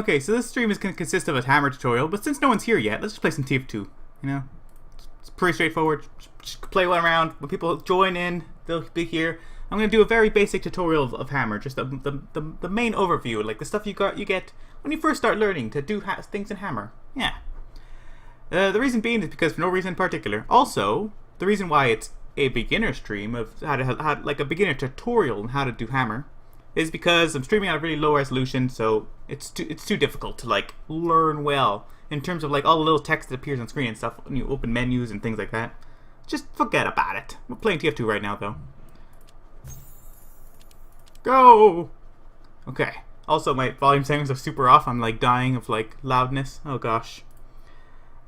Okay, so this stream is going to consist of a hammer tutorial, but since no one's here yet, let's just play some TUT. You know? It's pretty straightforward. Just play one around. When people join in, they'll be here. I'm going to do a very basic tutorial of hammer, just the main overview, like the stuff you get when you first start learning to do things in hammer. Yeah. The reason being is because for no reason in particular. Also, the reason why it's a beginner stream of like a beginner tutorial on how to do hammer is because I'm streaming at a really low resolution, so it's too difficult to like learn well in terms of like all the little text that appears on screen and stuff when you open menus and things like that. Just forget about it. We're playing TF2 right now though. Go! Okay. Also, my volume settings are super off. I'm like dying of like loudness. Oh gosh.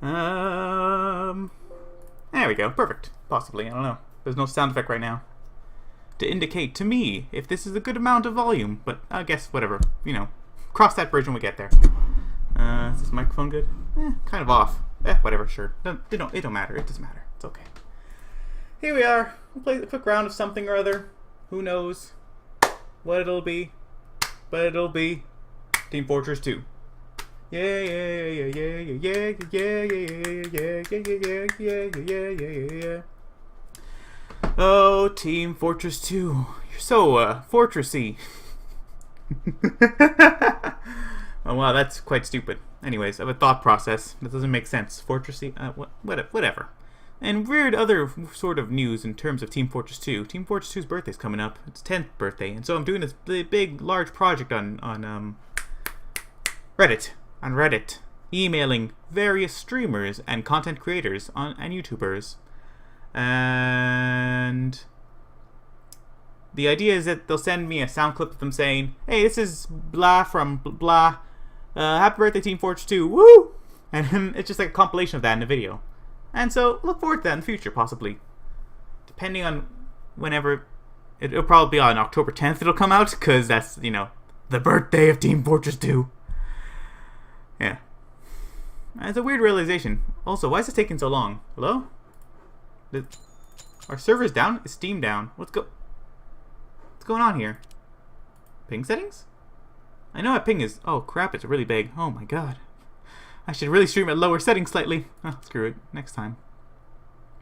There we go. Perfect. Possibly. I don't know. There's no sound effect right now to indicate to me if this is a good amount of volume. But I guess whatever. You know, cross that bridge when we get there. Is this microphone good? Kind of off. Whatever. Sure. It don't matter. It doesn't matter. It's okay. Here we are. We'll play a quick round of something or other. Who knows what it'll be? But it'll be Team Fortress 2. Yeah, yeah, yeah, yeah, yeah, yeah, yeah, yeah, yeah, yeah. Oh, Team Fortress 2. You're so, fortressy. Oh, wow, that's quite stupid. Anyways, I have a thought process. That doesn't make sense. Fortressy? Whatever. And weird other sort of news in terms of Team Fortress 2. Team Fortress 2's birthday's coming up. It's 10th birthday. And so I'm doing this big, large project on Reddit. Emailing various streamers and content creators and YouTubers. And the idea is that they'll send me a sound clip of them saying, hey, this is blah from blah. Happy birthday, Team Fortress 2. Woo! And it's just like a compilation of that in a video. And so, look forward to that in the future, possibly. Depending on whenever... It'll probably be on October 10th it'll come out, because that's, you know, the birthday of Team Fortress 2. Yeah. It's a weird realization. Also, why is this taking so long? Hello? Our server's down? Is Steam down? What's going on here? Ping settings? I know my ping is... Oh, crap, it's really big. Oh, my God. I should really stream at lower settings slightly. Oh, screw it. Next time.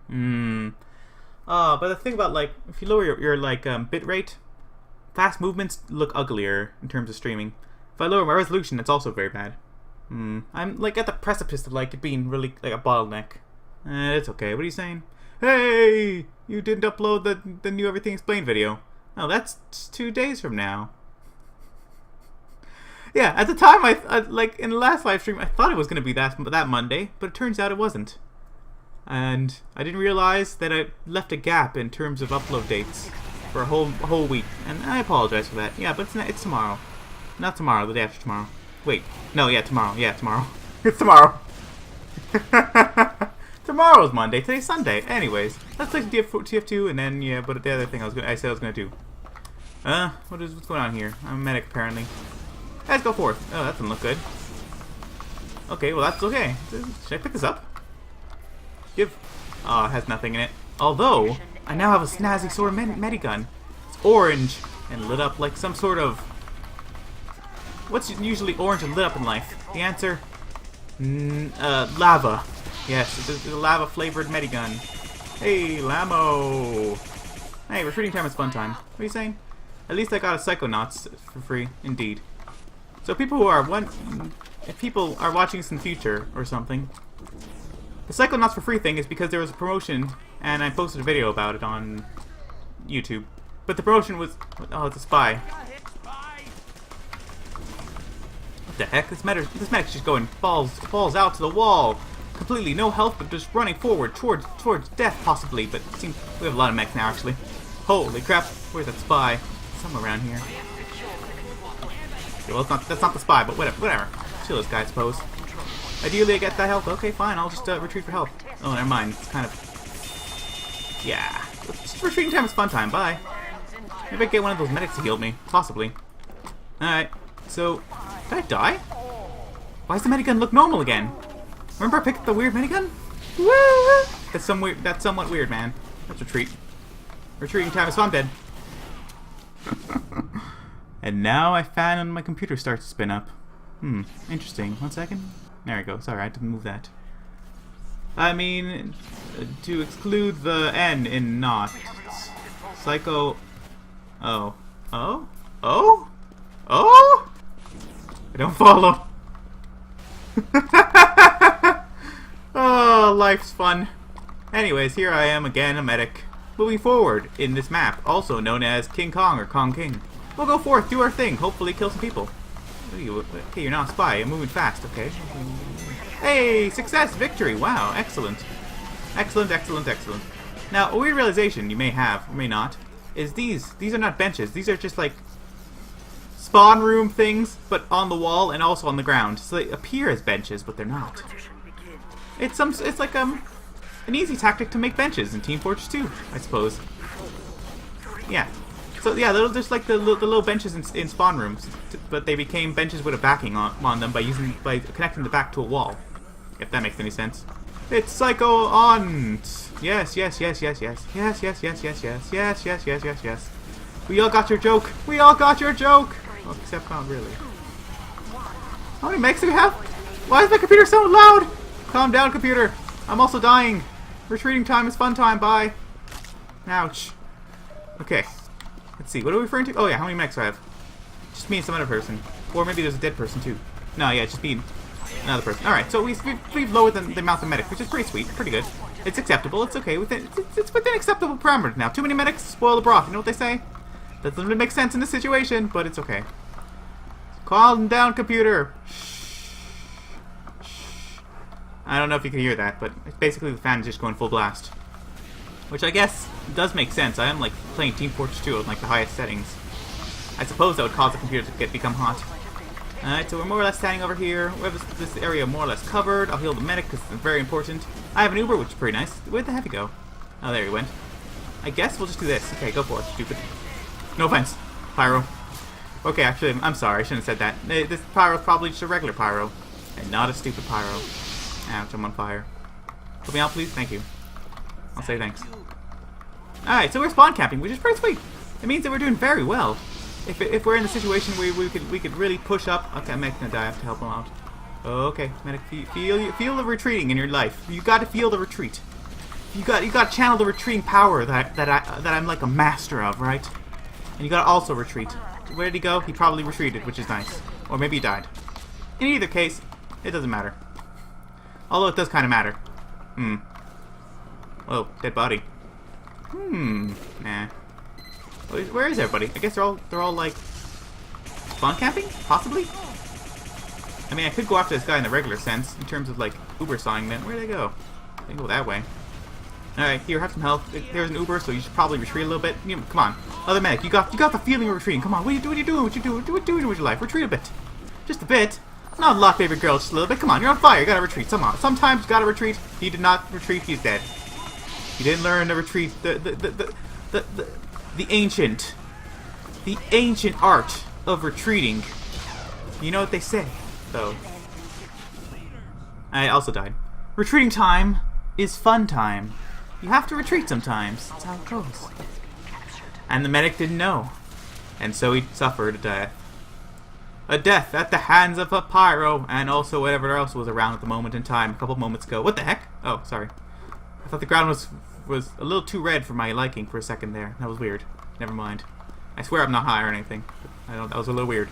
But the thing about, like, if you lower your like, bit rate, fast movements look uglier in terms of streaming. If I lower my resolution, it's also very bad. I'm, like, at the precipice of, like, it being really, like, a bottleneck. It's okay. What are you saying? Hey! You didn't upload the new Everything Explained video. Oh, that's 2 days from now. Yeah, at the time, I like in the last live stream, I thought it was going to be that Monday, but it turns out it wasn't. And I didn't realize that I left a gap in terms of upload dates for a whole week, and I apologize for that. Yeah, but it's tomorrow, not tomorrow, the day after tomorrow. Wait, no, yeah, tomorrow. Yeah, tomorrow. It's tomorrow. Tomorrow's Monday. Today's Sunday. Anyways, let's play some TF2, and then yeah. But the other thing I said I was gonna do. What's going on here? I'm a medic apparently. Let's go forth. Oh, that doesn't look good. Okay, well that's okay. Should I pick this up? Oh, it has nothing in it. Although, I now have a snazzy sort of medigun. It's orange and lit up like some sort of... What's usually orange and lit up in life? The answer? Lava. Yes, it's a lava-flavored medigun. Hey, Lamo! Hey, recruiting time is fun time. What are you saying? At least I got a Psychonauts for free, indeed. So people who are if people are watching this in the future or something, the Psychonauts for free thing is because there was a promotion and I posted a video about it on YouTube. But the promotion was it's a spy. What the heck? This medic's just going falls out to the wall, completely no health, but just running forward towards death possibly. But it seems we have a lot of mechs now actually. Holy crap! Where's that spy? Somewhere around here. Okay, well, that's not the spy, but whatever. Chill this guy, I suppose. Ideally, I get that health. Okay, fine. I'll just retreat for health. Oh, never mind. It's kind of... Yeah. Retreating time is fun time. Bye. Maybe I get one of those medics to heal me. Possibly. Alright. So, did I die? Why does the medigun look normal again? Remember I picked up the weird medigun? Woo! That's somewhat weird, man. Let's retreat. Retreating time is fun, dead. And now my fan on my computer starts to spin up. Interesting. 1 second. There we go. Sorry, I had to move that. I mean, to exclude the N in not. Psycho... Oh. Oh? Oh? Oh? I don't follow. Oh, life's fun. Anyways, here I am again, a medic. Moving forward in this map, also known as King Kong or Kong King. We'll go forth, do our thing, hopefully kill some people. Okay, you're not a spy, I'm moving fast, okay. Hey, success, victory, wow, excellent. Excellent, excellent, excellent. Now, a weird realization you may have, or may not, is these are not benches, these are just like spawn room things, but on the wall and also on the ground. So they appear as benches, but they're not. It's like an easy tactic to make benches in Team Fortress 2, I suppose. Yeah. So yeah, they're just like the little benches in spawn rooms, but they became benches with a backing on them by connecting the back to a wall. If that makes any sense. It's Psycho on. Yes, yes, yes, yes, yes, yes, yes, yes, yes, yes, yes, yes, yes, yes, yes. We all got your joke. We all got your joke. Well, except not really. How many mechs do we have? Why is my computer so loud? Calm down, computer. I'm also dying. Retreating time is fun time. Bye. Ouch. Okay. Let's see. What are we referring to? Oh yeah, how many mechs do I have? Just me and some other person. Or maybe there's a dead person too. No, yeah, just me and another person. Alright, so we've lowered the amount of medics, which is pretty sweet. Pretty good. It's acceptable. It's okay. It's within acceptable parameters now. Too many medics spoil the broth. You know what they say? That doesn't really make sense in this situation, but it's okay. Calm down, computer. Shh. Shh. I don't know if you can hear that, but it's basically the fan is just going full blast. Which I guess does make sense. I am like playing Team Fortress 2 at like the highest settings. I suppose that would cause the computer to become hot. Alright, so we're more or less standing over here. We have this area more or less covered. I'll heal the medic because it's very important. I have an Uber, which is pretty nice. Where'd the heck he go? Oh, there he went. I guess we'll just do this. Okay, go for it, stupid. No offense, Pyro. Okay, actually, I'm sorry. I shouldn't have said that. This Pyro is probably just a regular Pyro. And not a stupid Pyro. Ouch, I'm on fire. Put me out, please? Thank you. I'll say thanks. Alright, so we're spawn camping, which is pretty sweet. It means that we're doing very well. If we're in a situation where we could really push up. Okay, Medic's gonna die. I have to help him out. Okay, Medic, feel the retreating in your life. You got to feel the retreat. You got to channel the retreating power that I'm like a master of, right? And you got to also retreat. Where did he go? He probably retreated, which is nice. Or maybe he died. In either case, it doesn't matter. Although it does kind of matter. Oh, dead body. Nah. Where is everybody? I guess they're all like spawn camping, possibly. I mean, I could go after this guy in the regular sense in terms of like Uber sawing them. Where did they go? They go that way. All right, here, have some health. There's an Uber, so you should probably retreat a little bit. Come on, other medic, you got the feeling of retreating. Come on, what are you doing? What you doing with your life? Retreat a bit, just a bit. Not a lot, favorite girl, just a little bit. Come on, you're on fire. You gotta retreat. Sometimes you gotta retreat. He did not retreat. He's dead. He didn't learn to retreat. The ancient art of retreating. You know what they say, though. I also died. Retreating time is fun time. You have to retreat sometimes. That's how it goes. And the medic didn't know. And so he suffered a death. A death at the hands of a pyro, and also whatever else was around at the moment in time, a couple moments ago. What the heck? Oh, sorry. I thought the ground was a little too red for my liking for a second there. That was weird. Never mind. I swear I'm not high or anything. That was a little weird.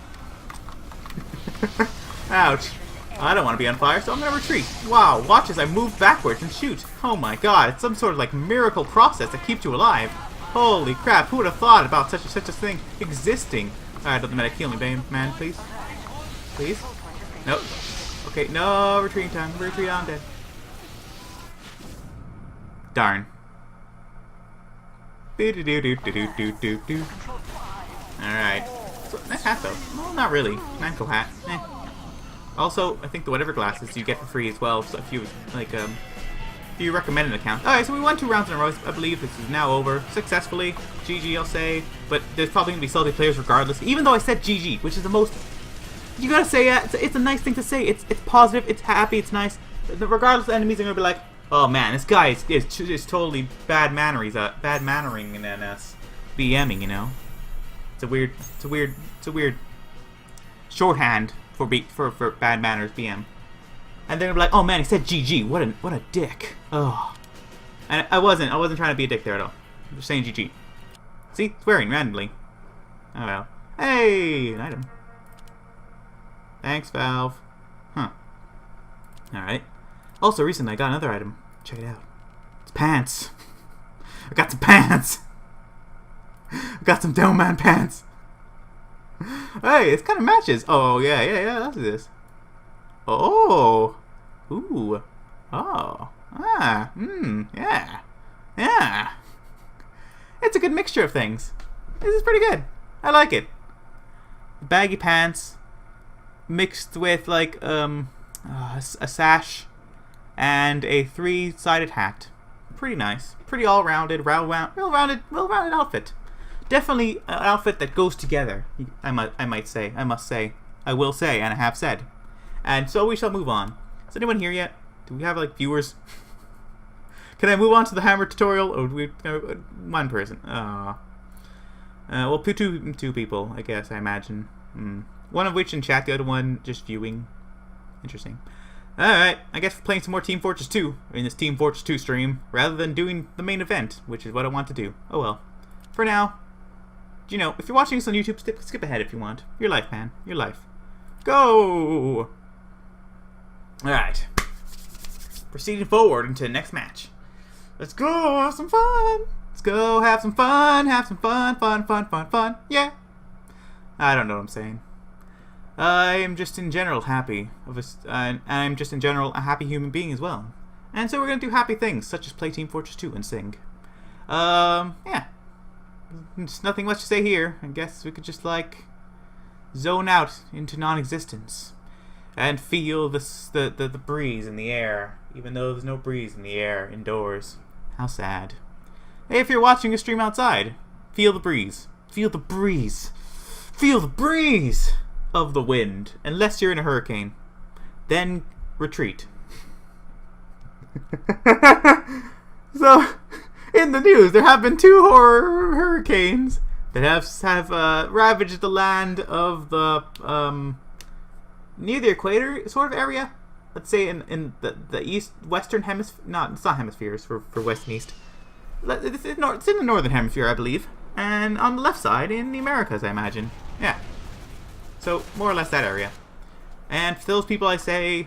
Ouch. I don't want to be on fire, so I'm going to retreat. Wow, watch as I move backwards and shoot. Oh my god, it's some sort of like miracle process that keeps you alive. Holy crap, who would have thought about such a thing existing? Alright, let the medic heal me, man, please. Please? Nope. Okay, no retreating time. Retreat on dead. Darn. Alright. So, nice hat though. Well, not really. Manco hat. Also, I think the whatever glasses you get for free as well. So if you if you recommend an account. Alright, so we won 2 rounds in a row. I believe this is now over successfully. GG, I'll say. But there's probably gonna be salty players regardless. Even though I said GG, which is the most. You gotta say it's a nice thing to say. It's positive. It's happy. It's nice. Regardless, the enemies are gonna be like, oh man, this guy is totally bad mannering and then BMing, you know. It's a weird shorthand for bad manners, BM. And they're gonna be like, oh man, he said GG. What a dick. Oh. And I wasn't trying to be a dick there at all. I'm just saying GG. See, swearing randomly. Oh well. Hey, an item. Thanks, Valve. Huh. All right. Also, recently I got another item. Check it out. It's pants. I got some pants. I got some Dome Man pants. Hey, it kind of matches. Oh yeah. Let's do this. Oh. Ooh. Oh. Ah. Yeah. It's a good mixture of things. This is pretty good. I like it. Baggy pants mixed with like a sash and a 3-sided hat. Pretty nice. Pretty all-rounded, well-rounded outfit. Definitely an outfit that goes together. I must say, I will say, and I have said. And so we shall move on. Is anyone here yet? Do we have like viewers? Can I move on to the hammer tutorial? Oh, do we one person? Well, two people, I guess. I imagine. One of which in chat, the other one just viewing. Interesting. Alright, I guess we're playing some more Team Fortress 2 in this Team Fortress 2 stream, rather than doing the main event, which is what I want to do. Oh well. For now, you know, if you're watching this on YouTube, skip ahead if you want. Your life, man. Your life. Go! Alright. Proceeding forward into the next match. Let's go have some fun! Let's go have some fun! Have some fun! Fun! Yeah! I don't know what I'm saying. I am just in general happy. I'm just in general a happy human being as well. And so we're going to do happy things, such as play Team Fortress 2 and sing. Yeah. There's nothing much to say here. I guess we could just, like, zone out into non-existence. And feel the breeze in the air. Even though there's no breeze in the air indoors. How sad. Hey, if you're watching a stream outside, feel the breeze. Feel the breeze. Feel the breeze of the wind, unless you're in a hurricane. Then retreat. So, in the news, there have been 2 horror hurricanes that have ravaged the land of the near the equator sort of area. Let's say in the western hemisphere. No, it's not hemispheres for west and east. It's in the northern hemisphere, I believe, and on the left side in the Americas, I imagine. Yeah. So, more or less that area. And for those people I say,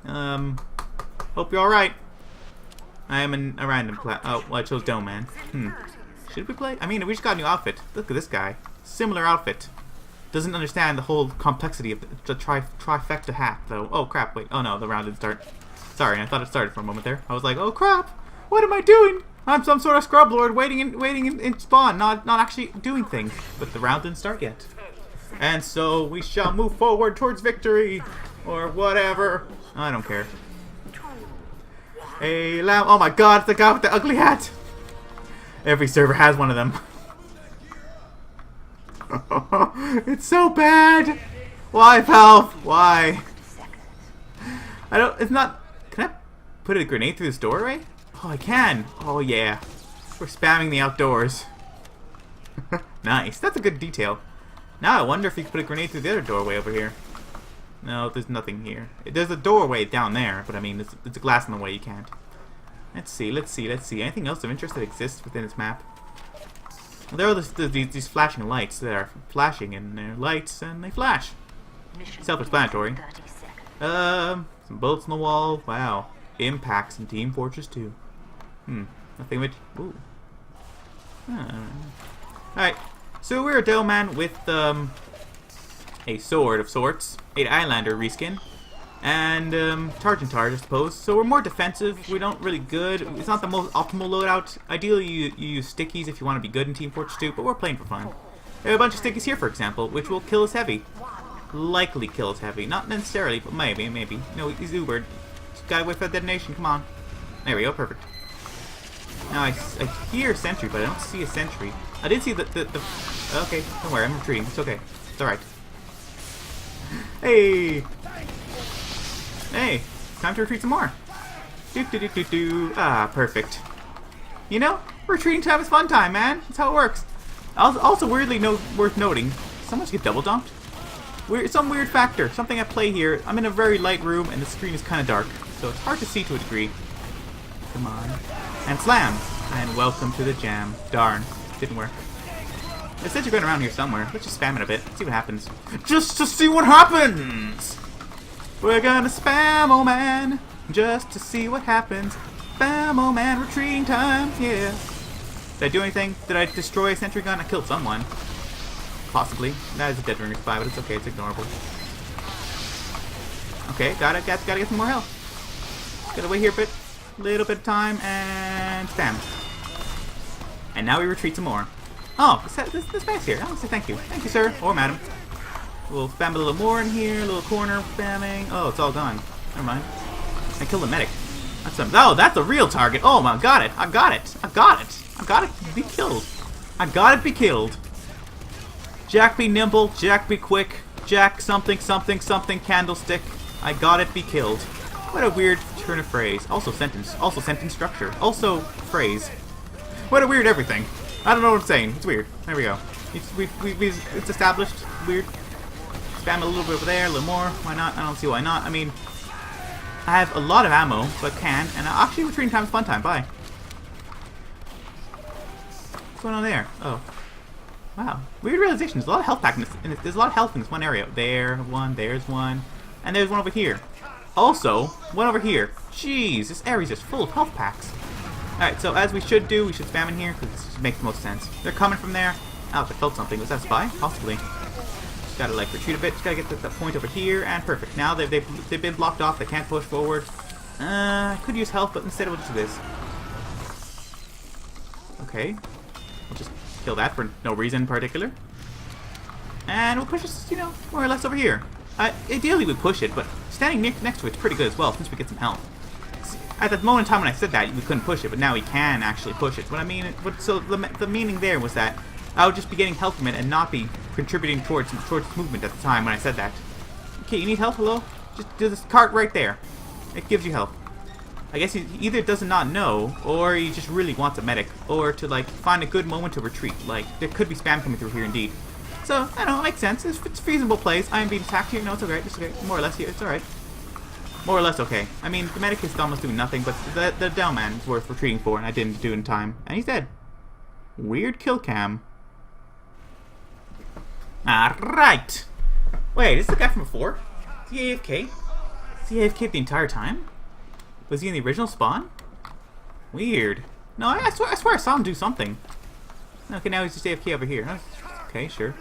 hope you're alright. I am in a random class. Oh, well, I chose Dome Man. Should we play? I mean, we just got a new outfit. Look at this guy. Similar outfit. Doesn't understand the whole complexity of the trifecta hat, though. Oh, crap, wait. Oh, no, the round didn't start. Sorry, I thought it started for a moment there. I was like, oh, crap. What am I doing? I'm some sort of scrub lord waiting in spawn, not actually doing things. But the round didn't start yet. And so we shall move forward towards victory, or whatever. I don't care. Hey, lamb. Oh my god, it's the guy with the ugly hat. Every server has one of them. It's so bad. Why, Valve? Why? I don't. It's not. Can I put a grenade through this doorway? Oh, I can. Oh yeah. We're spamming the outdoors. Nice. That's a good detail. Now I wonder if you could put a grenade through the other doorway over here. No, there's nothing here. There's a doorway down there, but I mean, it's a glass in the way. You can't. Let's see. Anything else of interest that exists within this map? Well, there are these flashing lights that are flashing, and they're lights, and they flash. Self-explanatory. Some bullets on the wall. Wow. Impacts in Team Fortress 2. Nothing much. Ooh. Alright. So we're a Dome Man with a sword of sorts, 8 Islander reskin, and Target, I suppose. So we're more defensive. We don't really good. It's not the most optimal loadout. Ideally, you use stickies if you want to be good in Team Fortress 2, but we're playing for fun. We have a bunch of stickies here, for example, which will kill us heavy. Likely kill us heavy. Not necessarily, but maybe. No, he's Ubered. Just gotta wait for the detonation. Come on. There we go. Perfect. Now I hear a sentry, but I don't see a sentry. I did see the okay, don't worry, I'm retreating. It's okay. It's alright. Hey! Hey! Time to retreat some more. Ah, perfect. You know, retreating time is fun time, man. That's how it works. Also weirdly worth noting, someone just get double dunked? some weird factor, something at play here. I'm in a very light room and the screen is kind of dark, so it's hard to see to a degree. Come on. And slam! And welcome to the jam. Darn. Didn't work. It says you're going around here somewhere. Let's just spam it a bit. See what happens. Just to see what happens! We're gonna spam, oh man! Just to see what happens. Spam, oh man, retreating time, yeah. Did I do anything? Did I destroy a sentry gun? I killed someone. Possibly. That is a dead ringer spy, but it's okay. It's ignorable. Okay, gotta get some more health. Gotta wait here a bit. Little bit of time, and spam. And now we retreat some more. Oh, this guy's here. I'll say thank you. Thank you, sir. Or madam. We'll spam a little more in here. A little corner spamming. Oh, it's all gone. Never mind. I killed the medic. Oh, that's a real target. Oh, my, got it. I got it. I got it. I got it. Be killed. I got it. Be killed. Jack be nimble. Jack be quick. Jack something, something, something, candlestick. I got it. Be killed. What a weird turn of phrase. Also sentence. Also sentence structure. Also phrase. What a weird everything. I don't know what I'm saying. It's weird. There we go. It's established. Weird. Spam a little bit over there, a little more. Why not? I don't see why not. I mean, I have a lot of ammo, so I can. And actually, retreating time is fun time. Bye. What's going on there? Oh. Wow. Weird realization. There's a lot of health pack in this. There's a lot of health in this one area. There's one. And there's one over here. Also, one over here. Jeez, this area's just full of health packs. Alright, so as we should do, we should spam in here, because this makes the most sense. They're coming from there. Ouch, I felt something. Was that a spy? Possibly. Just gotta, like, retreat a bit. Just gotta get to that point over here, and perfect. Now they've been blocked off. They can't push forward. I could use health, but instead we'll just do this. Okay. We'll just kill that for no reason in particular. And we'll push this, you know, more or less over here. Ideally we push it, but standing next to it's pretty good as well, since we get some health. At the moment in time when I said that, we couldn't push it, but now we can actually push it. What I mean, so the meaning there was that I would just be getting health from it and not be contributing towards movement at the time when I said that. Okay, you need health? Hello? Just do this cart right there. It gives you health. I guess he either does not know, or he just really wants a medic, or to like find a good moment to retreat. Like there could be spam coming through here indeed. So I don't know, it makes sense. It's feasible plays. I am being attacked here. No, it's alright. It's okay. More or less here. It's alright. More or less okay. I mean, the medic is almost doing nothing, but the down man is worth retreating for, and I didn't do it in time. And he's dead. Weird kill cam. Alright. Wait, is this the guy from before? Is he AFK? Is he AFK the entire time? Was he in the original spawn? Weird. No, I swear I saw him do something. Okay, now he's just AFK over here. Okay, sure.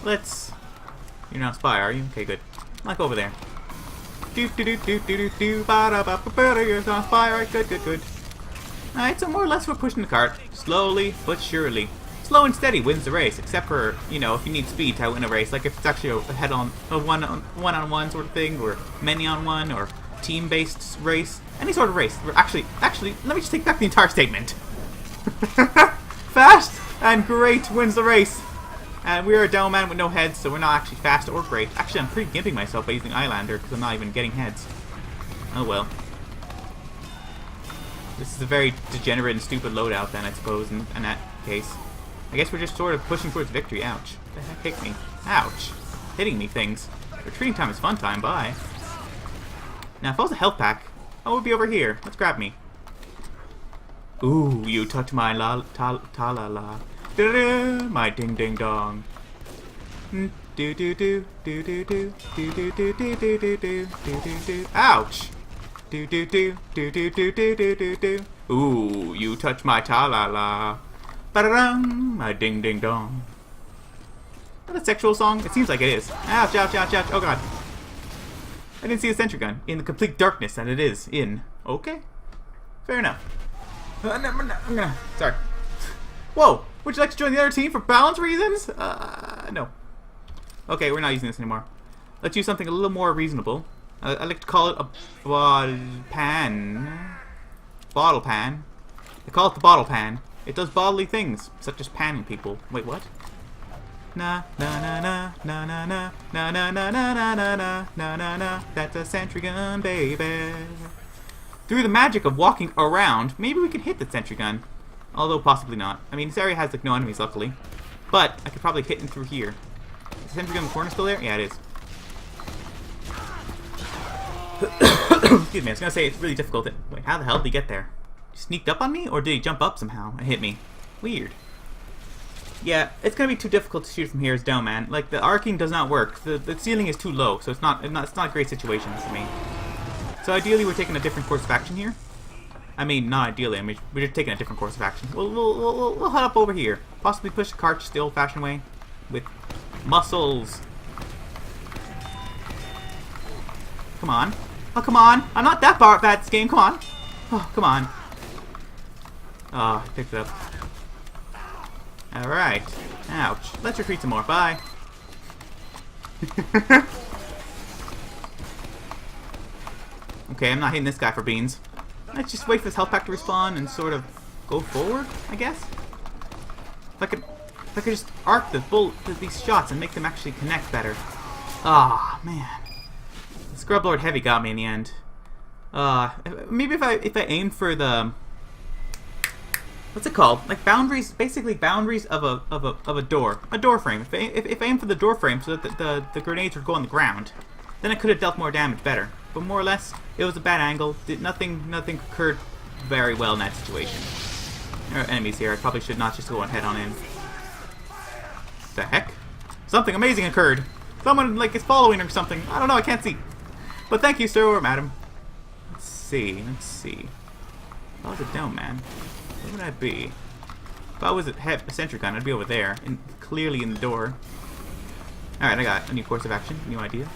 Let's... You're not a spy, are you? Okay, good. Like over there. You're not a spy, alright, good. Alright, so more or less we're pushing the cart. Slowly, but surely. Slow and steady wins the race, except for, you know, if you need speed to win a race. Like if it's actually a one-on-one sort of thing, or many-on-one, or team-based race. Any sort of race. Actually, let me just take back the entire statement. Fast and great wins the race. And we are a down man with no heads, so we're not actually fast or great. Actually, I'm pretty gimping myself by using Eyelander, because I'm not even getting heads. Oh well. This is a very degenerate and stupid loadout then, I suppose, in that case. I guess we're just sort of pushing towards victory. Ouch. The heck hit me? Ouch. Hitting me things. Retreating time is fun time. Bye. Now, if I was a health pack, I would be over here. Let's grab me. Ooh, you touch my la-la-la. My ding ding dong. Do do do do do do do do do do do do do do do do. Ouch. Do do do do do do do do do do. Ooh, you touch my ta-la-la. Ba-da-dum, my ding ding dong. Is that a sexual song? It seems like it is. Ouch, ouch, ouch, ouch. Oh god. I didn't see a sentry gun in the complete darkness that it is in. Okay. Fair enough. Sorry. Whoa! Would you like to join the other team for balance reasons? No. Okay, we're not using this anymore. Let's use something a little more reasonable. I like to call it a bottle pan. Bottle pan. I call it the bottle pan. It does bodily things, such as panning people. Wait, what? Na na na na na na na na na na na na na na na na. That's a sentry gun, baby. Through the magic of walking around, maybe we can hit the sentry gun. Although possibly not. I mean, this area has like no enemies, luckily. But I could probably hit him through here. Is the sentry gun in the corner still there? Yeah, it is. Excuse me, I was gonna say it's really difficult. Wait, how the hell did he get there? He sneaked up on me, or did he jump up somehow and hit me? Weird. Yeah, it's gonna be too difficult to shoot from here as down, man. Like, the arcing does not work. The ceiling is too low, so it's not a great situation for me. So ideally, we're taking a different course of action here. I mean, not ideally. I mean, we're just taking a different course of action. We'll head up over here. Possibly push the cart the old-fashioned way with muscles. Come on. Oh, come on. I'm not that bad at this game. Come on. Oh, come on. Oh, I picked it up. Alright. Ouch. Let's retreat some more. Bye. Okay, I'm not hitting this guy for beans. Let's just wait for this health pack to respawn and sort of go forward, I guess. If I could just arc these shots and make them actually connect better. Ah, man. The Scrub Lord Heavy got me in the end. Maybe if I aimed for the, what's it called? Like boundaries, basically boundaries of a door frame. If I aim for the door frame so that the grenades would go on the ground, then it could have dealt more damage better. But more or less, it was a bad angle. Nothing occurred very well in that situation. There are enemies here. I probably should not just go head on in. The heck? Something amazing occurred. Someone like is following or something. I don't know. I can't see. But thank you, sir or madam. Let's see. If I was a dome man, where would I be? If I was a sentry gun, I'd be over there, clearly in the door. All right, I got a new course of action, new idea.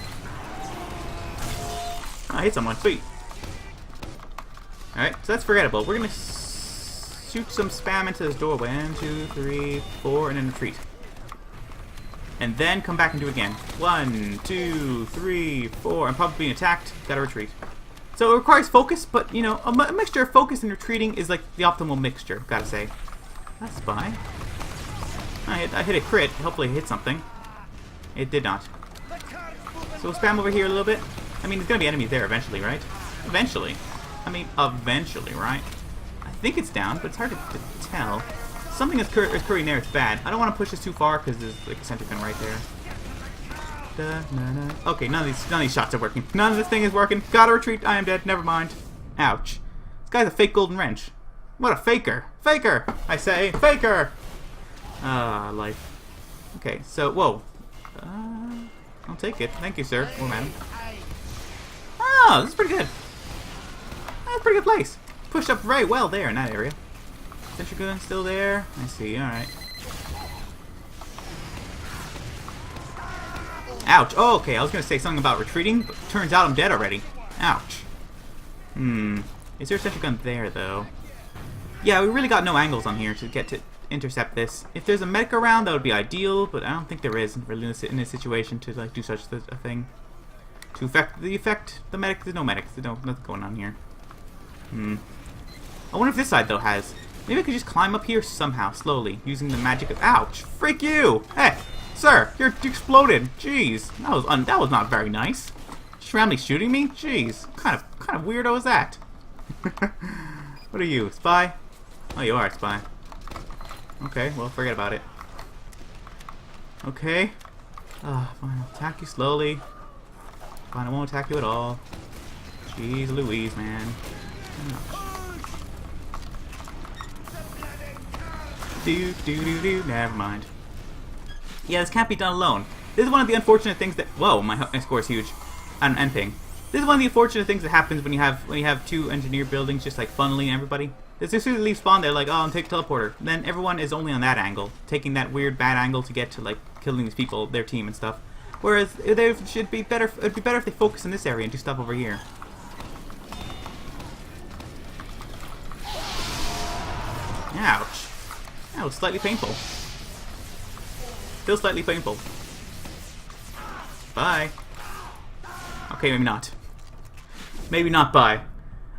Oh, I hit someone. Sweet. Alright, so that's forgettable. We're gonna shoot some spam into this door. 1, 2, 3, 4, and then retreat. And then come back and do it again. 1, 2, 3, 4. I'm probably being attacked. Gotta retreat. So it requires focus, but you know, a mixture of focus and retreating is like the optimal mixture, gotta say. That's spy. I hit a crit. Hopefully it hit something. It did not. So we'll spam over here a little bit. I mean, there's gonna be enemies there eventually, right? Eventually. I mean, eventually, right? I think it's down, but it's hard to tell. Something is occurring there. It's bad. I don't want to push this too far because there's like a sentry gun right there. Okay, none of these shots are working. None of this thing is working. Gotta retreat. I am dead. Never mind. Ouch. This guy's a fake golden wrench. What a faker. Faker! I say. Faker! Life. Okay, so, whoa. I'll take it. Thank you, sir. Or madam. Oh, this is pretty good. That's a pretty good place. Pushed up very well there in that area. Sentry gun still there. I see. Alright. Ouch. Oh, okay. I was going to say something about retreating, but turns out I'm dead already. Ouch. Is there a sentry gun there, though? Yeah, we really got no angles on here to get to intercept this. If there's a medic around, that would be ideal, but I don't think there is really in this situation to like do such a thing. To affect the medic. There's no medics. There's nothing going on here. I wonder if this side though has. Maybe I could just climb up here somehow, slowly, using the magic of. Ouch! Freak you! Hey, sir, you exploded. Jeez, that was not very nice. Just randomly shooting me? Jeez, what kind of weirdo is that? What are you, spy? Oh, you are a spy. Okay, well, forget about it. Okay. Fine, I'll attack you slowly. Fine, I won't attack you at all. Jeez Louise, man. Never mind. Yeah, this can't be done alone. This is one of the unfortunate things that. Whoa, my score is huge. And ping. This is one of the unfortunate things that happens when you have two engineer buildings just like funneling everybody. As soon as they leave spawn, they're like, oh, I'll take teleporter. Then everyone is only on that angle, taking that weird bad angle to get to like killing these people, their team and stuff. Whereas they should be better. It'd be better if they focus in this area and do stuff over here. Ouch. That was slightly painful. Still slightly painful. Bye. Okay, maybe not. Maybe not bye.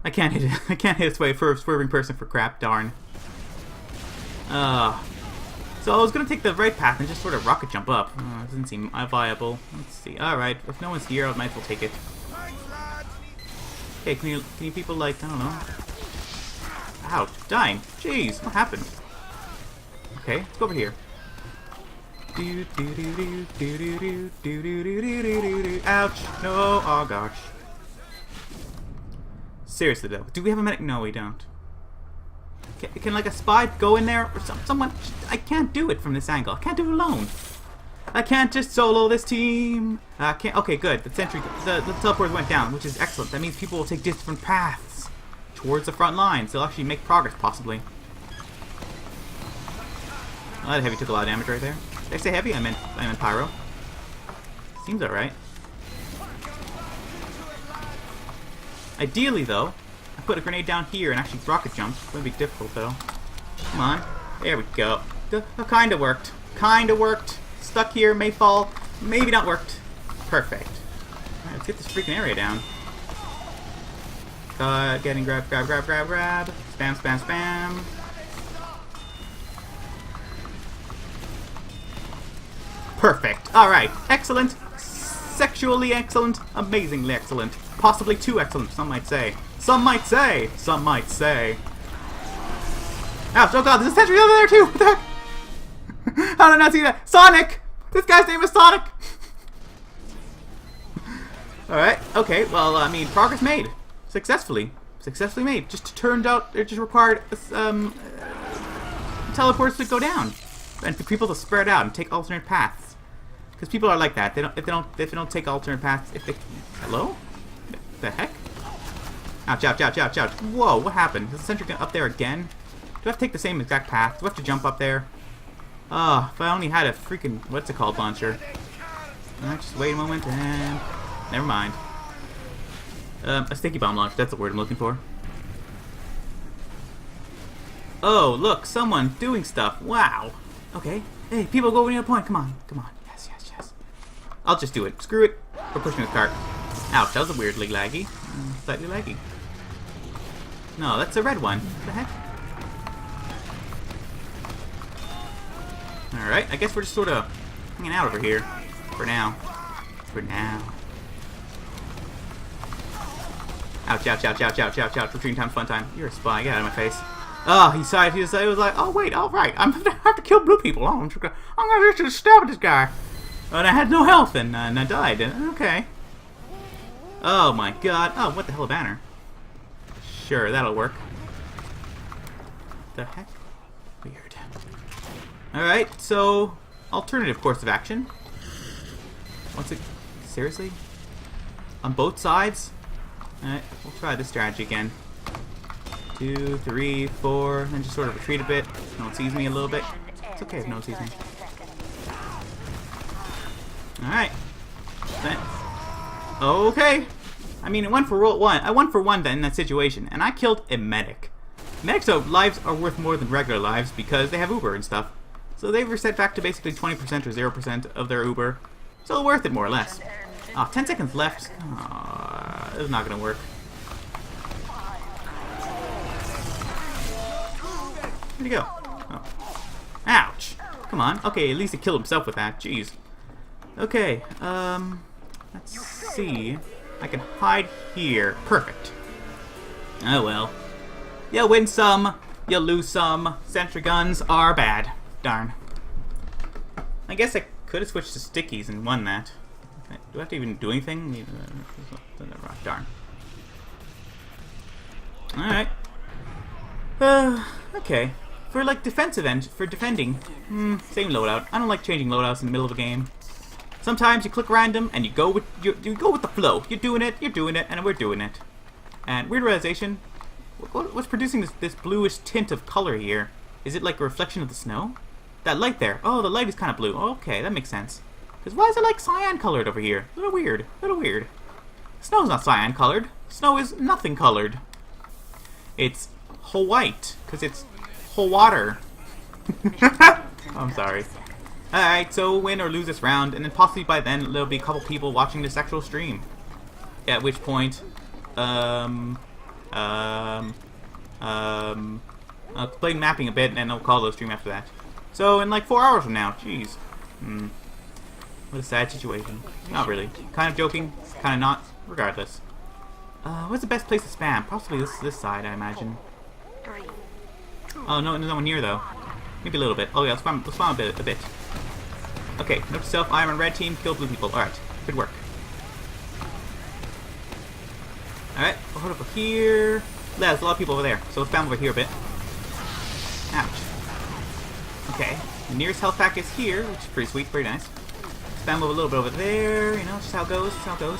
I can't hit it. I can't hit its way for a swerving person for crap. Darn. So I was gonna take the right path and just sort of rocket jump up. It doesn't seem viable. Let's see. All right. If no one's here, I might as well take it. Okay. Can you people like I don't know? Ouch! Dying. Jeez. What happened? Okay. Let's go over here. Ouch! No! Oh gosh. Seriously though, do we have a medic? No, we don't. Can like a spy go in there or someone? I can't do it from this angle. I can't do it alone. I can't just solo this team. I can't. Okay, good. The sentry, the teleport went down, which is excellent. That means people will take different paths towards the front lines. They'll actually make progress, possibly. Well, that heavy took a lot of damage right there. Did I say heavy? I meant pyro. Seems alright. Ideally, though, I put a grenade down here and actually rocket jump. It's going to be difficult, though. Come on. There we go. Kind of worked. Kind of worked. Stuck here. May fall. Maybe not worked. Perfect. Alright, let's get this freaking area down. Getting grab. Spam, spam, spam. Perfect. Alright. Excellent. Sexually excellent. Amazingly excellent. Possibly too excellent, some might say. Some might say. Some might say. Ouch, oh god, there's a sentry over there too! What the heck? How did I not see that? Sonic! This guy's name is Sonic! Alright, okay, well, I mean, progress made. Successfully. Successfully made. Just turned out, it just required, teleports to go down. And for people to spread out and take alternate paths. Because people are like that. If they don't take alternate paths, if they... Hello? The heck? Ouch, ouch, ouch, ouch, ouch. Whoa, what happened? Is the sentry up there again? Do I have to take the same exact path? Do I have to jump up there? Oh, if I only had a freaking, what's it called, launcher. Just wait a moment and... Never mind. A sticky bomb launcher, that's the word I'm looking for. Oh, look, someone doing stuff. Wow. Okay. Hey, people go near the point. Come on, come on. Yes, yes, yes. I'll just do it. Screw it. We're pushing the cart. Ouch, that was a weirdly laggy. Slightly laggy. No, that's a red one. What the heck? Alright, I guess we're just sort of hanging out over here. For now. For now. Ouch, ouch, ouch, ouch, ouch, ouch, ouch. Retreating time, fun time. You're a spy. Get out of my face. Oh, he was like, oh wait, alright, I'm gonna have to kill blue people. Oh, I'm gonna just stab at this guy. But I had no health and I died. Okay. Oh my god. Oh, what the hell, a banner? Sure, that'll work. The heck? Weird. Alright, so alternative course of action. What's it? Seriously? On both sides? Alright, we'll try this strategy again. 2, 3, 4, and just sort of retreat a bit. No one sees me a little bit. It's okay if no one sees me. Alright. Okay. I mean, it went for one. I won for one in that situation, and I killed a medic. Medics' lives are worth more than regular lives because they have Uber and stuff. So they were set back to basically 20% or 0% of their Uber. So worth it, more or less. Oh, 10 seconds left. Oh, it's not going to work. Where'd he go? Oh. Ouch. Come on. Okay, at least he killed himself with that. Jeez. Okay, let's see. I can hide here. Perfect. Oh well. You win some, you lose some. Sentry guns are bad. Darn. I guess I could have switched to stickies and won that. Do I have to even do anything? Darn. Alright. Okay. For like defensive end, for defending, same loadout. I don't like changing loadouts in the middle of a game. Sometimes you click random and you go with the flow. You're doing it, and we're doing it. And weird realization, what's producing this bluish tint of color here? Is it like a reflection of the snow? That light there. Oh, the light is kind of blue. Okay, that makes sense. Because why is it like cyan colored over here? A little weird. A little weird. Snow's not cyan colored. Snow is nothing colored. It's white because it's whole water. I'm sorry. Alright, so win or lose this round, and then possibly by then there'll be a couple people watching this actual stream. At which point, I'll play mapping a bit, and I'll call the stream after that. So in like 4 hours from now, jeez. What a sad situation. Not really. Kind of joking, kind of not. Regardless. What's the best place to spam? Possibly this side, I imagine. Oh no, there's no one here though. Maybe a little bit. Oh yeah, let's spam a bit. Okay, note to self, I am on red team, kill blue people. Alright, good work. Alright, we'll hold over here. Yeah, there's a lot of people over there, so let's spam over here a bit. Ouch. Okay, the nearest health pack is here, which is pretty sweet, pretty nice. Spam over a little bit over there, you know, just how it goes, just how it goes.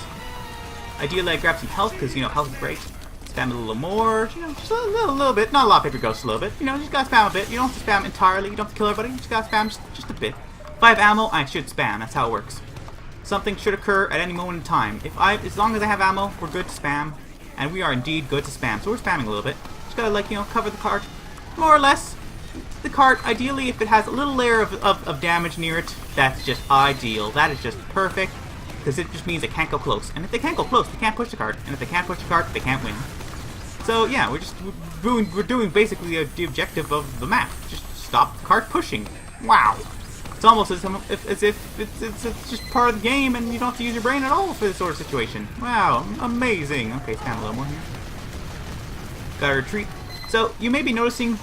Ideally, I grab some health, because, you know, health is great. Spam a little more, you know, just a little bit. Not a lot of paper ghosts, a little bit. You know, just gotta spam a bit. You don't have to spam entirely, you don't have to kill everybody, you just gotta spam just a bit. If I have ammo, I should spam, that's how it works. Something should occur at any moment in time. As long as I have ammo, we're good to spam. And we are indeed good to spam, so we're spamming a little bit. Just gotta, like, you know, cover the cart, more or less. The cart, ideally, if it has a little layer of damage near it, that's just ideal. That is just perfect, because it just means they can't go close. And if they can't go close, they can't push the cart. And if they can't push the cart, they can't win. So yeah, we're doing basically the objective of the map. Just stop the cart pushing. Wow. It's almost as if it's just part of the game and you don't have to use your brain at all for this sort of situation. Wow, amazing. Okay, stand a little more here. Gotta retreat. So you may be noticing,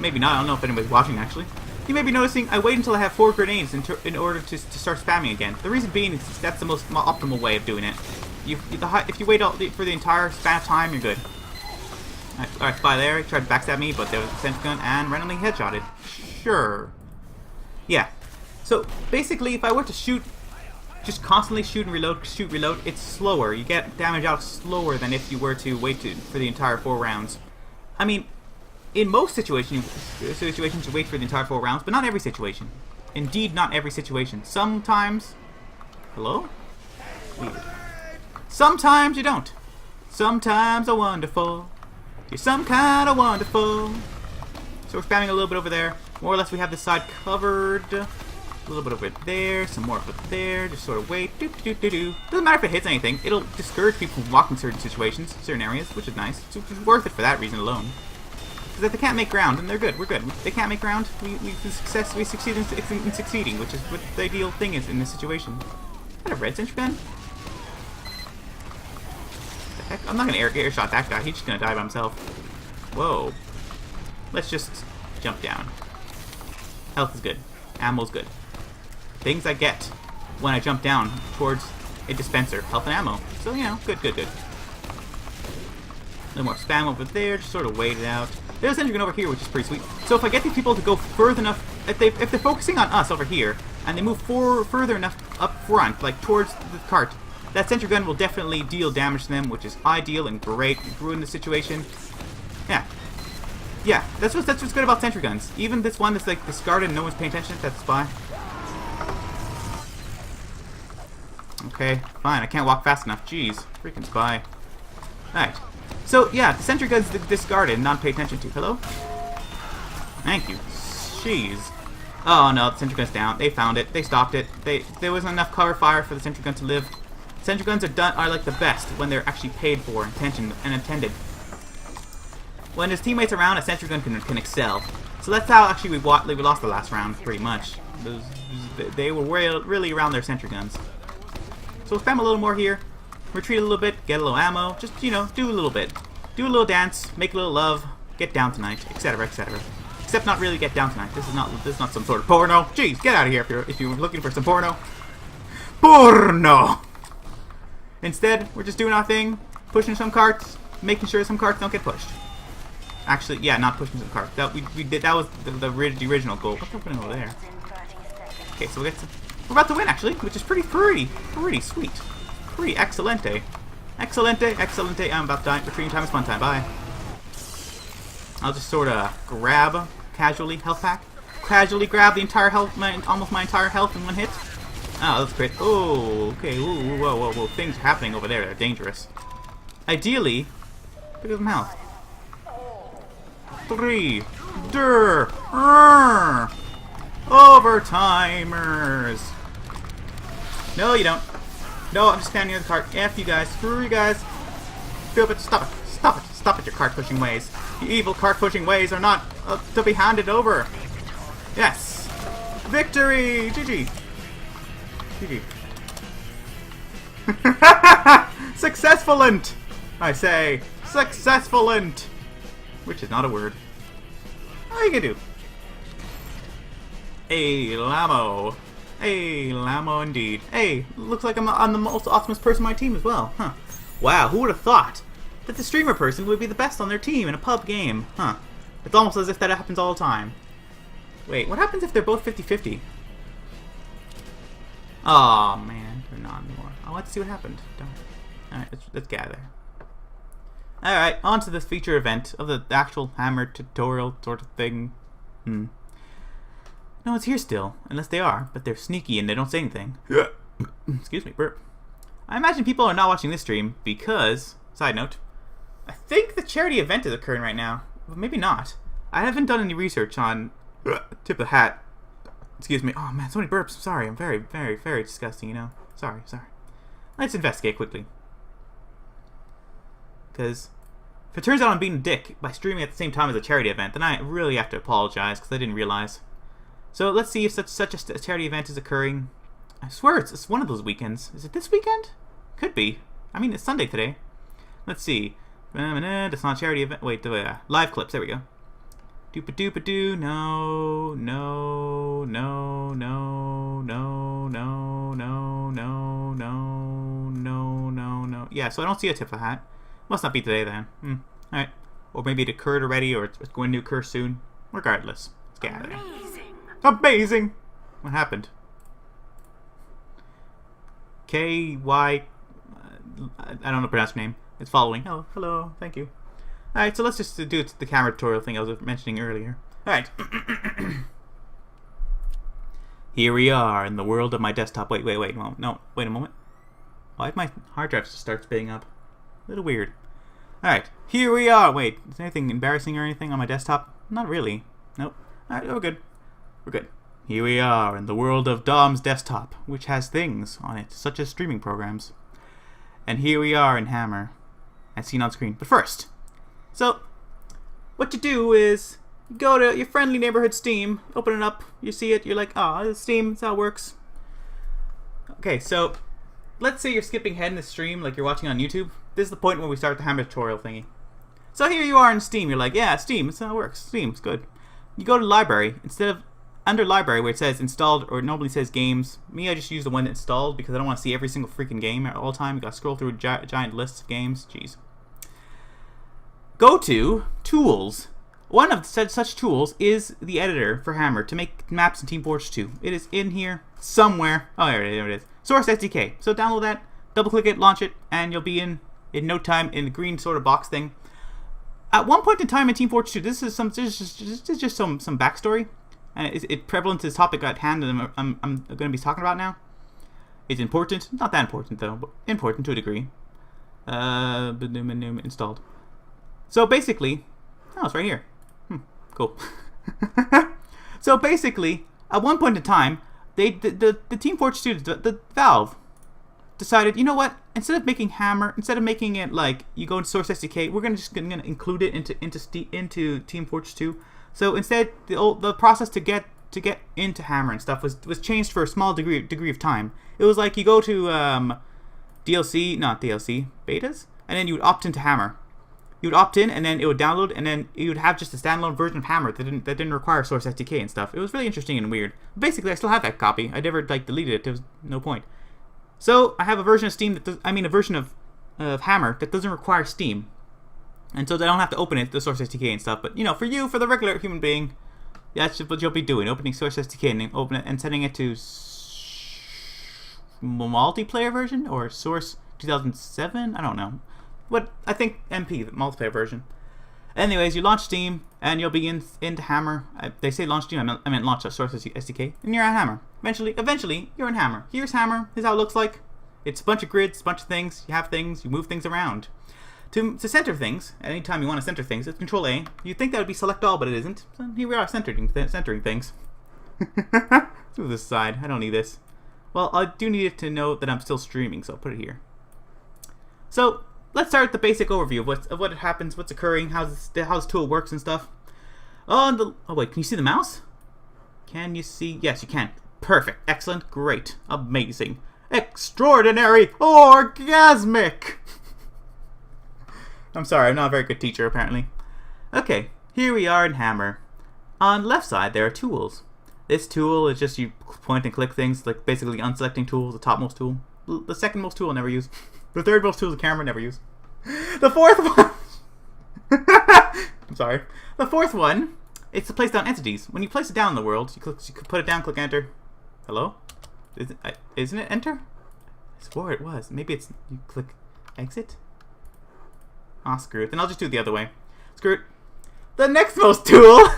maybe not, I don't know if anybody's watching actually. You may be noticing I wait until I have 4 grenades in order to start spamming again. The reason being is that's the most optimal way of doing it. If you wait for the entire span of time, you're good. Alright, spy there. He tried to backstab me, but there was a sentry gun and randomly headshotted. Sure. Yeah. So basically, if I were to shoot, just constantly shoot and reload, it's slower. You get damage out slower than if you were to wait for the entire 4 rounds. I mean, in most situations you wait for the entire 4 rounds, but not every situation. Indeed, not every situation. Sometimes... Hello? Weird. Sometimes you don't. Sometimes are wonderful. You're some kind of wonderful. So we're spamming a little bit over there. More or less we have this side covered. A little bit over there. Some more over there. Just sort of wait. Doesn't matter if it hits anything. It'll discourage people from walking certain situations, certain areas, which is nice. So it's worth it for that reason alone. Because if they can't make ground, then they're good. We're good. If they can't make ground, we succeed in succeeding, which is what the ideal thing is in this situation. Is that a red sentry gun? Heck, I'm not gonna air shot that guy. He's just gonna die by himself. Whoa. Let's just jump down. Health is good. Ammo's good. Things I get when I jump down towards a dispenser. Health and ammo. So, you know, good. A little more spam over there. Just sort of wait it out. There's a sentry gun over here, which is pretty sweet. So if I get these people to go further enough, if they're focusing on us over here, and they move further enough up front, like towards the cart, that sentry gun will definitely deal damage to them, which is ideal and great. Ruin the situation. Yeah, that's what's good about sentry guns. Even this one that's like discarded and no one's paying attention, that's a spy. Okay, fine, I can't walk fast enough. Jeez, freaking spy. Alright. So yeah, the sentry gun's discarded and not paid attention to. Hello? Thank you. Jeez. Oh no, the sentry gun's down. They found it. They stopped it. There wasn't enough cover fire for the sentry gun to live. Sentry guns are like the best when they're actually paid for, and intended. When there's teammates around, a sentry gun can excel. So that's how actually we lost the last round, pretty much. They were really around their sentry guns. So we'll spam a little more here, retreat a little bit, get a little ammo, just, you know, do a little bit. Do a little dance, make a little love, get down tonight, etc., etc. Except not really get down tonight. This is not some sort of porno. Jeez, get out of here if you're looking for some porno. Porno! Instead, we're just doing our thing, pushing some carts, making sure some carts don't get pushed. Actually, yeah, not pushing some carts. That was the original goal. What's happening over there? Okay, so we're about to win actually, which is pretty sweet, pretty excelente. Excelente. I'm about to die. Retreating time is fun time. Bye. I'll just sort of grab casually health pack, casually grab the entire health, almost my entire health in one hit. Oh, that's great. Oh, okay. Ooh, whoa. Things happening over there that are dangerous. Ideally, pick up some health. 3. Overtimers. No, you don't. No, I'm just standing near the cart. F you guys. Screw you guys. Stop it. Stop it, your cart pushing ways. The evil cart pushing ways are not to be handed over. Yes. Victory. GG. Successfulent! I say, successfulent! Which is not a word. How you gonna do? Hey, Lamo. Hey, Lamo indeed. Hey, looks like I'm the most awesomest person on my team as well. Huh. Wow, who would have thought that the streamer person would be the best on their team in a pub game? Huh. It's almost as if that happens all the time. Wait, what happens if they're both 50-50? Aw, man. They're not anymore. Oh, let's see what happened. Alright, let's gather. Alright, on to this feature event of the actual hammer tutorial sort of thing. No one's here still, unless they are, but they're sneaky and they don't say anything. Excuse me, burp. I imagine people are not watching this stream because, side note, I think the charity event is occurring right now. Well, maybe not. I haven't done any research on tip of the hat. Excuse me. Oh man, so many burps. Sorry, I'm very, very, very disgusting, you know. Sorry. Let's investigate quickly. Because if it turns out I'm being a dick by streaming at the same time as a charity event, then I really have to apologize because I didn't realize. So let's see if such a charity event is occurring. I swear it's one of those weekends. Is it this weekend? Could be. I mean, it's Sunday today. Let's see. That's not a charity event. Wait, live clips. There we go. Doopa-doopa-doo. No. Yeah, so I don't see a tip of the hat. Must not be today then. Alright. Or maybe it occurred already, or it's going to occur soon. Regardless. Let's gather. Amazing! What happened? K-Y... I don't know how to pronounce your name. It's following. Oh, hello. Thank you. Alright, so let's just do the camera tutorial thing I was mentioning earlier. Alright. Here we are in the world of my desktop. Wait. No, wait a moment. Why did my hard drive start spinning up? A little weird. Alright, here we are. Wait, is there anything embarrassing or anything on my desktop? Not really. Nope. Alright, we're good. We're good. Here we are in the world of Dom's desktop, which has things on it, such as streaming programs. And here we are in Hammer, as seen on screen. But first, so what you do is you go to your friendly neighborhood Steam, open it up, you see it, you're like, oh, it's Steam, that's how it works. Okay, so let's say you're skipping ahead in the stream like you're watching on YouTube. This is the point where we start the Hammer tutorial thingy. So here you are in Steam, you're like, yeah, Steam, that's how it works, Steam's good. You go to library, instead of under library where it says installed or it normally says games, I just use the one installed because I don't want to see every single freaking game at all time. You gotta scroll through a giant list of games. Jeez. Go to tools. One of such tools is the editor for Hammer to make maps in Team Fortress 2. It is in here somewhere. Oh, there it is. Source SDK. So download that, double click it, launch it, and you'll be in no time in the green sort of box thing. At one point in time in Team Fortress 2, this is just some backstory. It's prevalent to this topic at hand that I'm going to be talking about now. It's important. Not that important, though, but important to a degree. Installed. So basically... Oh, it's right here. Cool. So basically, at one point in time, the Team Fortress 2, the Valve, decided, you know what? Instead of making Hammer, instead of making it like you go into Source SDK, we're just gonna include it into Team Fortress 2. So instead, the process to get into Hammer and stuff was changed for a small degree of time. It was like you go to betas, and then you would opt into Hammer. You would opt in, and then it would download, and then you would have just a standalone version of Hammer that didn't require Source SDK and stuff. It was really interesting and weird. Basically, I still have that copy. I never deleted it. There was no point. So I have a version of Steam a version of Hammer that doesn't require Steam. And so they don't have to open it, the Source SDK and stuff. But, you know, for the regular human being, that's what you'll be doing. Opening Source SDK and then open it and sending it to multiplayer version or Source 2007? I don't know. But I think MP, the multiplayer version. Anyways, you launch Steam and you'll be into Hammer. They say launch Steam, I meant launch a Source SDK. And you're at Hammer. Eventually, you're in Hammer. Here's Hammer. Here's how it looks like. It's a bunch of grids, a bunch of things. You have things, you move things around. To center things, at any time you want to center things, it's Control A. You'd think that would be select all, but it isn't. So here we are centering things. Let's move this aside. I don't need this. Well, I do need it to know that I'm still streaming, so I'll put it here. So let's start with the basic overview of what happens, what's occurring, how this tool works and stuff. Oh wait, can you see the mouse? Can you see? Yes, you can. Perfect. Excellent. Great. Amazing. Extraordinary. Orgasmic. I'm sorry, I'm not a very good teacher, apparently. Okay, here we are in Hammer. On the left side, there are tools. This tool is just you point and click things, like basically unselecting tools, the topmost tool. The second most tool I never use. The third most tool is the camera, never use. The fourth one... I'm sorry. The fourth one, it's to place down entities. When you place it down in the world, you could put it down, click enter. Hello? Isn't it enter? I swore it was. Maybe it's, you click exit? Ah, screw it. Then I'll just do it the other way. Screw it. The next most tool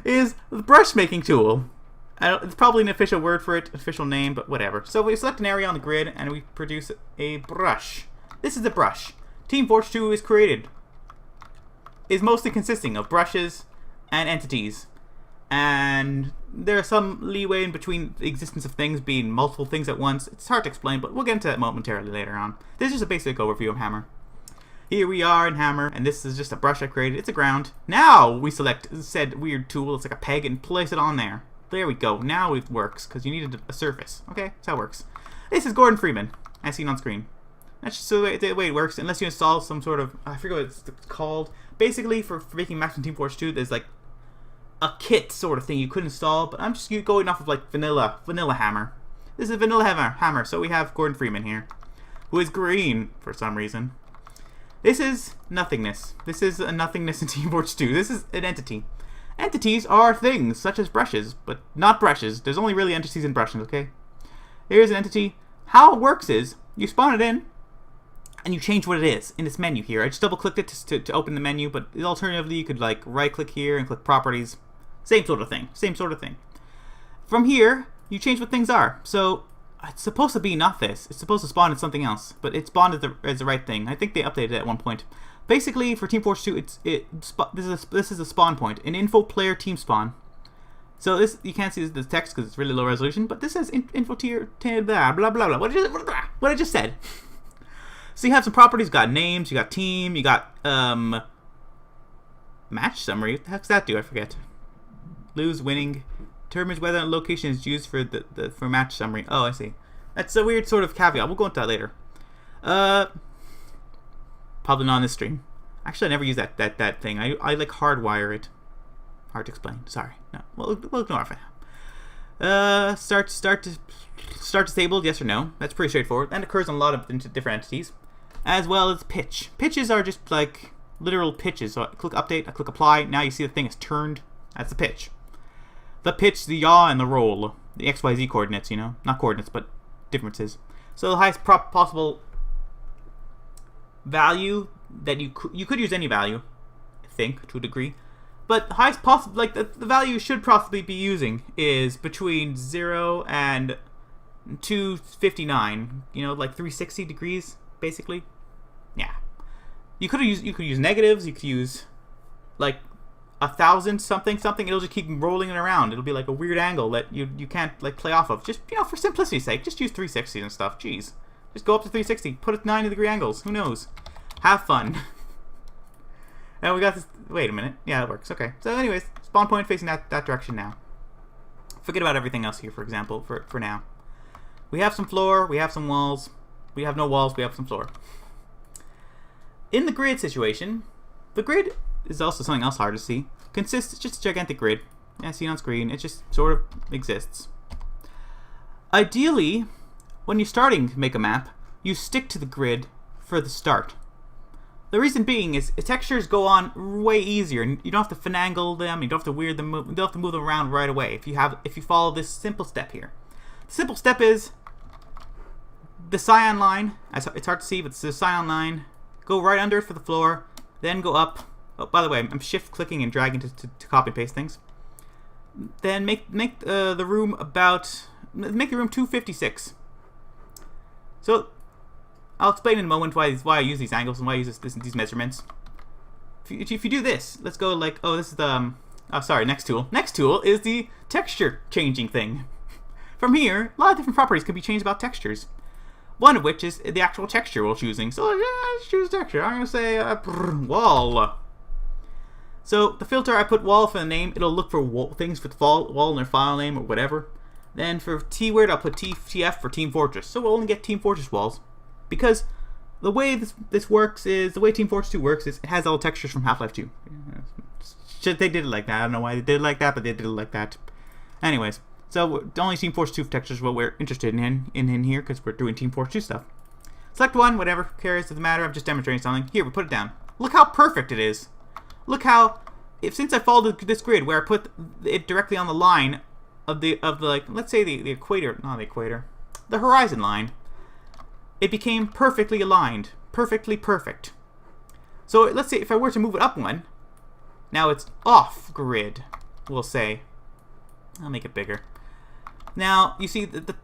is the brush making tool. It's probably an official word for it, official name, but whatever. So we select an area on the grid and we produce a brush. This is the brush. Team Fortress 2 is created. Is mostly consisting of brushes and entities. And there's some leeway in between the existence of things being multiple things at once. It's hard to explain, but we'll get into that momentarily later on. This is just a basic overview of Hammer. Here we are in Hammer, and this is just a brush I created. It's a ground. Now we select said weird tool. It's like a peg and place it on there. There we go. Now it works, because you needed a surface. Okay, that's how it works. This is Gordon Freeman, as seen on screen. That's just the way it works, unless you install some sort of, I forget what it's called. Basically, for making maps in Team Fortress 2, there's like a kit sort of thing you could install, but I'm just going off of like vanilla Hammer. This is vanilla Hammer, so we have Gordon Freeman here, who is green for some reason. This is nothingness. This is a nothingness in Team Fortress 2. This is an entity. Entities are things, such as brushes, but not brushes. There's only really entities in brushes, okay? Here's an entity. How it works is, you spawn it in, and you change what it is in this menu here. I just double-clicked it to open the menu, but alternatively, you could like right-click here and click Properties. Same sort of thing. Same sort of thing. From here, you change what things are. So, it's supposed to be not this. It's supposed to spawn as something else, but it spawned as the right thing. I think they updated it at one point. Basically, for Team Fortress 2, this is a spawn point, an info player team spawn. So this, you can't see the text because it's really low resolution, but this says info tier blah blah blah blah. What I just said. So you have some properties. You got names. You got team. You got match summary. What the heck does that do? I forget. Lose, winning. Determines whether a location is used for for match summary. Oh, I see. That's a weird sort of caveat. We'll go into that later. Probably not on this stream. Actually, I never use that thing. I like hardwire it. Hard to explain. Sorry. No. We'll ignore it for now. Start disabled. Yes or no. That's pretty straightforward. And occurs on a lot of different entities, as well as pitch. Pitches are just like literal pitches. So I click update. I click apply. Now you see the thing is turned. That's the pitch. The pitch, the yaw, and the roll. The XYZ coordinates. You know, not coordinates, but differences. So the highest possible value that you could use any value, I think, to a degree, but the highest possible, like the value you should possibly be using is between 0 and 259. You know, like 360 degrees, basically. Yeah, you could use negatives. You could use like 1,000 something. It'll just keep rolling it around. It'll be like a weird angle that you can't like play off of. Just, you know, for simplicity's sake, just use 360s and stuff. Jeez. Just go up to 360. Put it 90-degree angles. Who knows? Have fun. And we got this. Wait a minute. Yeah, that works. Okay. So anyways, spawn point facing that direction now. Forget about everything else here, for example, for now. We have some floor. We have some walls. We have no walls. We have some floor. In the grid situation, the grid is also something else hard to see. Consists, it's just a gigantic grid. Yeah, seen on screen. It just sort of exists. Ideally, when you're starting to make a map, you stick to the grid for the start. The reason being is textures go on way easier, and you don't have to finagle them. You don't have to weird them. You don't have to move them around right away. If you follow this simple step here, the simple step is the cyan line. It's hard to see, but it's the cyan line. Go right under it for the floor, then go up. Oh, by the way, I'm shift clicking and dragging to copy and paste things. Then make the room 256. So I'll explain in a moment why I use these angles and why I use these measurements. If you do this, let's go like, oh, this is the next tool. Next tool is the texture changing thing. From here, a lot of different properties can be changed about textures. One of which is the actual texture we're choosing. So yeah, let's choose texture. I'm gonna say wall. So the filter, I put wall for the name. It'll look for things with wall in their file name or whatever. Then for T word, I'll put TF for Team Fortress. So we'll only get Team Fortress walls. Because the way this works is, the way Team Fortress 2 works is, it has all textures from Half-Life 2. They did it like that. I don't know why they did it like that, but they did it like that. Anyways, so the only Team Fortress 2 textures what we're interested in here, because we're doing Team Fortress 2 stuff. Select one, whatever, cares, doesn't matter, I'm just demonstrating something. Here, we put it down. Look how perfect it is. Look how, since I followed this grid where I put it directly on the line of the like, let's say the equator, not the equator, the horizon line, it became perfectly aligned, perfectly perfect. So let's say if I were to move it up one, now it's off grid, we'll say. I'll make it bigger. Now, you see the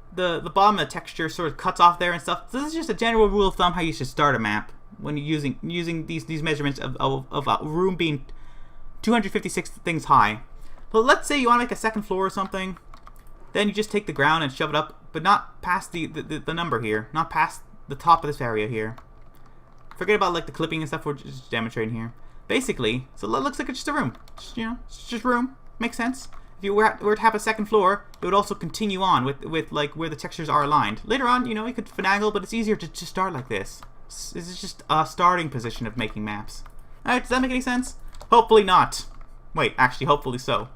bottom of the texture sort of cuts off there and stuff. So this is just a general rule of thumb how you should start a map when you're using these measurements of a room being 256 things high. But let's say you want to make a second floor or something. Then you just take the ground and shove it up, but not past the number here. Not past the top of this area here. Forget about like the clipping and stuff we're just demonstrating here. Basically, so it looks like it's just a room. Just, you know, it's just room. Makes sense. If you were to have a second floor, it would also continue on with like where the textures are aligned. Later on, you know, you could finagle, but it's easier to just start like this. This is just a starting position of making maps. Alright, does that make any sense? Hopefully not. Wait, actually, hopefully so.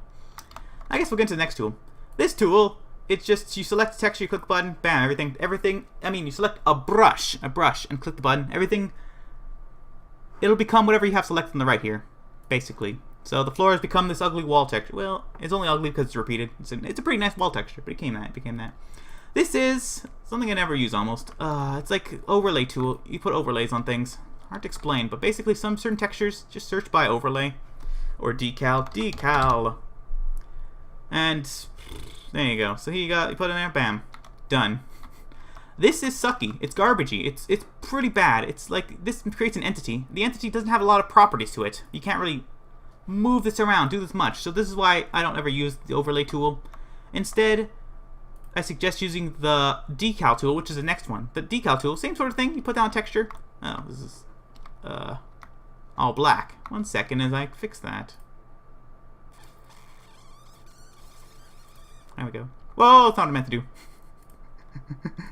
I guess we'll get to the next tool. This tool, it's just, you select the texture, you click the button, bam, everything, I mean, you select a brush, and click the button, everything, it'll become whatever you have selected on the right here, basically. So the floor has become this ugly wall texture. Well, it's only ugly because it's repeated. It's a pretty nice wall texture, but it became that. This is something I never use almost. It's like overlay tool. You put overlays on things. Hard to explain, but basically some certain textures, just search by overlay. Or decal. And there you go. So here you put it in there, bam. Done. This is sucky. It's garbagey. It's pretty bad. It's like, this creates an entity. The entity doesn't have a lot of properties to it. You can't really move this around, do this much. So this is why I don't ever use the overlay tool. Instead, I suggest using the decal tool, which is the next one. The decal tool, same sort of thing. You put down texture. Oh, this is all black. 1 second as I fix that. There we go. Whoa, that's not what I meant to do.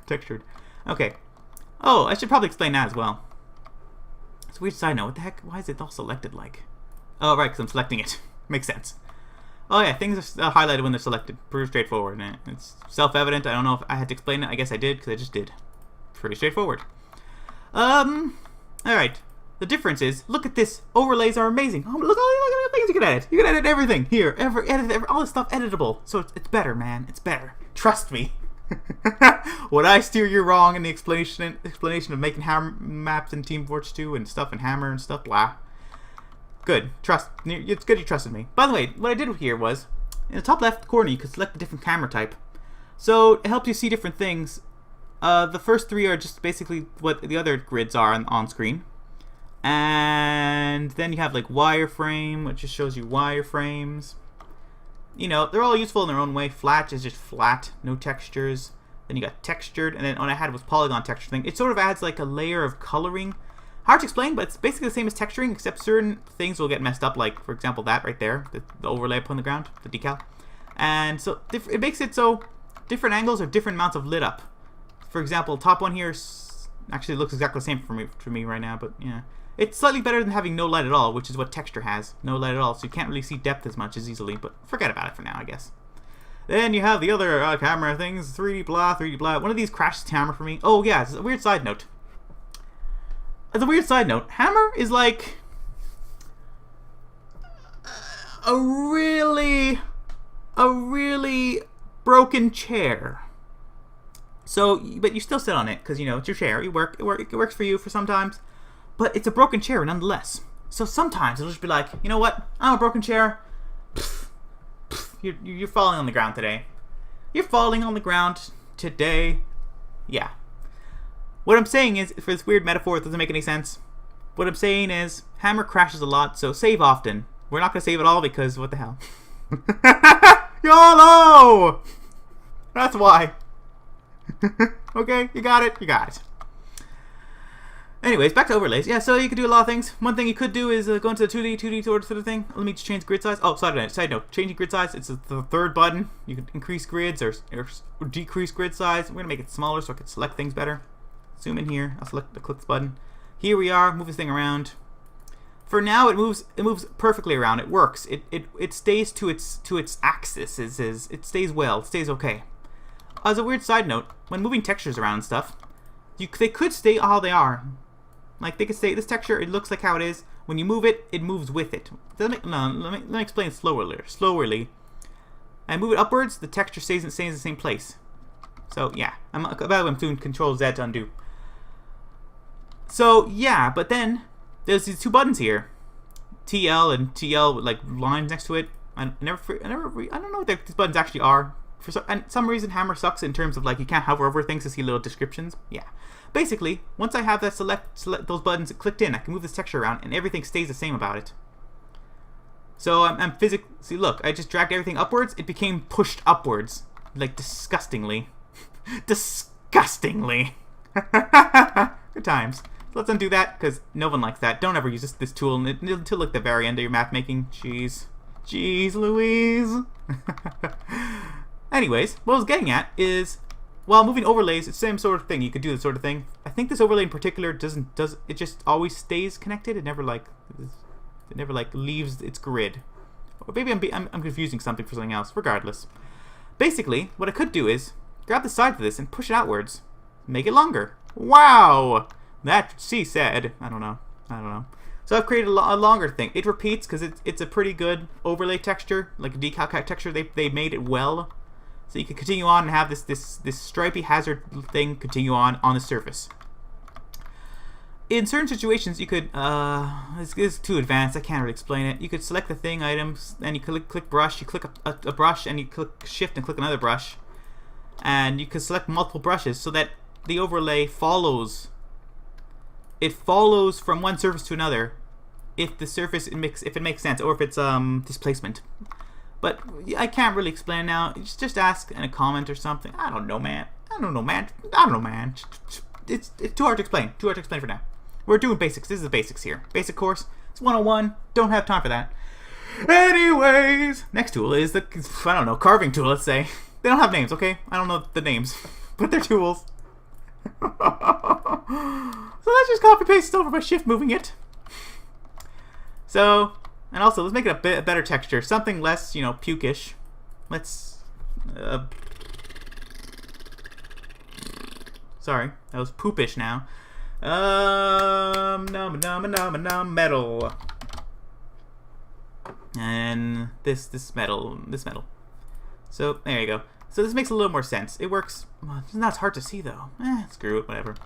Textured. Okay. Oh, I should probably explain that as well. It's a weird side note. What the heck? Why is it all selected like? Oh, right, because I'm selecting it. Makes sense. Oh, yeah, things are highlighted when they're selected. Pretty straightforward. And it's self-evident. I don't know if I had to explain it. I guess I did, because I just did. Pretty straightforward. Alright. The difference is, look at this. Overlays are amazing. Oh, look at the things you can edit. You can edit everything. Here, all this stuff editable. So it's better, man. It's better. Trust me. Would I steer you wrong in the explanation of making hammer maps in Team Fortress 2 and stuff and Hammer and stuff? Blah. Good. It's good you trusted me. By the way, what I did here was, in the top left corner, you could select a different camera type. So it helps you see different things. The first three are just basically what the other grids are on screen. And then you have like wireframe, which just shows you wireframes. You know, they're all useful in their own way. Flat is just flat, no textures. Then you got textured, and then what I had was polygon texture thing. It sort of adds like a layer of coloring. Hard to explain, but it's basically the same as texturing, except certain things will get messed up, like, for example, that right there, the overlay up on the ground, the decal. And so it makes it so different angles are different amounts of lit up. For example, top one here actually looks exactly the same for me right now, but yeah. It's slightly better than having no light at all, which is what texture has. No light at all, so you can't really see depth as much as easily, but forget about it for now, I guess. Then you have the other camera things, 3D blah, 3D blah. One of these crashes Hammer for me. Oh yeah, it's a weird side note. As a weird side note, Hammer is like a really broken chair. So, but you still sit on it because you know it's your chair. It works for you for sometimes, but it's a broken chair nonetheless. So sometimes it'll just be like, you know what? I'm a broken chair. You're falling on the ground today. You're falling on the ground today. Yeah. What I'm saying is, for this weird metaphor, it doesn't make any sense. What I'm saying is, Hammer crashes a lot, so save often. We're not going to save it all because, what the hell? YOLO! That's why. Okay, you got it? You got it. Anyways, back to overlays. Yeah, so you could do a lot of things. One thing you could do is go into the 2D sort of thing. Let me just change grid size. Oh, side note. Changing grid size, it's the third button. You can increase grids or decrease grid size. We're going to make it smaller so I can select things better. Zoom in here. I'll click this button. Here we are. Move this thing around. For now, it moves perfectly around. It works. It stays to its axis. It stays well. It stays okay. As a weird side note, when moving textures around and stuff, they could stay how they are. Like they could stay this texture. It looks like how it is. When you move it, it moves with it. No, let me explain it slowly. I move it upwards. The texture stays in the same place. So yeah, I'm doing Control Z to undo. So yeah, but then there's these two buttons here, TL and TL with like lines next to it. I don't know what these buttons actually are. For some reason, Hammer sucks in terms of like you can't hover over things to see little descriptions. Yeah, basically, once I have that select those buttons clicked in, I can move this texture around and everything stays the same about it. So I'm physically, see, look, I just dragged everything upwards. It became pushed upwards, like disgustingly, disgustingly. Good times. Let's undo that, because no one likes that. Don't ever use this tool until like the very end of your map making. Jeez Louise. Anyways, what I was getting at is, while moving overlays, it's the same sort of thing. You could do this sort of thing. I think this overlay in particular it just always stays connected. It never like leaves its grid. Or maybe I'm confusing something for something else. Regardless, basically, what I could do is grab the side of this and push it outwards, make it longer. Wow. That she said. I don't know. So I've created a longer thing. It repeats because it's a pretty good overlay texture, like a decalc texture. They made it well, so you can continue on and have this stripy hazard thing continue on the surface. In certain situations, you could this is too advanced. I can't really explain it. You could select the thing items, and you click brush. You click a brush, and you click shift and click another brush, and you can select multiple brushes so that the overlay follows. It follows from one surface to another, if the surface if it makes sense, or if it's displacement. But I can't really explain now. Just ask in a comment or something. I don't know, man. It's too hard to explain. Too hard to explain for now. We're doing basics. This is the basics here. Basic course. It's 101. Don't have time for that. Anyways, next tool is the carving tool. Let's say they don't have names. Okay, I don't know the names, but they're tools. So let's just copy paste it over by shift moving it. So, and also let's make it a better texture, something less, pukish. Let's sorry, that was poopish now. Metal. And this metal. So there you go. So this makes a little more sense. It works. Well, it's not hard to see though. Screw it, whatever.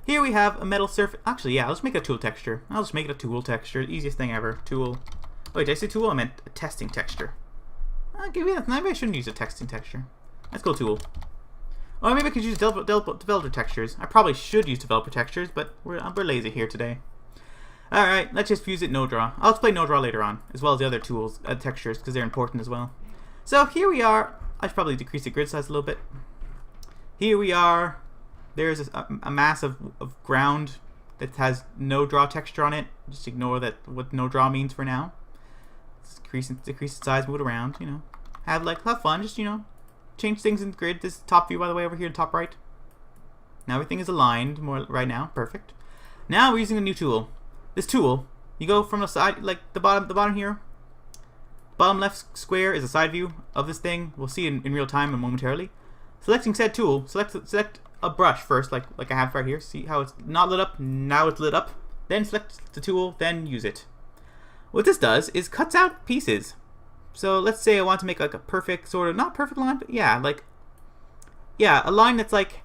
Here we have a metal surface. Actually, yeah, let's make a tool texture. I'll just make it a tool texture. Easiest thing ever. Tool. Wait, did I say tool? I meant a testing texture. Maybe I shouldn't use a testing texture. Let's go tool. Or maybe I could use developer textures. I probably should use developer textures, but we're lazy here today. Alright, let's just use it no draw. I'll explain no draw later on, as well as the other tools, textures, because they're important as well. So here we are. I should probably decrease the grid size a little bit. Here we are. There's a mass of ground that has no draw texture on it. Just ignore what no draw means for now. Decrease the size, move it around, Have fun, just, change things in the grid. This top view, by the way, over here in top right. Now everything is aligned more right now. Perfect. Now we're using a new tool. This tool, you go from the side, like the bottom here. Bottom left square is a side view of this thing. We'll see in real time and momentarily. Selecting said tool, select a brush first, like I have right here. See how it's not lit up? Now it's lit up. Then select the tool, then use it. What this does is cuts out pieces. So let's say I want to make like a perfect, sort of, not perfect line, but yeah, a line that's like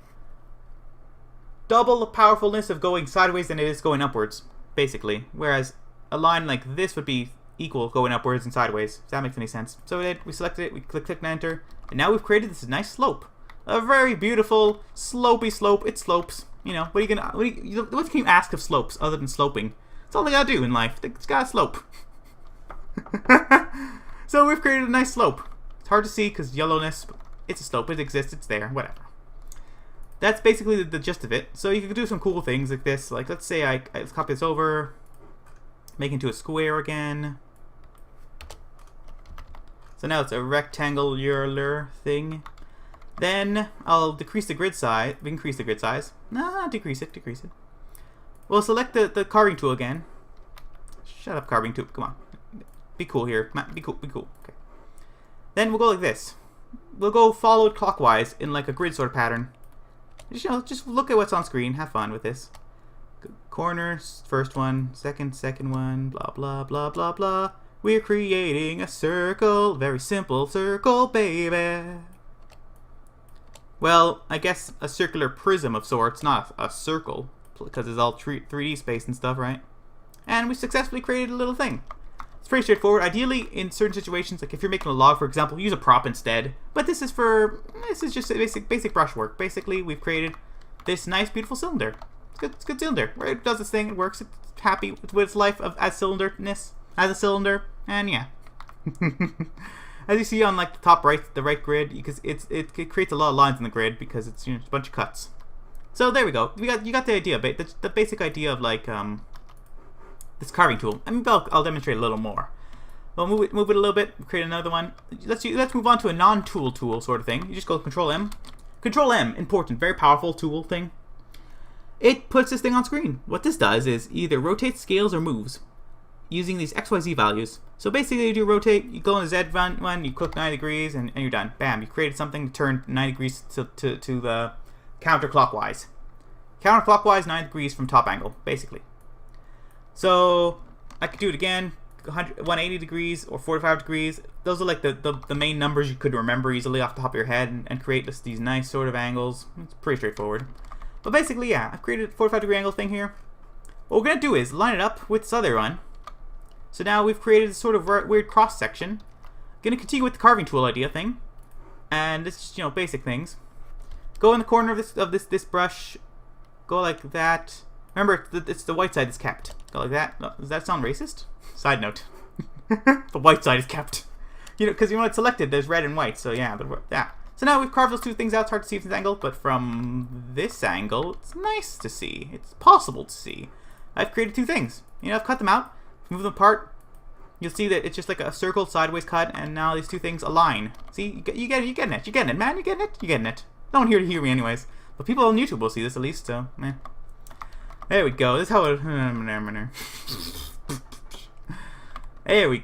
double the powerfulness of going sideways than it is going upwards, basically. Whereas a line like this would be equal going upwards and sideways, if that makes any sense. So we selected it, we click and enter, and now we've created this nice slope. A very beautiful slopey slope. It slopes. What can you ask of slopes other than sloping? That's all they gotta do in life. It's gotta slope. So we've created a nice slope. It's hard to see because yellowness. It's a slope. It exists. It's there. Whatever. That's basically the gist of it. So you can do some cool things like this. Like let's say let's copy this over, make it into a square again. So now it's a rectangular thing. Then I'll decrease the grid size. Increase the grid size. Nah, decrease it. We'll select the carving tool again. Shut up, carving tube. Come on. Be cool here. Be cool. Be cool. Okay. Then we'll go like this. We'll go followed clockwise in like a grid sort of pattern. Just look at what's on screen. Have fun with this. Corners, first one, second one, blah, blah, blah, blah, blah. We're creating a circle. Very simple circle, baby. Well, I guess a circular prism of sorts, not a circle, because it's all 3D space and stuff, right? And we successfully created a little thing. It's pretty straightforward. Ideally, in certain situations, like if you're making a log, for example, use a prop instead. But this is just basic brushwork. Basically, we've created this nice, beautiful cylinder. It's a good cylinder. It does its thing. It works. It's happy with its life as cylinderness, as a cylinder, and yeah. As you see on like the top right, the right grid, because it creates a lot of lines in the grid because it's a bunch of cuts. So there we go. You got the idea, the basic idea of like this carving tool. I mean, I'll demonstrate a little more. We'll move it a little bit. Create another one. Let's move on to a non-tool tool sort of thing. You just go Control M. Control M, important, very powerful tool thing. It puts this thing on screen. What this does is either rotates, scales, or moves using these XYZ values. So basically you do rotate, you go on the Z one, you click 90 degrees, and you're done. Bam, you created something to turn 90 degrees to the counterclockwise. Counterclockwise 90 degrees from top angle, basically. So I could do it again, 180 degrees or 45 degrees. Those are like the main numbers you could remember easily off the top of your head and create these nice sort of angles. It's pretty straightforward. But basically, yeah, I've created a 45 degree angle thing here. What we're going to do is line it up with this other one. So now we've created a sort of weird cross section. Going to continue with the carving tool idea thing. And this is, basic things. Go in the corner of this brush. Go like that. Remember, it's the white side that's kept. Go like that. Does that sound racist? Side note. The white side is kept. Because when it's selected, there's red and white. So yeah, So now we've carved those two things out. It's hard to see from this angle, but from this angle, it's nice to see. It's possible to see. I've created two things. I've cut them out, move them apart. You'll see that it's just like a circle sideways cut, and now these two things align. See, you get it, you're getting it, man, you're getting it. No one here to hear me anyways. But people on YouTube will see this at least, so, meh. There we go. This is how it... There we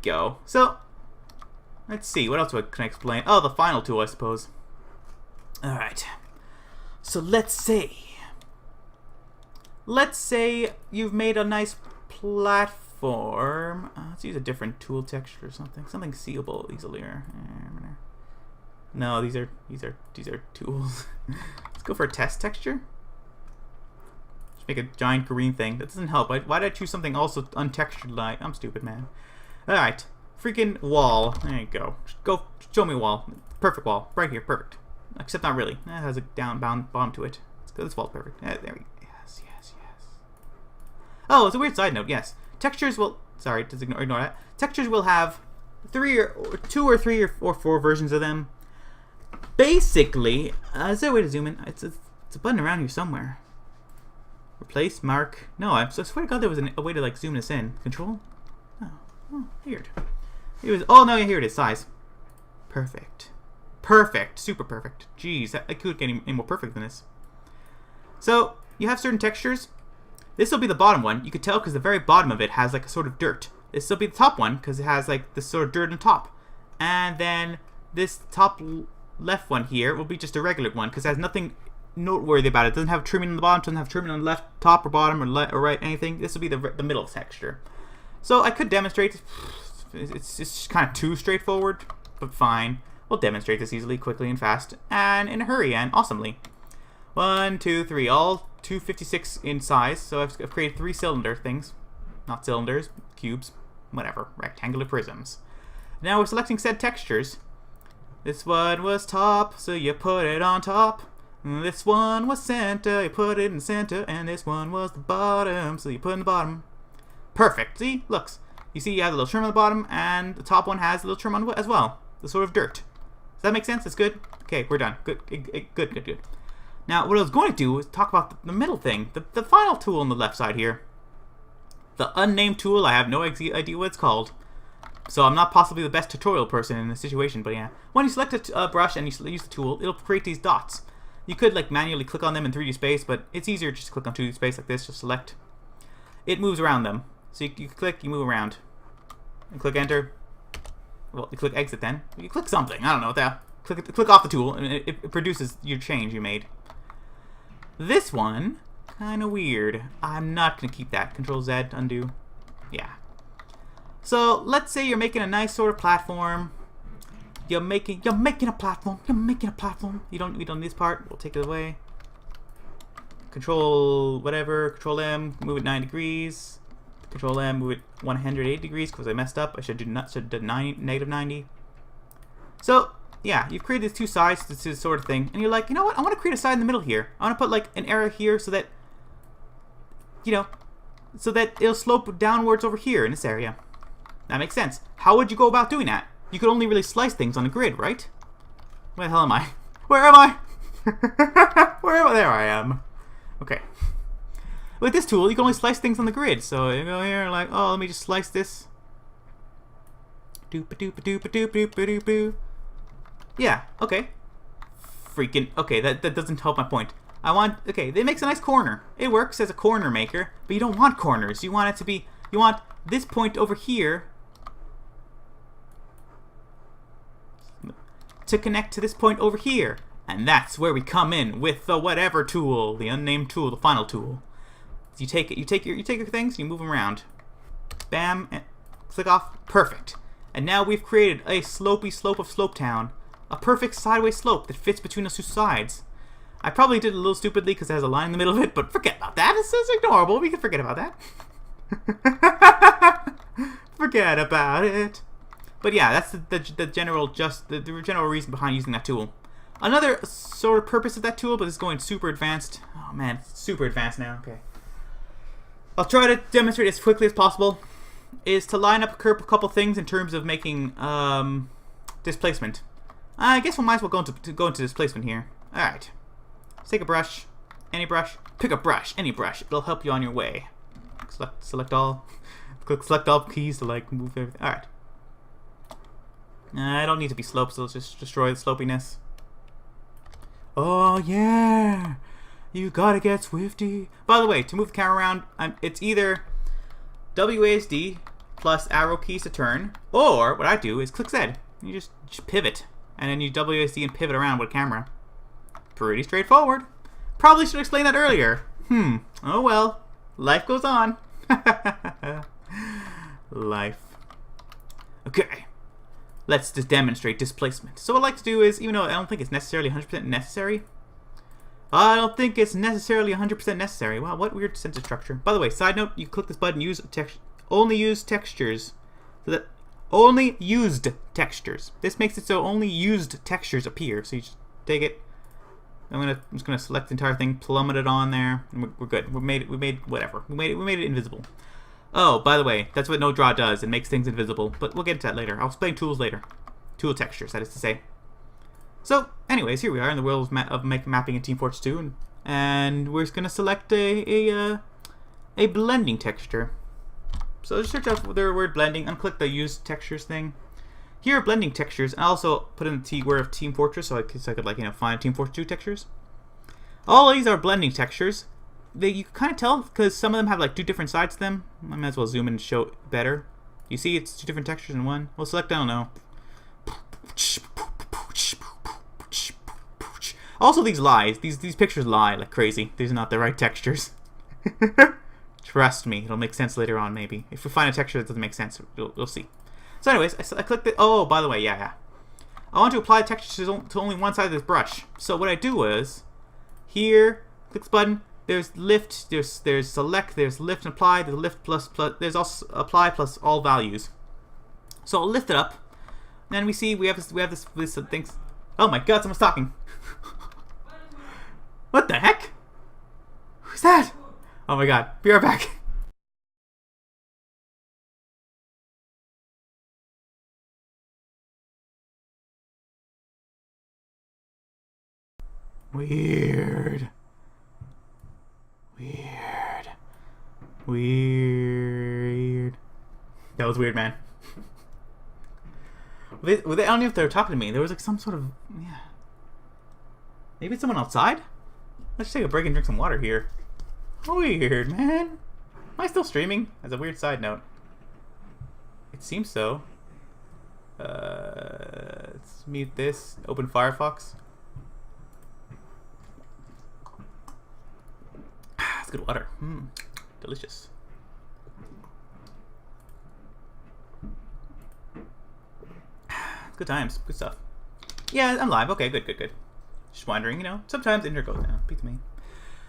go. So... let's see, what else can I explain? Oh, the final tool, I suppose. Alright. So let's say you've made a nice platform. Let's use a different tool texture or something. Something seeable easily. No, these are tools. Let's go for a test texture. Just make a giant green thing. That doesn't help. Why did I choose something also untextured like? I'm stupid, man. Alright. Freaking wall. There you go. Go show me a wall. Perfect wall. Right here. Perfect. Except not really. It has a down bottom to it. This wall's perfect. There we go. Yes. Oh, it's a weird side note. Yes. Textures will... sorry, just ignore that. Textures will have two or three or four versions of them. Basically, is there a way to zoom in? It's a button around here somewhere. Replace, mark. No, I swear to God there was a way to like zoom this in. Control? Oh, weird. Oh no, here it is. Size. Perfect. Super perfect. Jeez, I could get any more perfect than this. So, you have certain textures. This will be the bottom one. You could tell because the very bottom of it has like a sort of dirt. This will be the top one because it has like this sort of dirt on top. And then this top left one here will be just a regular one because it has nothing noteworthy about it. It doesn't have trimming on the bottom, doesn't have trimming on the left, top or bottom or right, anything. This will be the middle texture. So I could demonstrate. It's just kind of too straightforward, but fine. We'll demonstrate this easily, quickly, and fast, and in a hurry, and awesomely. 1, 2, 3, all 256 in size. So I've created 3 cylinder things, not cylinders, cubes, whatever, rectangular prisms. Now we're selecting said textures. This one was top, so you put it on top. This one was center, you put it in center, and this one was the bottom, so you put it in the bottom. Perfect. See? Looks. You see you have a little trim on the bottom, and the top one has a little trim on it as well. The sort of dirt. Does that make sense? That's good? Okay, we're done. Good. Now, what I was going to do is talk about the middle thing. The final tool on the left side here. The unnamed tool, I have no idea what it's called. So I'm not possibly the best tutorial person in this situation, but yeah. When you select a brush and you use the tool, it'll create these dots. You could like manually click on them in 3D space, but it's easier just to click on 2D space like this, just select. It moves around them. So you click, you move around. And click enter. Well, you click exit then. You click something. I don't know what that. Click off the tool, and it produces your change you made. This one, kind of weird. I'm not going to keep that. Control Z, undo. Yeah. So let's say you're making a nice sort of platform. You're making a platform. We don't need this part. We'll take it away. Control whatever. Control M. Move it 9 degrees. Control M. Move it 108 degrees because I messed up. I should do negative 90. So yeah, you've created these two sides to this sort of thing, and you're like, you know what? I want to create a side in the middle here. I want to put like an arrow here so that, you know, so that it'll slope downwards over here in this area. That makes sense. How would you go about doing that? You could only really slice things on a grid, right? Where the hell am I? Where am I? Where am I? There I am. Okay. With this tool, you can only slice things on the grid. So you go here, like, oh, let me just slice this. Doop-a-doop-a-doop-a-doop-a-doop-a-doop-a-doop. Yeah, okay. Freaking, okay, that doesn't help my point. Okay, it makes a nice corner. It works as a corner maker, but you don't want corners. You want it to be, you want this point over here to connect to this point over here. And that's where we come in with the whatever tool, the unnamed tool, the final tool. You take it, you take your things, you move them around. Bam, and click off, perfect. And now we've created a slopey slope of Slopetown. A perfect sideways slope that fits between those two sides. I probably did it a little stupidly because it has a line in the middle of it, but forget about that. It's ignorable. We can forget about that. Forget about it. But yeah, that's the general general reason behind using that tool. Another sort of purpose of that tool, but it's going super advanced. Oh man, it's super advanced now. Okay. I'll try to demonstrate as quickly as possible. Is to line up a couple things in terms of making displacement. I guess we might as well go into displacement here. Alright. Let's take a brush. Any brush. Pick a brush. Any brush. It'll help you on your way. Select all. Click select all keys to like move everything. Alright. I don't need to be sloped, so let's just destroy the slopiness. Oh yeah! You gotta get swifty. By the way, to move the camera around, it's either WASD plus arrow keys to turn, or what I do is click Z. You just pivot. And then you WASD and pivot around with a camera. Pretty straightforward. Probably should explain that earlier. Oh well. Life goes on. Life. Okay. Let's just demonstrate displacement. So what I like to do is, even though I don't think it's necessarily 100% necessary. I don't think it's necessarily 100% necessary. Wow, what weird sentence structure. By the way, side note, you click this button, only use textures. So that only used textures. This makes it so only used textures appear. So you just take it. I'm just gonna select the entire thing, plummet it on there, and we're good. We made whatever. We made it invisible. Oh, by the way, that's what no draw does. It makes things invisible. But we'll get into that later. I'll explain tools later. Tool textures, that is to say. So, anyways, here we are in the world of mapping in Team Fortress 2, and we're just gonna select a blending texture. So just search out for the word blending, unclick the use textures thing. Here are blending textures, and I also put in the word of Team Fortress so I could like, you know, find Team Fortress 2 textures. All of these are blending textures. You can kind of tell because some of them have like two different sides to them. I might as well zoom in and show it better. You see it's two different textures in one. We'll select, I don't know. Also these lies. These pictures lie like crazy. These are not the right textures. Trust me, it'll make sense later on, maybe. If we find a texture that doesn't make sense, you'll see. So anyways, I clicked it. Oh, by the way, yeah. I want to apply textures to only one side of this brush. So what I do is, here, click this button, there's lift, there's select, there's lift and apply, there's lift plus, there's also apply plus all values. So I'll lift it up, and then we see we have this things. Oh my god, someone's talking. What the heck? Who's that? Oh my god, be right back. Weird. That was weird, man. I don't know if they were talking to me. There was like some sort of, yeah. Maybe it's someone outside? Let's take a break and drink some water here. Weird, man. I still streaming? As a weird side note. It seems so. Let's mute this. Open Firefox. It's good water. Delicious. Good times. Good stuff. Yeah, I'm live. Okay, good. Just wondering, you know, sometimes the internet goes down. Beats me.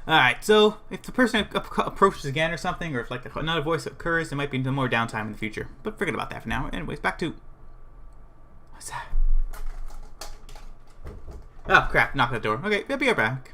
Alright, so if the person approaches again or something, or if like another voice occurs, there might be more downtime in the future. But forget about that for now. Anyways, back to... What's that? Oh, crap. Knock at the door. Okay, I'll be right back.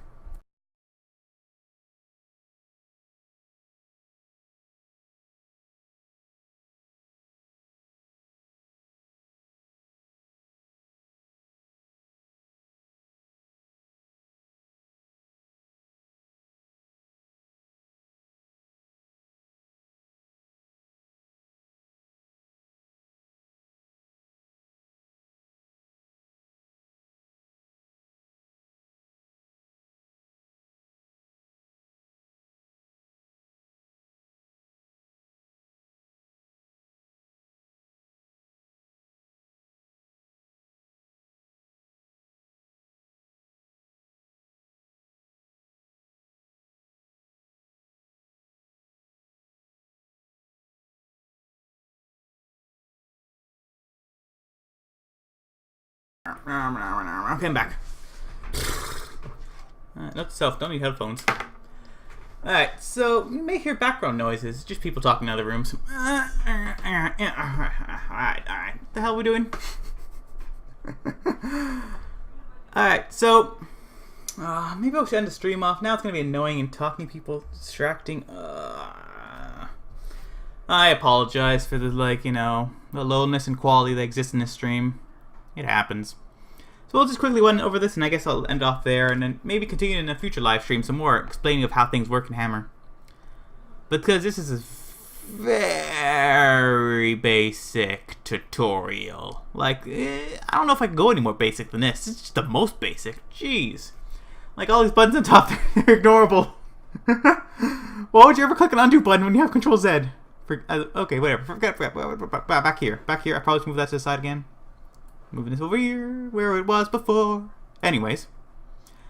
Okay, I'm back. Note to self, don't need headphones. Alright, so you may hear background noises, just people talking in other rooms. Alright. What the hell are we doing? Alright, so maybe I should end the stream off. Now it's gonna be annoying and talking to people, distracting. I apologize for the, like, you know, the lowness and quality that exists in this stream. It happens. So we'll just quickly run over this, and I guess I'll end off there, and then maybe continue in a future live stream some more explaining of how things work in Hammer. Because this is a very basic tutorial. Like, I don't know if I can go any more basic than this. It's just the most basic. Jeez. Like, all these buttons on top, they're ignorable. Why would you ever click an undo button when you have Control Z? Okay, whatever. Forget. Back here. I probably should move that to the side again. Moving this over here, where it was before. Anyways.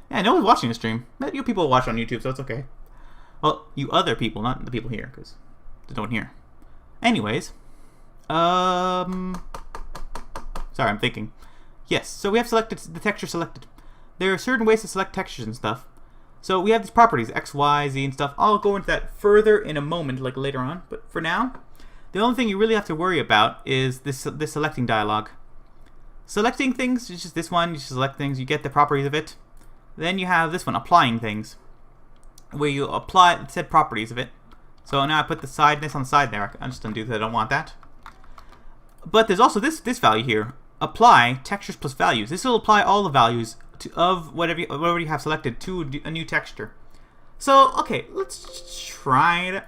Yeah, no one's watching the stream. You people watch on YouTube, so it's okay. Well, you other people, not the people here, because there's no one here. Anyways. Sorry, I'm thinking. Yes, so we have selected the texture selected. There are certain ways to select textures and stuff. So we have these properties, X, Y, Z, and stuff. I'll go into that further in a moment, like later on. But for now, the only thing you really have to worry about is this selecting dialog. Selecting things is just this one. You select things, you get the properties of it. Then you have this one, applying things, where you apply said properties of it. So now I put the sideness on the side there. I'll just undo that. I don't want that. But there's also this value here. Apply textures plus values. This will apply all the values of whatever you have selected to a new texture. So okay, let's try it.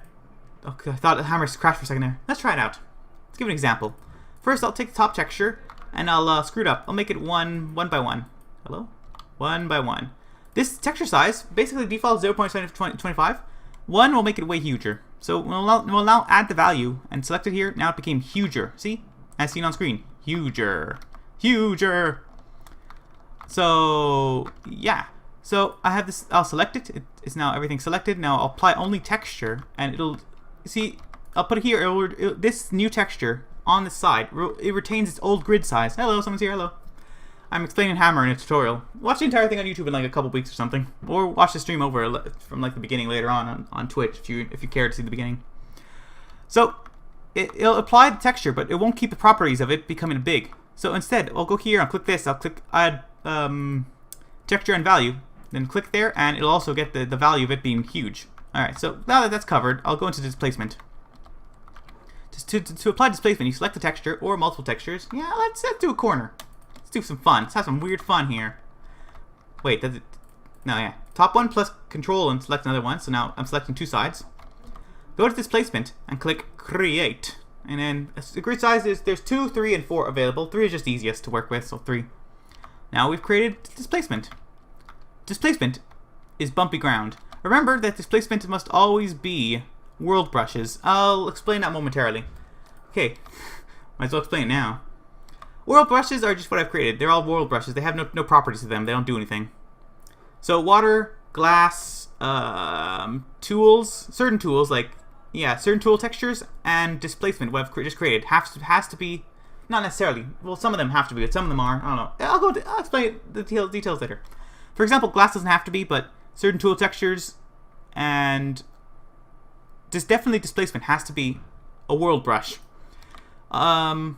Okay, I thought the hammer crashed for a second there. Let's try it out. Let's give an example. First, I'll take the top texture. And I'll screw it up. I'll make it one by one. Hello? 1 by 1. This texture size basically defaults 0.25. 1 will make it way huger. So we'll now add the value and select it here. Now it became huger. See? As seen on screen. Huger. So yeah. So I have this. I'll select it. It's now everything selected. Now I'll apply only texture, and it'll see. I'll put it here. This new texture. On the side, it retains its old grid size. Hello, someone's here, hello. I'm explaining Hammer in a tutorial. Watch the entire thing on YouTube in like a couple weeks or something. Or watch the stream over from like the beginning later on Twitch if you care to see the beginning. So, it'll apply the texture, but it won't keep the properties of it becoming big. So instead, I'll go here, I'll click this, I'll click add texture and value. Then click there, and it'll also get the value of it being huge. Alright, so now that that's covered, I'll go into displacement. To apply displacement, you select the texture or multiple textures. Yeah, let's do a corner. Let's do some fun. Let's have some weird fun here. Wait, does it? No, yeah. Top one plus control and select another one. So now I'm selecting two sides. Go to displacement and click create. And then the grid size is there's 2, 3, and 4 available. 3 is just easiest to work with, so 3. Now we've created displacement. Displacement is bumpy ground. Remember that displacement must always be world brushes. I'll explain that momentarily. Okay, might as well explain it now. World brushes are just what I've created. They're all world brushes. They have no properties to them. They don't do anything. So water, glass, tools, certain tools like, yeah, certain tool textures and displacement, what I've just created, has to be, not necessarily, well, some of them have to be, but some of them are, I don't know. I'll explain the details later. For example, glass doesn't have to be, but certain tool textures and just definitely displacement has to be a world brush. To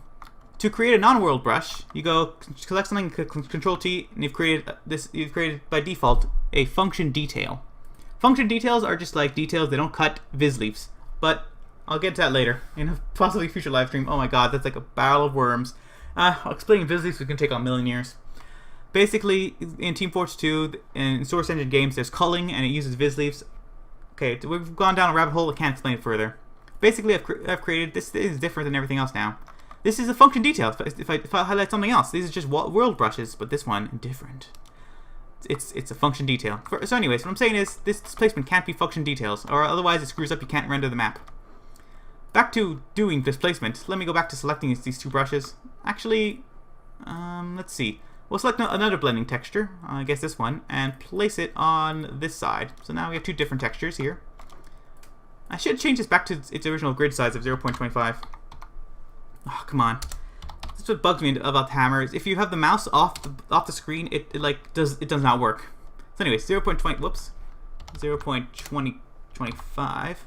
create a non-world brush, you go select something, Control T, and you've created by default a function detail. Function details are just like details, they don't cut viz leaves. But I'll get to that later in a possibly future live stream. Oh my god, that's like a barrel of worms. Explaining viz leaves is going to take a million years. Basically, in Team Fortress 2, in Source Engine games, there's culling and it uses viz leaves. Okay, we've gone down a rabbit hole, I can't explain it further. Basically, I've created, this is different than everything else now. This is a function detail. If I highlight something else, these are just world brushes, but this one, different. It's a function detail. So anyways, what I'm saying is, this displacement can't be function details, or otherwise it screws up, you can't render the map. Back to doing displacement, let me go back to selecting these two brushes. Actually, let's see. We'll select another blending texture, I guess this one, and place it on this side. So now we have two different textures here. I should change this back to its original grid size of 0.25. Oh, come on. That's what bugs me about the hammer, is if you have the mouse off the screen, it does not work. So anyways, 0.20, whoops. 0.2025.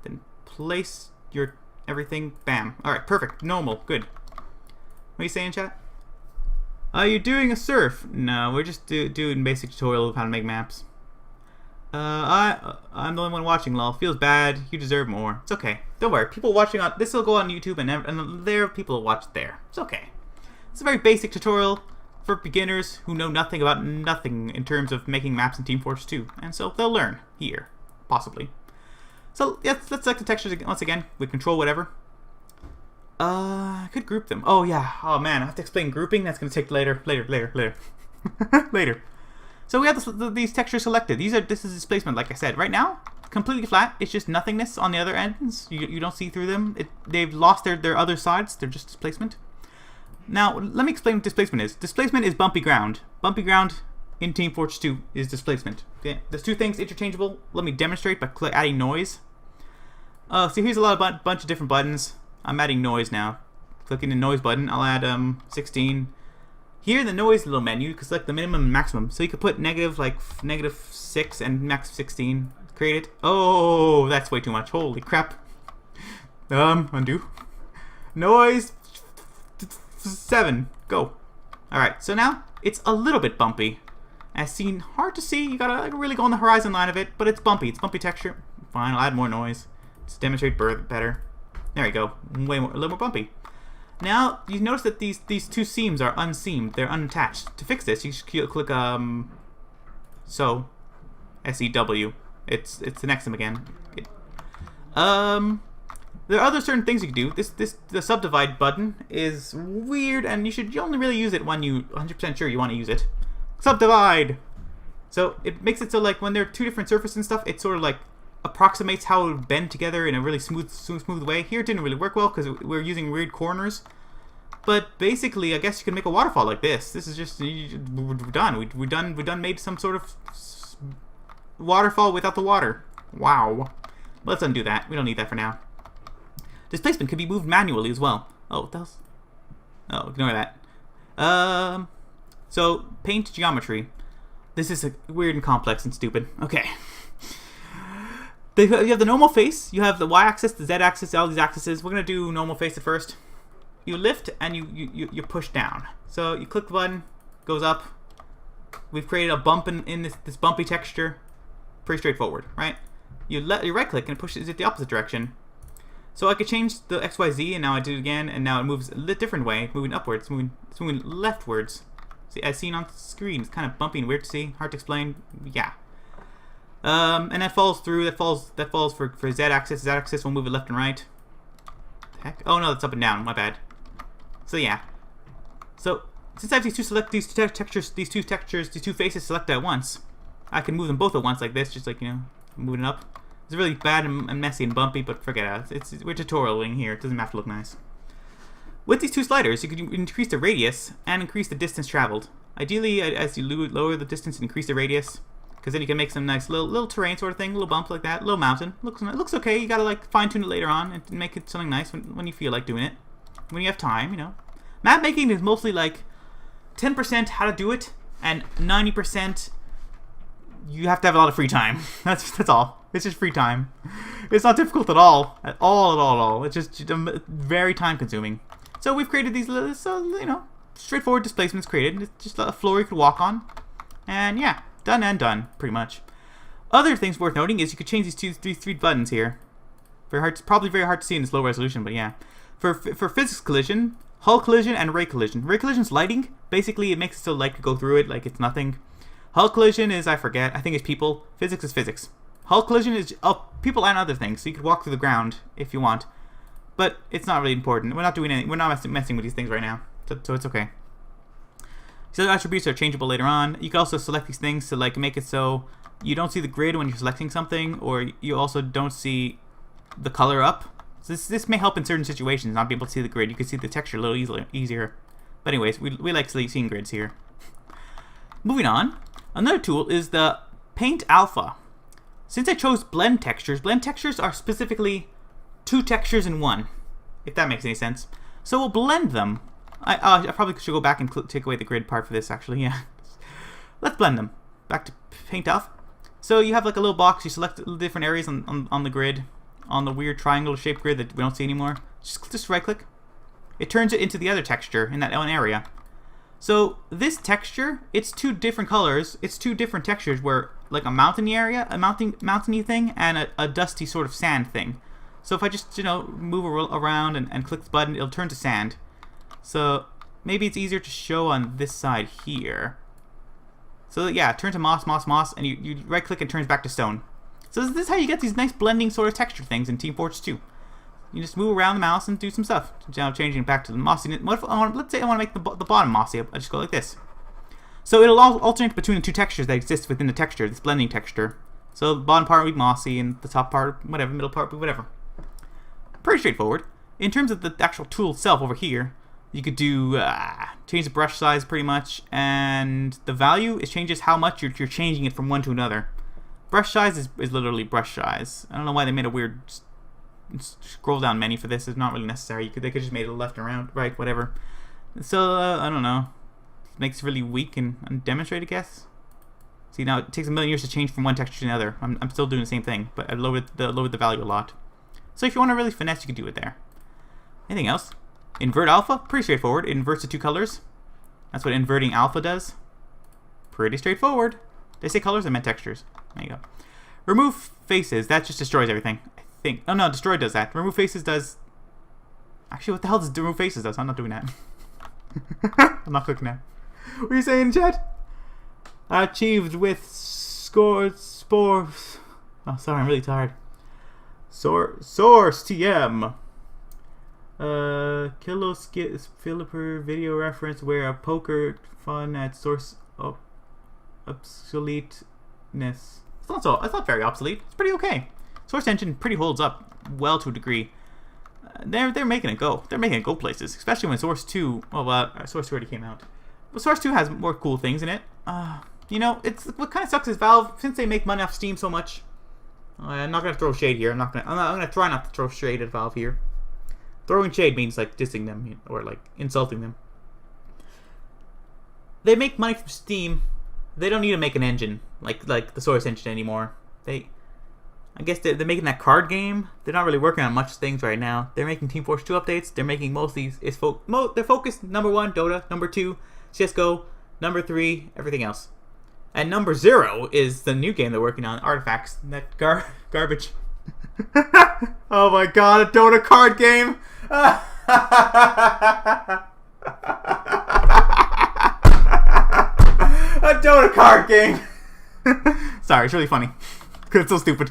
Then place your everything, bam. Alright, perfect, normal, good. What are you saying, chat? Are you doing a surf? No, we're just doing basic tutorial of how to make maps. I'm the only one watching, lol. Feels bad. You deserve more. It's okay. Don't worry. People watching on this will go on YouTube, and there people will watch there. It's okay. It's a very basic tutorial for beginners who know nothing about nothing in terms of making maps in Team Fortress 2, and so they'll learn here, possibly. So let's select the textures once again with Control whatever. I could group them. Oh yeah. Oh man, I have to explain grouping. That's gonna take later. Later. So we have these textures selected. This is displacement, like I said. Right now, completely flat. It's just nothingness on the other ends. You don't see through them. They've lost their other sides. They're just displacement. Now, let me explain what displacement is. Displacement is bumpy ground. Bumpy ground in Team Fortress 2 is displacement. Okay? There's two things interchangeable. Let me demonstrate by adding noise. So here's a bunch of different buttons. I'm adding noise now. Clicking the noise button, I'll add 16. Here in the noise little menu, you can select the minimum and maximum. So you could put -6 and max 16. Create it. Oh, that's way too much. Holy crap. Undo. Noise 7. Go. Alright, so now it's a little bit bumpy. As seen, hard to see. You gotta really go on the horizon line of it, but it's bumpy. It's bumpy texture. Fine, I'll add more noise. Let's demonstrate better. There you go. A little more bumpy. Now, you notice that these two seams are unseamed. They're unattached. To fix this, you just click SEW. It's the next them again. There are other certain things you can do. The subdivide button is weird, and you only really use it when you 100% sure you want to use it. Subdivide. So it makes it so like when there are two different surfaces and stuff, it sort of like approximates how it would bend together in a really smooth way. Here it didn't really work well because we're using weird corners. But basically, I guess you can make a waterfall like this. This is just we're done. We done made some sort of waterfall without the water. Wow. Let's undo that. We don't need that for now. Displacement can be moved manually as well. Oh, ignore that. So paint geometry. This is weird and complex and stupid. Okay. You have the normal face, you have the y-axis, the z-axis, all these axes. We're going to do normal face at first. You lift and you push down. So you click the button, goes up. We've created a bump in this bumpy texture. Pretty straightforward, right? You right click and it pushes it the opposite direction. So I could change the XYZ and now I do it again and now it moves a different way, moving upwards, it's moving leftwards. See, as seen on screen, it's kind of bumpy and weird to see, hard to explain. Yeah. And that falls through. That falls for z-axis. Z-axis will move it left and right. Heck. Oh no, that's up and down. My bad. So yeah. So since I have these two faces selected at once, I can move them both at once like this, just like moving up. It's really bad and messy and bumpy, but forget it. We're tutorialing here. It doesn't have to look nice. With these two sliders, you can increase the radius and increase the distance traveled. Ideally, as you lower the distance and increase the radius, because then you can make some nice little terrain sort of thing, little bump like that, little mountain. Looks okay. You gotta like fine tune it later on and make it something nice when you feel like doing it, when you have time, you know. Map making is mostly like 10% how to do it, and 90% you have to have a lot of free time. That's all. It's just free time. It's not difficult at all. At all. It's just very time consuming. So we've created these little, you know, straightforward displacements created. It's just a floor you could walk on. And yeah, done and done, pretty much. Other things worth noting is you could change these three buttons here. Probably very hard to see in this low resolution, but yeah. For physics collision, hull collision, and ray collision. Ray collision's lighting. Basically, it makes it so light could go through it like it's nothing. Hull collision is, I think it's people. Physics is physics. Hull collision is people and other things, so you could walk through the ground if you want. But it's not really important. We're not doing anything. We're not messing with these things right now, so it's okay. So the attributes are changeable later on. You can also select these things to like make it so you don't see the grid when you're selecting something, or you also don't see the color up. So this may help in certain situations, not be able to see the grid. You can see the texture a little easier. But anyways, we like seeing grids here. Moving on, another tool is the Paint Alpha. Since I chose blend textures are specifically two textures in one, if that makes any sense. So we'll blend them. I probably should go back and take away the grid part for this, actually, yeah. Let's blend them. Back to Paint Alpha. So you have like a little box, you select different areas on the grid, on the weird triangle shaped grid that we don't see anymore. Just right click. It turns it into the other texture in that one area. So this texture, it's two different colors, it's two different textures where like a mountainy area, a mountainy thing, and a dusty sort of sand thing. So if I just, you know, move around and click this button, it'll turn to sand. So maybe it's easier to show on this side here. So yeah, turn to moss, and you right click and it turns back to stone. So this is how you get these nice blending sort of texture things in Team Fortress 2. You just move around the mouse and do some stuff. Now changing it back to the mossy. Let's say I want to make the bottom mossy. I just go like this. So it'll alternate between the two textures that exist within the texture, this blending texture. So the bottom part will be mossy and the top part, whatever, middle part, whatever. Pretty straightforward. In terms of the actual tool itself over here, you could do change the brush size pretty much, and the value changes how much you're changing it from one to another. Brush size is literally brush size. I don't know why they made a weird scroll down menu for this. It's not really necessary. They could just made it left and right, whatever. So I don't know. It makes it really weak and demonstrate, I guess. See, now it takes a million years to change from one texture to another. I'm still doing the same thing, but I lowered the value a lot. So if you want to really finesse, you can do it there. Anything else? Invert alpha, pretty straightforward. It inverts the two colors. That's what inverting alpha does. Pretty straightforward. Did I say colors? I meant textures. There you go. Remove faces. That just destroys everything, I think. Oh no, destroy does that. Remove faces does... Actually, what the hell does remove faces does? I'm not doing that. I'm not clicking that. What are you saying, chat? Achieved with spores. Oh, sorry, I'm really tired. Source TM. Kilo Philipper video reference where a poker fun at source obsoleteness. It's not very obsolete. It's pretty okay. Source engine pretty holds up well to a degree. They're making it go. They're making it go places, especially when Source 2. Well, Source 2 already came out. Well, Source 2 has more cool things in it. You know, it's what kind of sucks is Valve, since they make money off Steam so much. I'm not gonna throw shade here. I'm gonna try not to throw shade at Valve here. Throwing shade means like dissing them or like insulting them. They make money from Steam. They don't need to make an engine like the Source engine anymore. I guess they're making that card game. They're not really working on much things right now. They're making Team Fortress 2 updates. They're making mostly they're focused number 1 Dota, number 2 CS:GO, number 3 everything else, and number 0 is the new game they're working on, Artifacts. That garbage. Oh my god, a Dota card game. A Dota card game. Sorry, it's really funny because it's so stupid.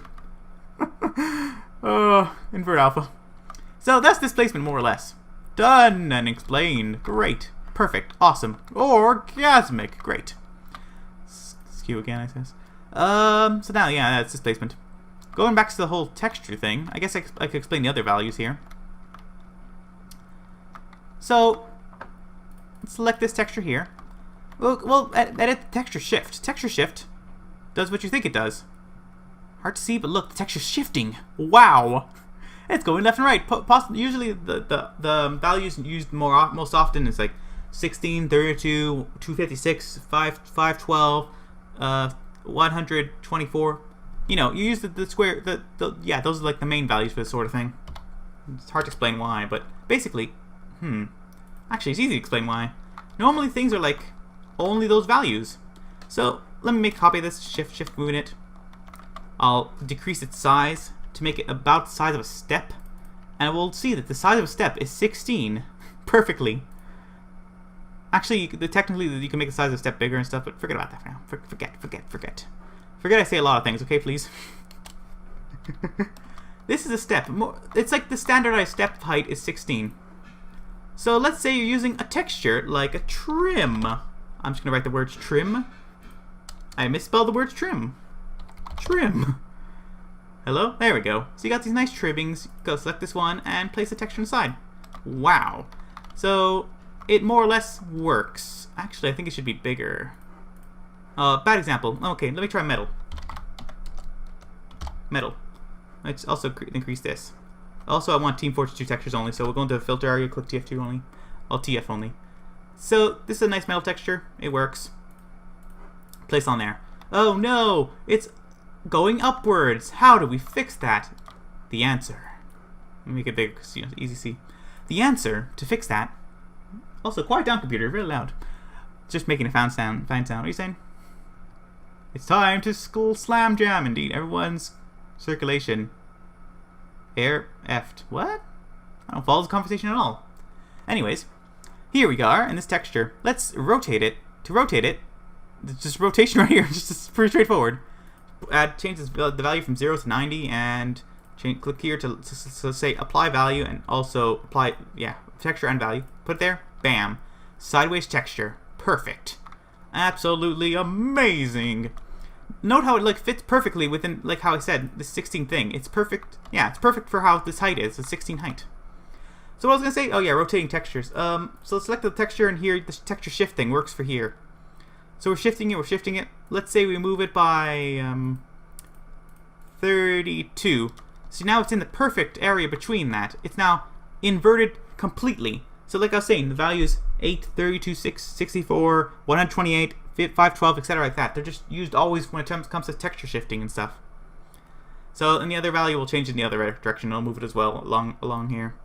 Invert alpha. So that's displacement more or less. Done and explained. Great. Perfect. Awesome. Orgasmic. Great. Skew again, I guess. So now, yeah, that's displacement. going back to the whole texture thing, I guess I could explain the other values here. So, let's select this texture here. Well, edit texture shift. Texture shift does what you think it does. Hard to see, but look, the texture's shifting. Wow! It's going left and right. Usually, the values used most often is like 16, 32, 256, 512, 124. You know, you use the square. Yeah, those are like the main values for this sort of thing. It's hard to explain why, but basically, actually, it's easy to explain why. Normally, things are like only those values. So let me make a copy of this. Shift, moving it. I'll decrease its size to make it about the size of a step, and we'll see that the size of a step is 16 perfectly. Actually, technically you can make the size of a step bigger and stuff, but forget about that for now. Forget I say a lot of things, okay, please? This is a step. It's like the standardized step height is 16. So let's say you're using a texture like a trim. I'm just going to write the words trim. I misspelled the words trim. Trim. Hello? There we go. So you got these nice trimmings. Go select this one and place the texture inside. Wow. So it more or less works. Actually, I think it should be bigger. Bad example. Okay, let me try metal. Metal. Let's also increase this. Also, I want Team Fortress 2 textures only, so we'll go into the filter area, click TF2 only. TF only. So this is a nice metal texture. It works. Place on there. Oh no! It's going upwards. How do we fix that? The answer. Let me make it big because you know, easy to see. The answer to fix that. Also, quiet down, computer. Really loud. Just making a fine sound. What are you saying? It's time to school slam jam. Indeed, everyone's circulation. Air effed. What? I don't follow the conversation at all. Anyways, here we are in this texture. Let's rotate it. To rotate it, it's just rotation right here. Just pretty straightforward. Change the value from 0 to 90 and click here to say apply value and also apply texture and value. Put it there. Bam. Sideways texture. Perfect. Absolutely amazing. Note how it like fits perfectly within, like how I said, this 16 thing. It's perfect. Yeah, it's perfect for how this height is. It's 16 height. So what I was gonna say? Oh yeah, rotating textures. So select the texture and here the texture shift thing works for here. So we're shifting it. Let's say we move it by 32. So now it's in the perfect area between that. It's now inverted completely. So like I was saying, the values 8, 32, 6, 64, 128, 512, etc. like that. They're just used always when it comes to texture shifting and stuff. So and the other value will change in the other direction. I'll move it as well along here.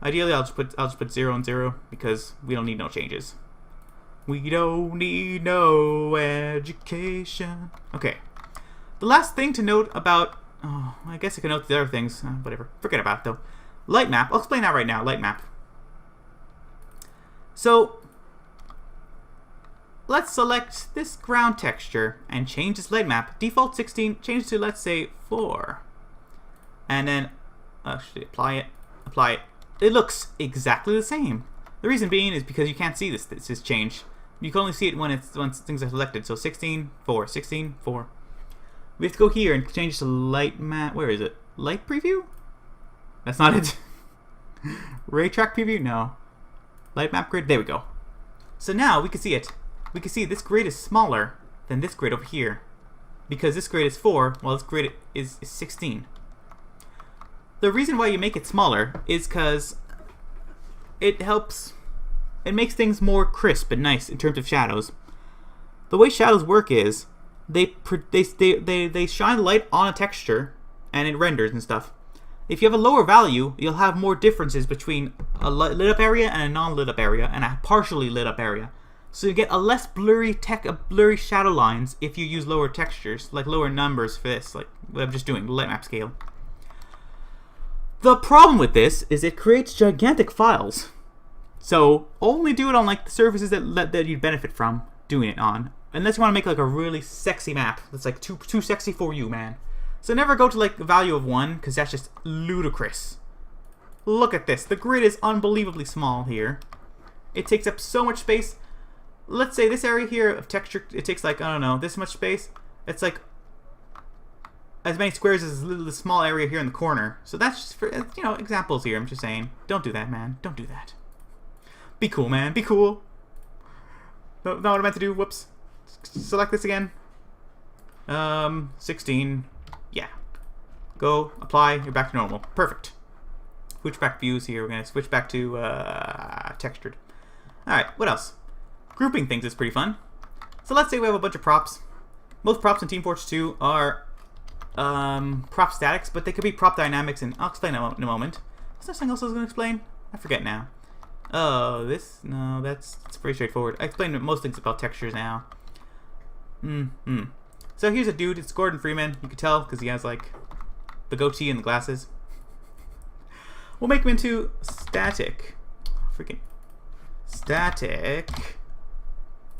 Ideally, I'll just put 0 and 0 because we don't need no changes. We don't need no education. Okay. The last thing to note about... Oh, I guess I can note the other things. Whatever. Forget about it, though. Light map. I'll explain that right now. Light map. So, let's select this ground texture and change this light map. Default 16, change to, let's say, 4. And then, actually, apply it. Apply it. It looks exactly the same. The reason being is because you can't see this change. You can only see it when things are selected. So 16, 4, 16, 4. We have to go here and change to light map. Where is it? Light preview? That's not it. Ray track preview? No. Light map grid? There we go. So now we can see it. We can see this grid is smaller than this grid over here. Because this grid is 4, while this grid is 16. The reason why you make it smaller is because it helps... It makes things more crisp and nice in terms of shadows. The way shadows work is they shine light on a texture and it renders and stuff. If you have a lower value, you'll have more differences between a lit up area and a non-lit up area and a partially lit up area. So you get a less blurry shadow lines if you use lower textures, like lower numbers for this, like what I'm just doing, light map scale. The problem with this is it creates gigantic files. So only do it on like the surfaces that you'd benefit from doing it on. Unless you want to make like a really sexy map that's like too sexy for you, man. So never go to like a value of 1 because that's just ludicrous. Look at this. The grid is unbelievably small here. It takes up so much space. Let's say this area here of texture, it takes like, I don't know, this much space. It's like as many squares as the small area here in the corner. So that's just for, you know, examples here. I'm just saying, don't do that, man. Don't do that. Be cool, man. Be cool. No, not what I meant to do. Whoops. Select this again. 16. Yeah. Go. Apply. You're back to normal. Perfect. Switch back views here. We're going to switch back to textured. Alright, what else? Grouping things is pretty fun. So let's say we have a bunch of props. Most props in Team Fortress 2 are prop statics, but they could be prop dynamics, and I'll explain that in a moment. Was there something else I was going to explain? I forget now. Oh, this? No, that's pretty straightforward. I explained most things about textures now. So here's a dude. It's Gordon Freeman. You can tell because he has like the goatee and the glasses. We'll make him into static. Freaking static.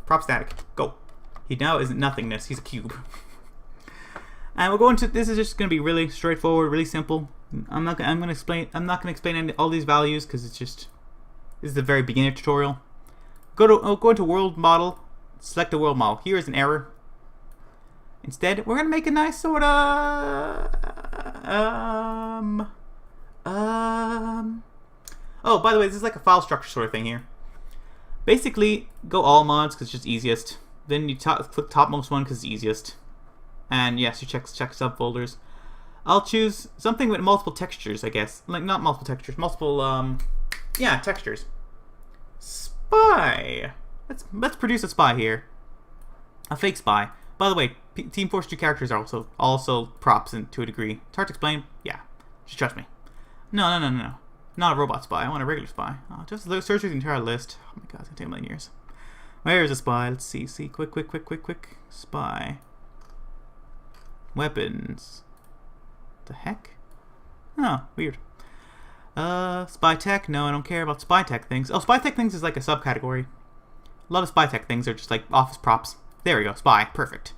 Prop static. Go. He now isn't nothingness. He's a cube. And we'll go into this. Is just going to be really straightforward, really simple. I'm not going to explain all these values because it's just, this is the very beginner tutorial. Go into world model. Select the world model. Here is an error. Instead, we're going to make a nice sort of oh, by the way, this is like a file structure sort of thing here. Basically, go all mods because it's just easiest. Then you click topmost one because it's easiest. And yes, you check subfolders. I'll choose something with multiple textures, I guess. Like, not multiple textures, multiple, yeah, textures. Spy. Let's produce a spy here. A fake spy. By the way, Team Fortress 2 characters are also props to a degree. It's hard to explain. Yeah, just trust me. No. Not a robot spy. I want a regular spy. Oh, just search through the entire list. Oh my god, it's gonna take a million years. Where is a spy? Let's see. Quick. Spy. Weapons. The heck? Oh, weird. Spy tech? No, I don't care about spy tech things. Oh, spy tech things is like a subcategory. A lot of spy tech things are just like office props. There we go. Spy. Perfect.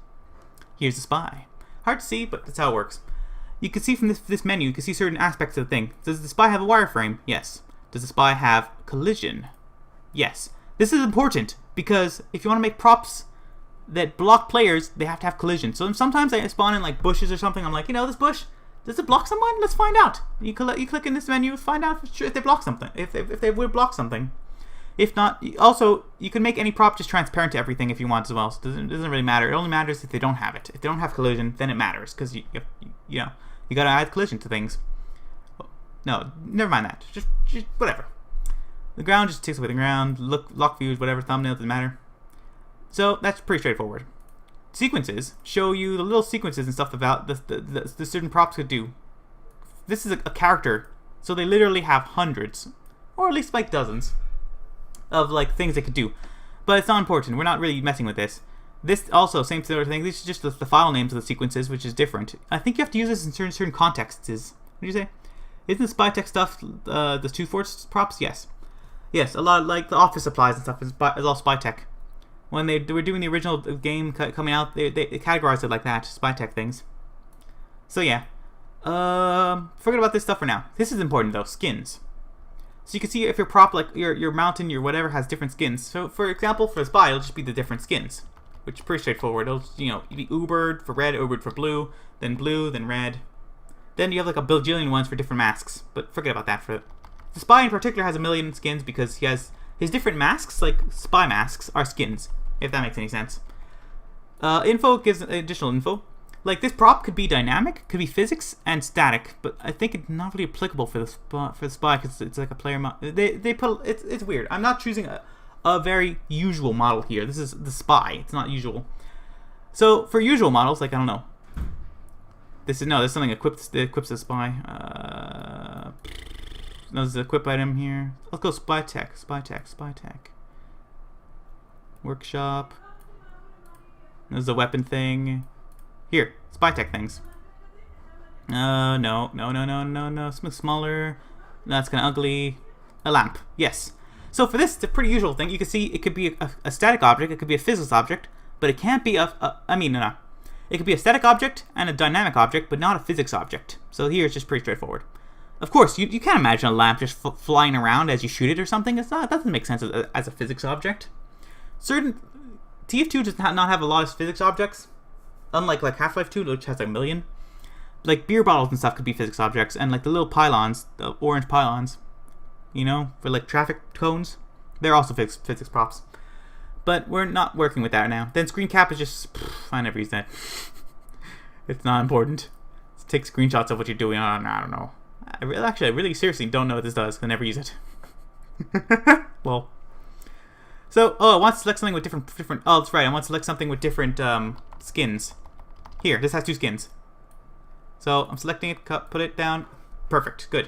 Here's the spy. Hard to see, but that's how it works. You can see from this menu, you can see certain aspects of the thing. Does the spy have a wireframe? Yes. Does the spy have collision? Yes. This is important because if you want to make props that block players, they have to have collision. So sometimes I spawn in like bushes or something. I'm like, you know, this bush, does it block someone? Let's find out. You click in this menu, find out if they block something. If they would block something. If not, also you can make any prop just transparent to everything if you want as well. So it doesn't really matter. It only matters if they don't have it. If they don't have collision, then it matters because you know you gotta add collision to things. No, never mind that. Just whatever. The ground just takes away the ground. Lock views, whatever. Thumbnail doesn't matter. So that's pretty straightforward. Sequences show you the little sequences and stuff about the certain props could do. This is a character, so they literally have hundreds, or at least like dozens, of like things they could do. But it's not important. We're not really messing with this. This also, same sort of thing. This is just the file names of the sequences, which is different. I think you have to use this in certain contexts. What do you say? Isn't the spy tech stuff the 2 Forts props? Yes. Yes, a lot like the office supplies and stuff is all spy tech. When they were doing the original game coming out, they categorized it like that, spy tech things. So yeah. Forget about this stuff for now. This is important though, skins. So you can see if your prop, like your mountain, your whatever, has different skins. So for example, for a spy, it'll just be the different skins, which is pretty straightforward. It'll, you know, be Ubered for red, Ubered for blue, then red. Then you have like a bajillion ones for different masks, but forget about that. For the spy in particular has a million skins because he has his different masks, like spy masks, are skins, if that makes any sense. Info gives additional info. Like this prop could be dynamic, could be physics and static, but I think it's not really applicable for the spy because it's like a player model. They put it's weird. I'm not choosing a very usual model here. This is the spy. It's not usual. So for usual models, like I don't know. There's something that equips the spy. There's the equip item here. Let's go spy tech. Workshop. There's the weapon thing. Here, spy tech things. No. Something smaller. No, that's kind of ugly. A lamp. Yes. So for this, it's a pretty usual thing. You can see it could be a static object. It could be a physics object, but it can't be no. It could be a static object and a dynamic object, but not a physics object. So here it's just pretty straightforward. Of course, you can't imagine a lamp just flying around as you shoot it or something. That doesn't make sense as a physics object. Certain TF2 does not have a lot of physics objects, unlike like Half-Life 2, which has a million. like beer bottles and stuff could be physics objects, and like the little pylons, the orange pylons, you know, for like traffic cones, they're also physics props. But we're not working with that now. Then screen cap is just, I never use that. It's not important. Let's take screenshots of what you're doing. I don't know. I really seriously don't know what this does. I never use it. Well. So, I want to select something with different. Oh, that's right. I want to select something with different skins. Here, this has 2 skins. So I'm selecting it, put it down. Perfect. Good.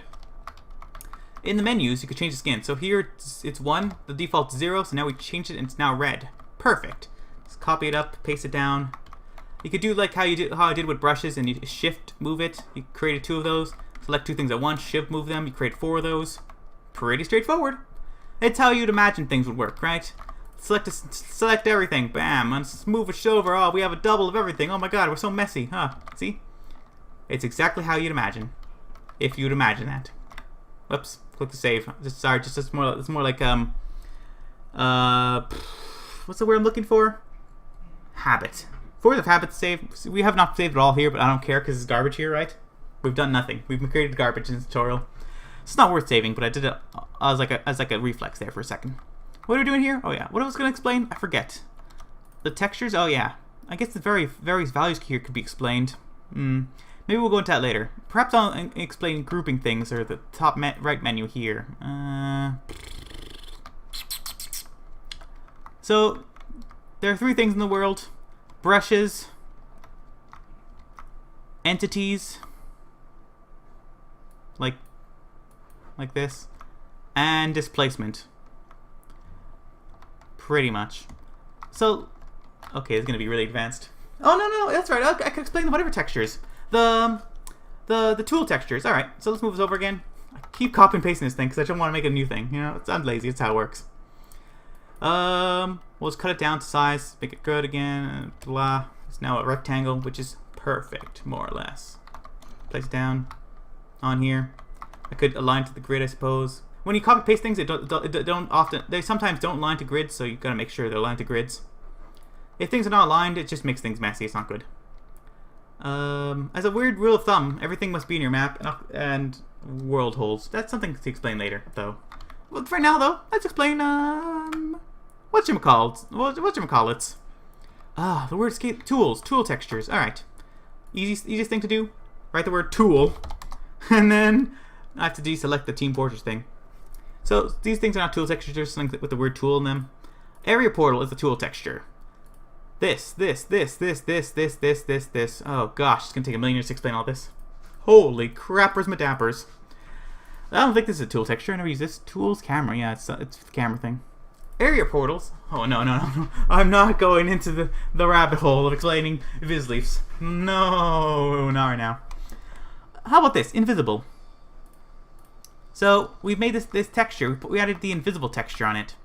In the menus, you could change the skin. So here it's 1. The default's 0. So now we changed it and it's now red. Perfect. Just copy it up, paste it down. You could do like how I did with brushes, and you shift move it. You created 2 of those. Select 2 things at once. Shift move them. You create 4 of those. Pretty straightforward. It's how you'd imagine things would work, right? Select everything. Bam. Let's move it over. Oh, we have a double of everything. Oh my god, we're so messy. Huh? See? It's exactly how you'd imagine, if you'd imagine that. Whoops. Click to save. Sorry. It's more like what's the word I'm looking for? Habit. Force of habit save. We have not saved it all here, but I don't care because it's garbage here, right? We've done nothing. We've created garbage in this tutorial. It's not worth saving, but I did it as like a reflex there for a second. What are we doing here? Oh yeah, what I was gonna explain, I forget. The textures. Oh yeah, I guess the various values here could be explained. Maybe we'll go into that later. Perhaps I'll explain grouping things, or the top right menu here. So there are 3 things in the world: brushes, entities, like this, and displacement. Pretty much. So, okay, it's gonna be really advanced. Oh no, that's right. I can explain whatever textures. The tool textures. All right. So let's move this over again. I keep copy and pasting this thing because I don't want to make a new thing. You know, I'm lazy. It's how it works. We'll just cut it down to size, make it good again. Blah. It's now a rectangle, which is perfect, more or less. Place it down on here. I could align to the grid, I suppose. When you copy paste things, they sometimes don't align to grids, so you gotta make sure they're aligned to grids. If things are not aligned, it just makes things messy. It's not good. As a weird rule of thumb, everything must be in your map and world holes. That's something to explain later, though. Well, for now, though, let's explain whatchamacallits. The word escape. Tools, tool textures. All right, easiest thing to do. Write the word tool, and then I have to deselect the Team Fortress thing. So these things are not tool textures, there's something with the word tool in them. Area portal is the tool texture. This. Oh gosh, it's gonna take a million years to explain all this. Holy crappers madappers. I don't think this is a tool texture. I never use this. Tools, camera. Yeah, it's the camera thing. Area portals. Oh no. I'm not going into the rabbit hole of explaining visleafs. No, not right now. How about this? Invisible. So we've made this texture. We added the invisible texture on it.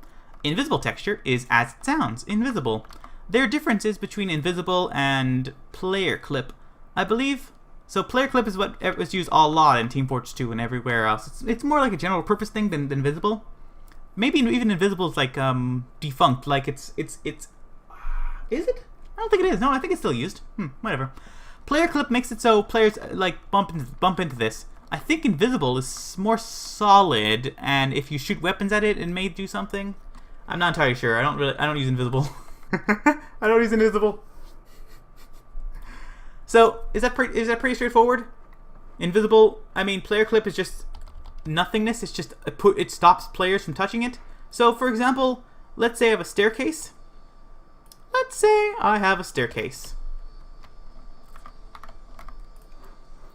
Invisible texture is as it sounds, invisible. There are differences between invisible and player clip, I believe. So player clip is what was used a lot in Team Fortress 2 and everywhere else. It's more like a general purpose thing than invisible. Maybe even invisible is like defunct. Like it's is it? I don't think it is. No, I think it's still used. Whatever. Player clip makes it so players like bump into this. I think invisible is more solid, and if you shoot weapons at it, it may do something. I'm not entirely sure. I don't use invisible. I don't use invisible. So is that pretty straightforward? Invisible. I mean, player clip is just nothingness. It's just it stops players from touching it. So for example, let's say I have a staircase.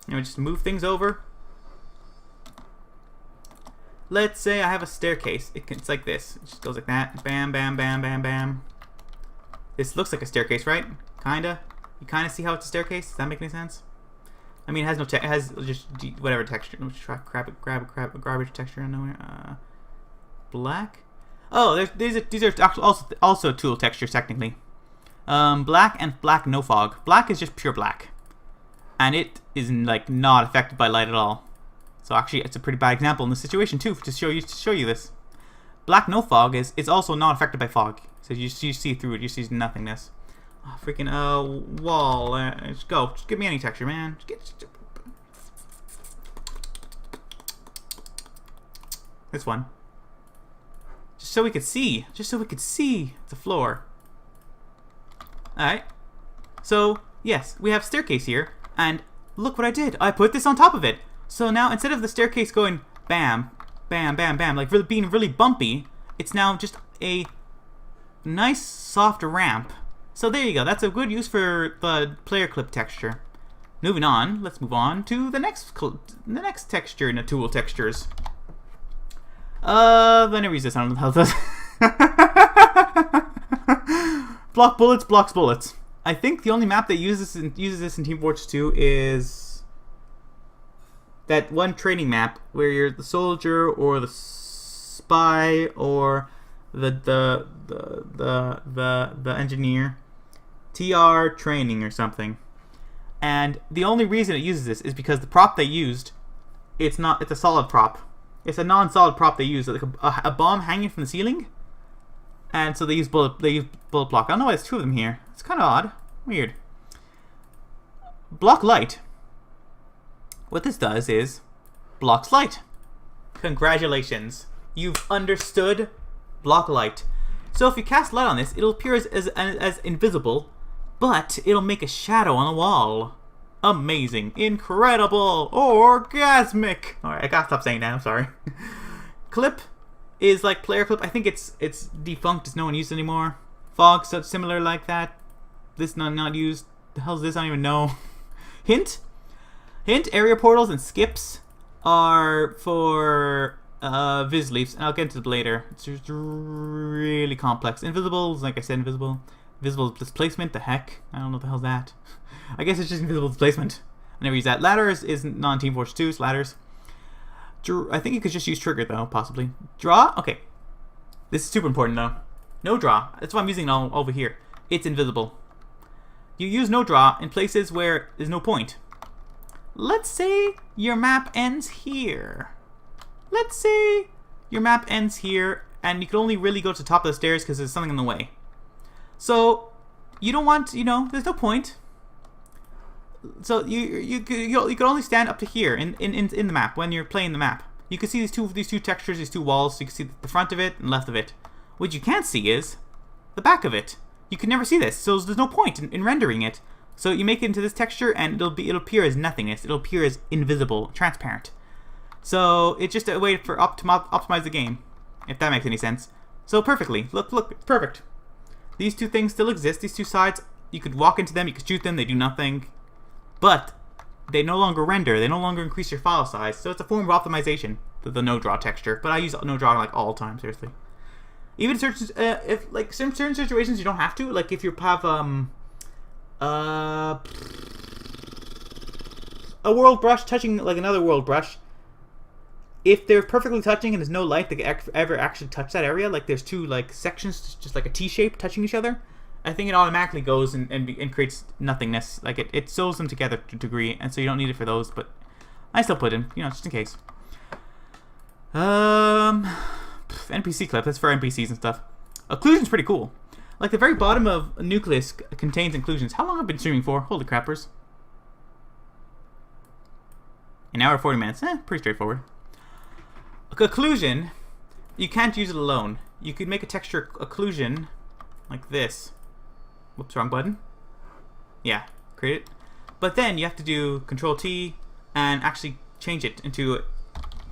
And we just move things over. Let's say I have a staircase. It's like this. It just goes like that. Bam, bam, bam, bam, bam. This looks like a staircase, right? Kinda. You kinda see how it's a staircase? Does that make any sense? I mean, it has no it has just whatever texture. Let's try grab a garbage texture on nowhere. Black. Oh, these are also tool textures technically. Black and black no fog. Black is just pure black, and it is like not affected by light at all. So actually, it's a pretty bad example in this situation too, to show you this. Black no fog is also not affected by fog, so you see through it. You see nothingness. Oh, freaking wall. Just go. Just give me any texture, man. This one. Just so we could see. Just so we could see the floor. Alright. So, yes, we have staircase here. And look what I did. I put this on top of it. So now, instead of the staircase going bam, bam, bam, bam, like really being really bumpy, it's now just a nice soft ramp. So there you go. That's a good use for the player clip texture. Moving on, let's move on to the next texture in the tool textures. I never use this. I don't know how it does. Block bullets, blocks bullets. I think the only map that uses this in Team Fortress 2 is that one training map where you're the soldier or the spy or the engineer. TR training or something. And the only reason it uses this is because the prop they used, it's a solid prop. It's a non-solid prop they use, like a bomb hanging from the ceiling. And so they use bullet block. I don't know why there's two of them here. It's kind of odd. Weird. Block light. What this does is blocks light. Congratulations. You've understood block light. So if you cast light on this, it'll appear as invisible, but it'll make a shadow on the wall. Amazing. Incredible. Orgasmic. Alright, I gotta stop saying that. I'm sorry. Clip is like player clip. I think it's defunct. It's no one used anymore. Fog, such similar like that. This not used. The hell's this? I don't even know. Hint. Area portals and skips are for Viz leaves, and I'll get into it later. It's just really complex. Invisible is, like I said, invisible. Visible displacement, the heck? I don't know what the hell's that. I guess it's just invisible displacement. I never use that. Ladders is non-Team Fortress 2, it's ladders. I think you could just use trigger though, possibly. Draw? Okay. This is super important though. No draw. That's why I'm using it all over here. It's invisible. You use no draw in places where there's no point. Let's say your map ends here. Let's say your map ends here and you can only really go to the top of the stairs because there's something in the way. So you don't want, there's no point. So you could only stand up to here in the map when you're playing the map. You can see these two textures, these two walls. So you can see the front of it and left of it. What you can't see is the back of it. You can never see this, so there's no point in rendering it. So you make it into this texture, and it'll appear as nothingness. It'll appear as invisible, transparent. So it's just a way for optimize the game, if that makes any sense. So perfectly, look, it's perfect. These two things still exist. These two sides, you could walk into them, you could shoot them, they do nothing. But they no longer render, they no longer increase your file size. So it's a form of optimization, the no draw texture. But I use no draw like all the time, seriously. Even if like certain situations you don't have to. Like if you have a world brush touching like another world brush. If they're perfectly touching and there's no light that can ever actually touch that area, like there's two like sections, just like a T shape touching each other, I think it automatically goes and creates nothingness. Like it sews them together to a degree, and so you don't need it for those. But I still put in, just in case. NPC clip. That's for NPCs and stuff. Occlusion's pretty cool. Like the very bottom of Nucleus contains inclusions. How long have I been streaming for? Holy crappers. An hour 40 minutes. Pretty straightforward. Occlusion, you can't use it alone. You could make a texture occlusion like this. Whoops, wrong button. Yeah, create it. But then you have to do Control T and actually change it into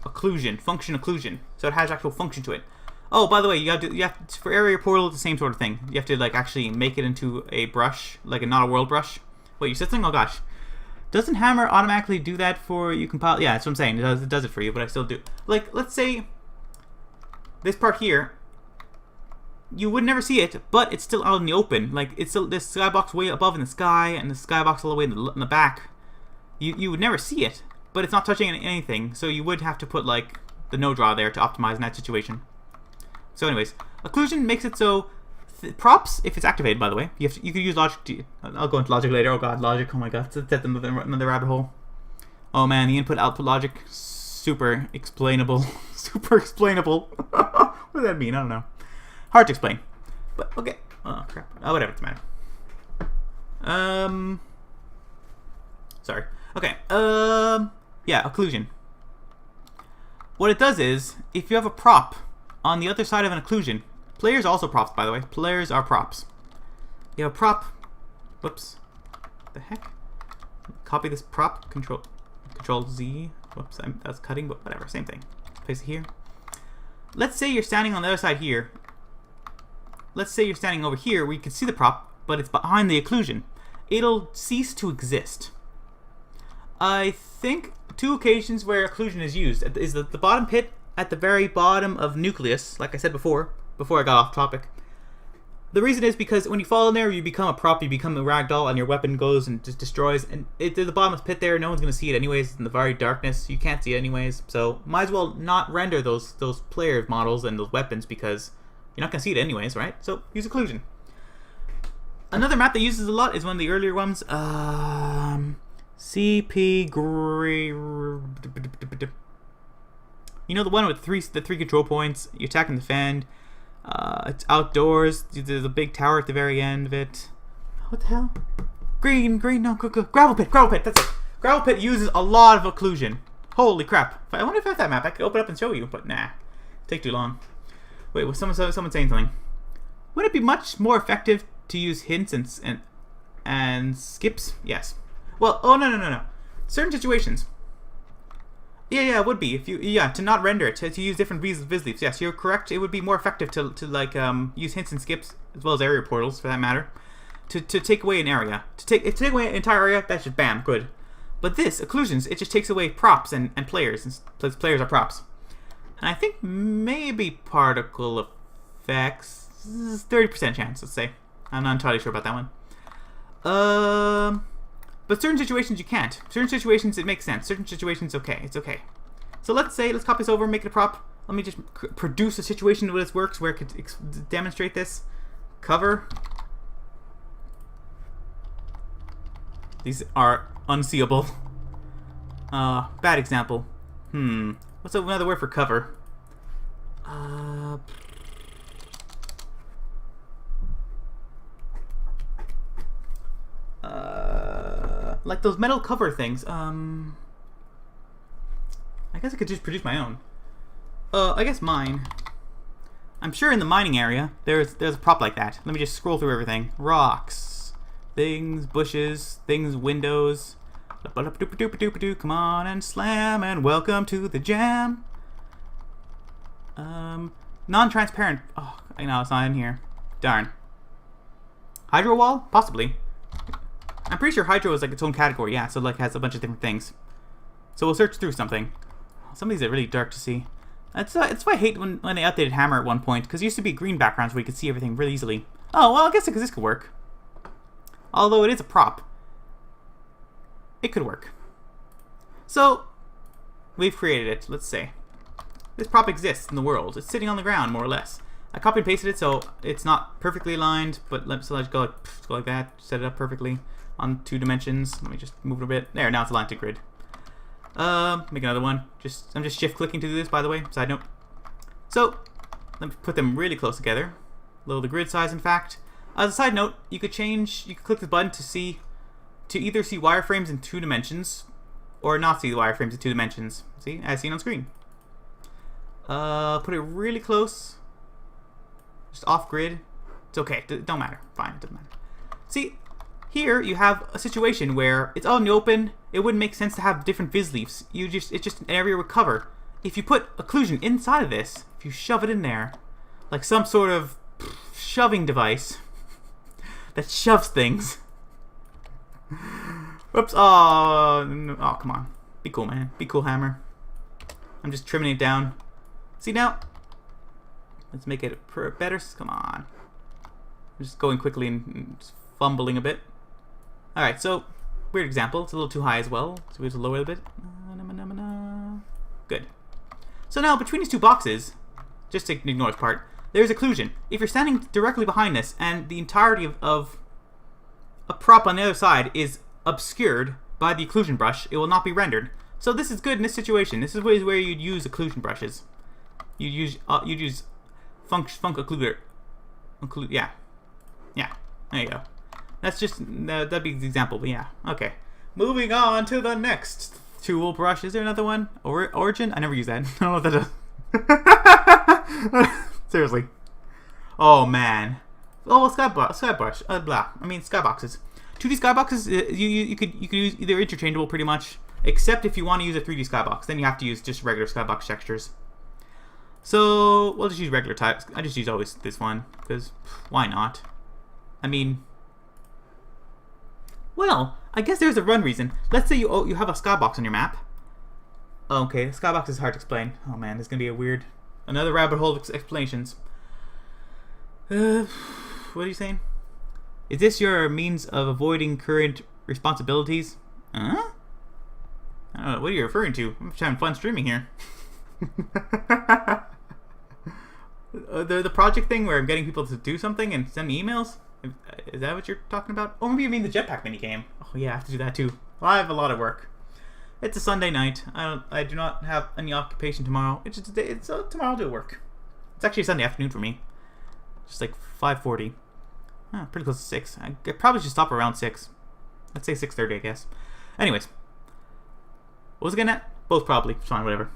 occlusion, function occlusion, so it has actual function to it. Oh, by the way, you have to for area portal, it's the same sort of thing. You have to like actually make it into a brush, like not a world brush. Wait, you said something? Oh gosh. Doesn't Hammer automatically do that for you? Compile? Yeah, that's what I'm saying. It does it for you, but I still do. Like, let's say this part here, you would never see it, but it's still out in the open. Like, it's still this skybox way above in the sky, and the skybox all the way in the back. You would never see it, but it's not touching anything. So you would have to put like the no draw there to optimize in that situation. So, anyways, occlusion makes it so. Props, if it's activated, by the way, you could use logic. I'll go into logic later. Oh god, logic. Oh my god, it's another rabbit hole. Oh man, the input-output logic, super explainable. Super explainable. What does that mean? I don't know. Hard to explain. But okay. Oh crap. Oh, whatever. It doesn't matter. Sorry. Okay. Yeah, occlusion. what it does is, if you have a prop on the other side of an occlusion, players are also props, by the way. Players are props. You have a prop. Whoops. The heck? Copy this prop. Control Z. Whoops. That's cutting, but whatever. Same thing. Place it here. Let's say you're standing on the other side here. Let's say you're standing over here where you can see the prop, but it's behind the occlusion. It'll cease to exist. I think 2 occasions where occlusion is used is the bottom pit at the very bottom of nucleus, like I said before I got off topic. The reason is because when you fall in there, you become a prop, you become a ragdoll, and your weapon goes and just destroys. And the bottom of the pit there, no one's going to see it anyways. In the very darkness, you can't see it anyways. So might as well not render those player models and those weapons because you're not going to see it anyways, right? So use occlusion. Another map that uses a lot is one of the earlier ones. CP Gray. You know the one with the three control points. You attack and defend. It's outdoors. There's a big tower at the very end of it. What the hell? Green, no, gravel pit. That's it. Gravel pit uses a lot of occlusion. Holy crap! I wonder if I have that map. I could open up and show you, but nah, take too long. Wait, was someone saying something? Would it be much more effective to use hints and skips? Yes. Well, oh no. Certain situations. Yeah, it would be if you to not render it to use different vis leaves. Yes, you're correct. It would be more effective to like use hints and skips as well as area portals for that matter, to take away an area. To take away an entire area, that's just bam, good. But this occlusions, it just takes away props and players, and players are props. And I think maybe particle effects, 30% chance, let's say. I'm not entirely sure about that one. But certain situations you can't. Certain situations it makes sense. Certain situations okay. It's okay. So let's copy this over, make it a prop. Let me just produce a situation where this works, where it could demonstrate this. Cover. These are unseeable. Bad example. What's another word for cover? Like those metal cover things. I guess I could just produce my own. I guess mine. I'm sure in the mining area there's a prop like that. Let me just scroll through everything. Rocks, things, bushes, things, windows. Come on and slam and welcome to the jam. Non-transparent. Oh, I know it's not in here. Darn. Hydro wall? Possibly. I'm pretty sure hydro is like its own category, yeah, so like has a bunch of different things. So we'll search through something. Some of these are really dark to see. It's why I hate when they updated Hammer at one point, because it used to be green backgrounds where you could see everything really easily. Oh, well, I guess this could work. Although it is a prop. It could work. So, we've created it, let's say. This prop exists in the world. It's sitting on the ground, more or less. I copied and pasted it so it's not perfectly aligned, but let's go like that, set it up perfectly on 2 dimensions. Let me just move it a bit. There, now it's aligned to grid. Make another one. I'm just shift clicking to do this, by the way, side note. So, let me put them really close together. Lower the grid size, in fact. As a side note, you could click this button to either see wireframes in 2 dimensions, or not see the wireframes in 2 dimensions. See, as seen on screen. Put it really close. Just off grid. It's okay. It don't matter. Fine. It doesn't matter. See, here you have a situation where it's all in the open. It wouldn't make sense to have different viz leaves. It's just an area with cover. If you put occlusion inside of this, if you shove it in there, like some sort of shoving device that shoves things. Whoops. Oh, come on. Be cool, man. Be cool, Hammer. I'm just trimming it down. See now? Let's make it better. Come on. I'm just going quickly and just fumbling a bit. Alright, so, weird example. It's a little too high as well, so we have to lower it a bit. Good. So now, between these 2 boxes, just to ignore this part, there's occlusion. If you're standing directly behind this, and the entirety of a prop on the other side is obscured by the occlusion brush, it will not be rendered. So this is good in this situation. This is where you'd use occlusion brushes. You'd use funk occluder. Yeah. There you go. That's just that'd be the example. But yeah. Okay. Moving on to the next Tool brush. Is there another one? Origin? I never use that. I don't know what that is. Seriously. Oh man. Oh, skybrush. Blah. I mean skyboxes. 2D skyboxes. You could use either interchangeable pretty much, except if you want to use a 3D skybox, then you have to use just regular skybox textures. So we'll just use regular types. I just use always this one because why not? I mean, well, I guess there's a run reason. Let's say you have a skybox on your map. Okay, skybox is hard to explain. Oh man, this is gonna be another rabbit hole of explanations. What are you saying? Is this your means of avoiding current responsibilities? Huh? I don't know. What are you referring to? I'm just having fun streaming here. The project thing where I'm getting people to do something and send me emails? Is that what you're talking about? Or maybe you mean the jetpack minigame. Oh yeah, I have to do that too. Well, I have a lot of work. It's a Sunday night. I do not have any occupation tomorrow. Tomorrow I'll do work. It's actually a Sunday afternoon for me. Just like 5:40. Pretty close to 6. I probably should stop around 6. Let's say 6:30, I guess. Anyways. What was I getting at? Both probably. Fine, whatever.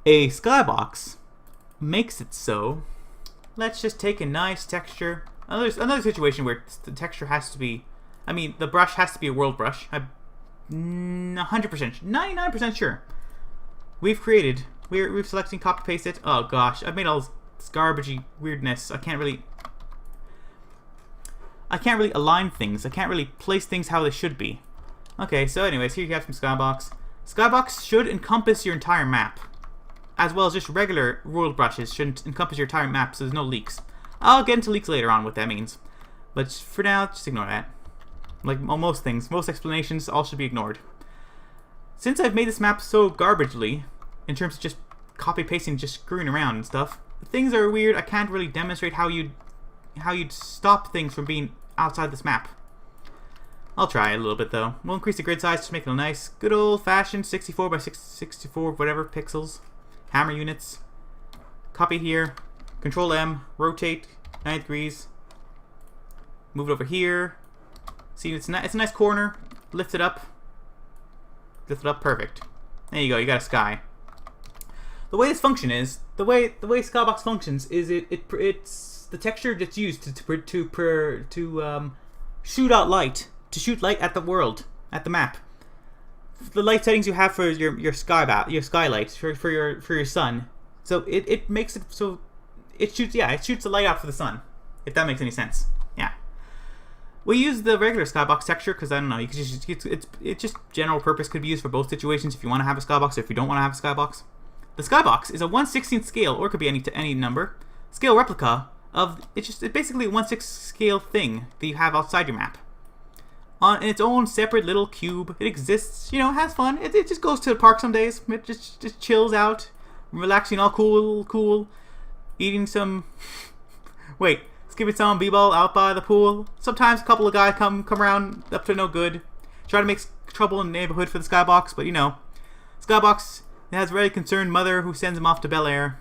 A skybox makes it so. Let's just take a nice texture. Another situation where the texture has to be. I mean, the brush has to be a world brush. I'm 100%, 99% sure. We're selecting copy paste it. Oh gosh, I've made all this garbagey weirdness. I can't really align things. I can't really place things how they should be. Okay, so anyways, here you have some skybox. Skybox should encompass your entire map, as well as just regular world brushes should encompass your entire map, so there's no leaks. I'll get into leaks later on, what that means. But for now, just ignore that. Like most things, most explanations, all should be ignored. Since I've made this map so garbagely, in terms of just copy-pasting, just screwing around and stuff, things are weird. I can't really demonstrate how you'd stop things from being outside this map. I'll try a little bit though. We'll increase the grid size to make it a nice, good old-fashioned 64 by 64 whatever pixels. Hammer units. Copy here. Control M. Rotate 90 degrees. Move it over here. See, it's a nice corner. Lift it up. Lift it up. Perfect. There you go. You got a sky. The way this function is, the way skybox functions is it's the texture that's used to shoot out light, to shoot light at the world, at the map. The light settings you have for your skylight for your sun. So it makes it so it shoots the light out for the sun. If that makes any sense. Yeah. We use the regular skybox texture because I don't know. You could it's just general purpose, could be used for both situations if you want to have a skybox or if you don't want to have a skybox. The skybox is a 1/16 scale, or it could be any number scale replica of it's basically a 1/6 scale thing that you have outside your map. On its own separate little cube. It exists, it has fun. It just goes to the park some days. It just chills out, relaxing, all cool, eating some. Wait, skipping some b-ball out by the pool. Sometimes a couple of guys come around up to no good, try to make trouble in the neighborhood for the skybox, but skybox has a very concerned mother who sends him off to Bel Air.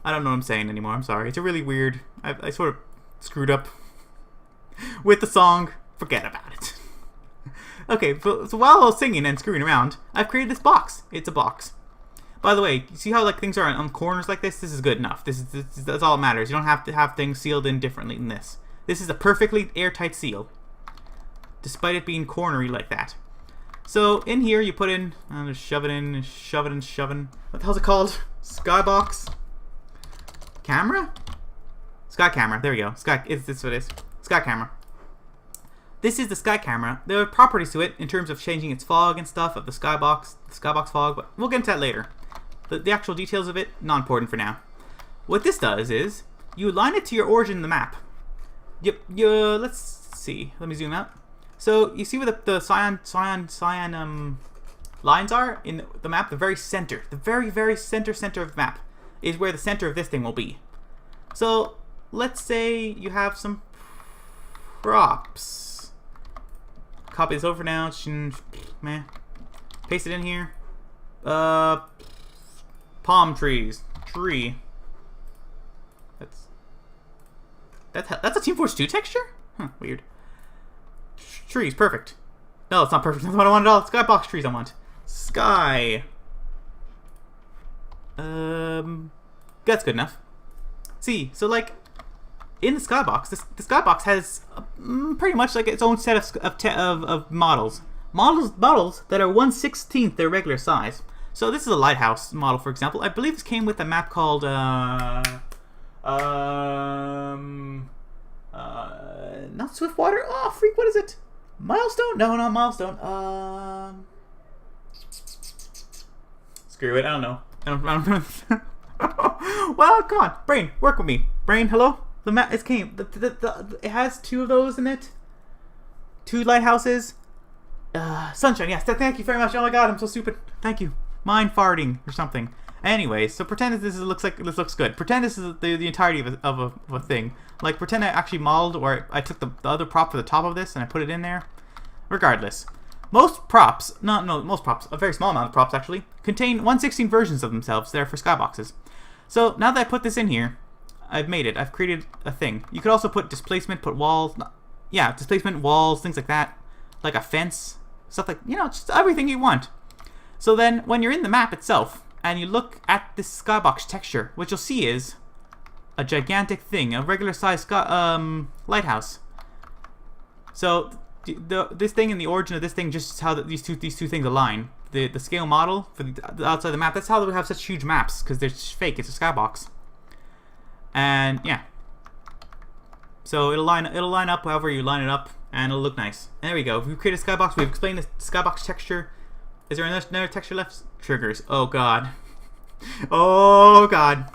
I don't know what I'm saying anymore. I'm sorry. It's a really weird. I sort of screwed up with the song. Forget about it. Okay, so while I was singing and screwing around, I've created this box. It's a box. By the way, you see how things are on corners like this? This is good enough. That's all that matters. You don't have to have things sealed in differently than this. This is a perfectly airtight seal, despite it being cornery like that. So in here you put in, just shove it in, shoving. What the hell's it called? Skybox camera? Sky camera. There we go. Sky. This is what it is. Sky camera. This is the sky camera. There are properties to it in terms of changing its fog and stuff of the skybox fog, but we'll get into that later. The actual details of it, not important for now. What this does is you align it to your origin in the map. Let's see. Let me zoom out. So you see where the cyan lines are in the map. The very center, the very center of the map is where the center of this thing will be. So let's say you have some props. Copy this over now. Man. Paste it in here. Palm trees. Tree. That's a Team Fortress 2 texture? Huh, weird. Trees, perfect. No, it's not perfect. That's what I want at all. Skybox trees I want. Sky. That's good enough. See, so like in the skybox, the skybox has pretty much like its own set of models. Models that are 1/16 their regular size. So this is a lighthouse model, for example. I believe this came with a map called not Swiftwater. Oh, freak! What is it? Milestone? No, not Milestone. Screw it. I don't know. I don't well, come on, brain, work with me. Brain, hello. The map. It came. It has 2 of those in it. 2 lighthouses. Sunshine. Yes. Thank you very much. Oh my God, I'm so stupid. Thank you. Mind farting or something. Anyway, so pretend that this looks good. Pretend this is the entirety of a thing. Like pretend I actually modeled, or I took the other prop for the top of this and I put it in there. Regardless, most props, most props, a very small amount of props actually, contain 1/16 versions of themselves. They're for skyboxes. So now that I put this in here, I've made it. I've created a thing. You could also put displacement, put walls. Yeah, displacement, walls, things like that. Like a fence, stuff like, just everything you want. So then when you're in the map itself and you look at this skybox texture, what you'll see is a gigantic thing, a regular size lighthouse. So this thing and the origin of this thing just is how these two things align. The scale model for the outside of the map, that's how they have such huge maps, because they're just fake. It's a skybox. And yeah. So it'll line up however you line it up, and it'll look nice. And there we go. If we create a skybox, we've explained the skybox texture. Is there another texture left? Triggers. Oh God. Oh God.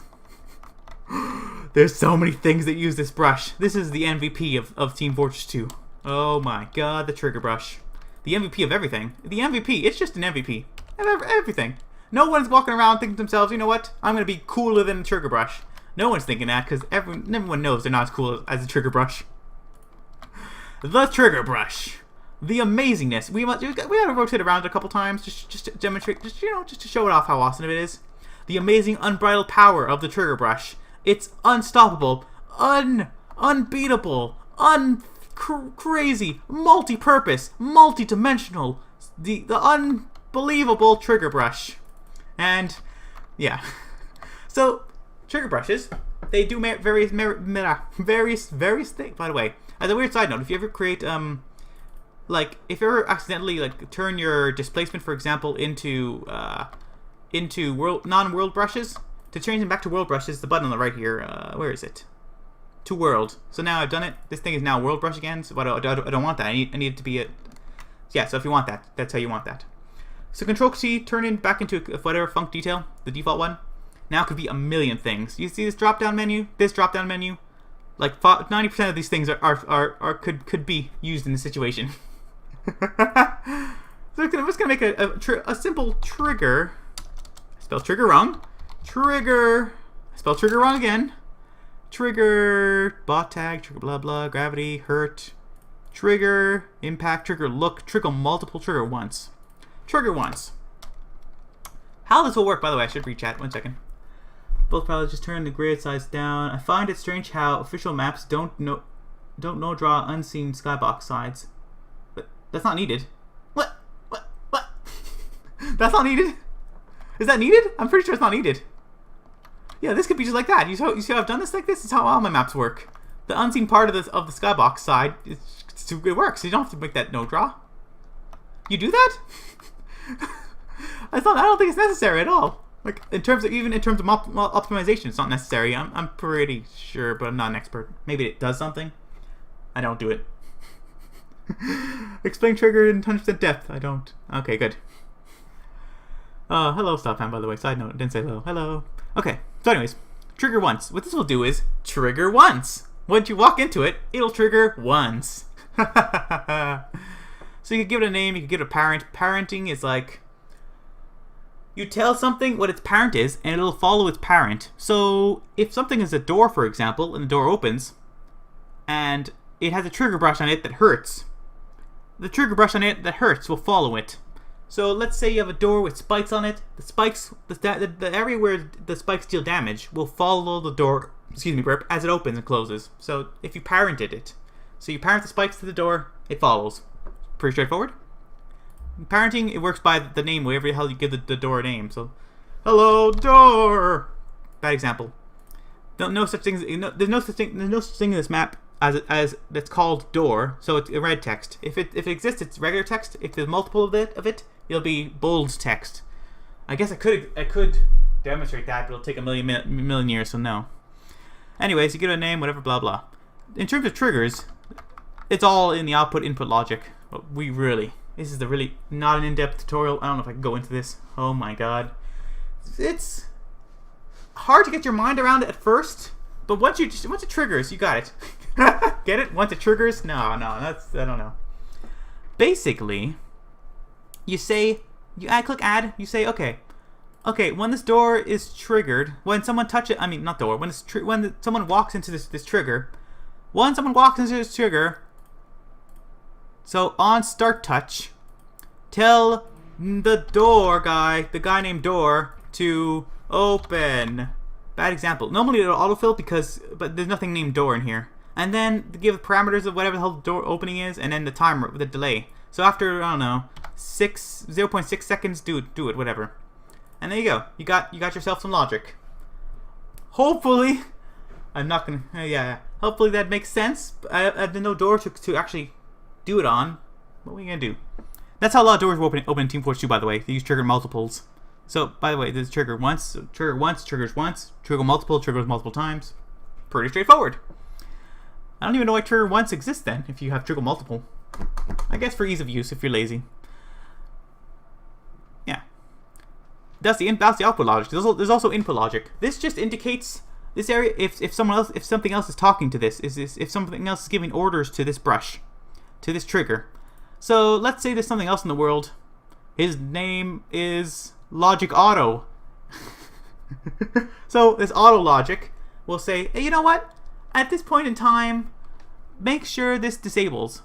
There's so many things that use this brush. This is the MVP of Team Fortress 2. Oh my God, the trigger brush. The MVP of everything. The MVP, it's just an MVP. Everything. No one's walking around thinking to themselves, you know what? I'm going to be cooler than the trigger brush. No one's thinking that, because everyone knows they're not as cool as the trigger brush. The trigger brush. The amazingness. We gotta rotate around a couple times just to demonstrate, just to show it off how awesome it is. The amazing unbridled power of the trigger brush. It's unstoppable, unbeatable, crazy, multi-purpose, multi-dimensional, the unbelievable trigger brush. And yeah, so trigger brushes, they do various things. By the way, as a weird side note, if you ever create like if you ever accidentally like turn your displacement, for example, into non-world brushes, to change them back to world brushes, the button on the right here, where is it? To world. So now I've done it. This thing is now world brush again. So I don't want that. I need it to be a. Yeah. So if you want that, that's how you want that. So Control C, turn it back into whatever func detail, the default one. Now it could be a million things. You see this drop down menu, this drop down menu. Like 90% of these things could be used in this situation. So I'm just gonna make a simple trigger. I spelled trigger wrong. Trigger. I spelled trigger wrong again. Trigger, bot tag, trigger blah blah, gravity, hurt, trigger, impact, trigger look, trigger multiple, trigger once. Trigger once. How this will work, by the way, I should read chat. 1 second. Both probably just turn the grid size down. I find it strange how official maps don't draw unseen skybox sides. But that's not needed. What? That's not needed? Is that needed? I'm pretty sure it's not needed. Yeah, this could be just like that. You see how I've done this like this? This is how all my maps work. The unseen part of the skybox side, it works. You don't have to make that no draw. You do that? I don't think it's necessary at all. Like in terms of optimization, it's not necessary. I'm pretty sure, but I'm not an expert. Maybe it does something. I don't do it. Explain trigger in 100% depth. I don't. Okay, good. Hello, Stop Fan, by the way. Side note, didn't say hello. Hello. Okay, so anyways, trigger once. What this will do is trigger once. Once you walk into it, it'll trigger once. So you could give it a name, you could give it a parent. Parenting is like, you tell something what its parent is, and it'll follow its parent. So if something is a door, for example, and the door opens, and it has a trigger brush on it that hurts, the trigger brush on it that hurts will follow it. So let's say you have a door with spikes on it. The spikes, the area where the spikes deal damage will follow the door, as it opens and closes. So if you parented it, so you parent the spikes to the door, it follows. Pretty straightforward. Parenting, it works by the name, whatever the hell you give the door a name. So, hello, door. Bad example. No such thing. There's no such thing in this map as that's called door. So it's a red text. If it exists, it's regular text. If there's multiple of it, it'll be bold text. I guess I could demonstrate that, but it'll take a million years. So no. Anyways, you give it a name, whatever, blah blah. In terms of triggers, it's all in the output-input logic. But this is really not an in-depth tutorial. I don't know if I can go into this. Oh my god, it's hard to get your mind around it at first, but once it triggers, you got it. Get it? Once it triggers? No, I don't know. Basically, you click add, you say, okay, when this door is triggered, when someone touches, not door, when someone walks into this trigger, so on start touch, tell the guy named door, to open. Bad example. Normally it'll autofill but there's nothing named door in here. And then give the parameters of whatever the hell the door opening is, and then the timer with the delay. So after, I don't know, 0.6 seconds, do it, whatever. And there you go. You got yourself some logic. Hopefully, I'm not gonna. Yeah. Hopefully that makes sense. I have no door to actually do it on. What are we gonna do? That's how a lot of doors open in Team Fortress 2, by the way. They use trigger multiples. So, by the way, this is trigger once. So trigger once, triggers once. Trigger multiple, triggers multiple times. Pretty straightforward. I don't even know why trigger once exists then, if you have trigger multiple. I guess for ease of use, if you're lazy. Yeah. That's the output logic. There's also input logic. This just indicates this area if something else is talking to this, if something else is giving orders to this brush, to this trigger. So let's say there's something else in the world. His name is Logic Auto. So this auto logic will say, hey, you know what? At this point in time, make sure this disables.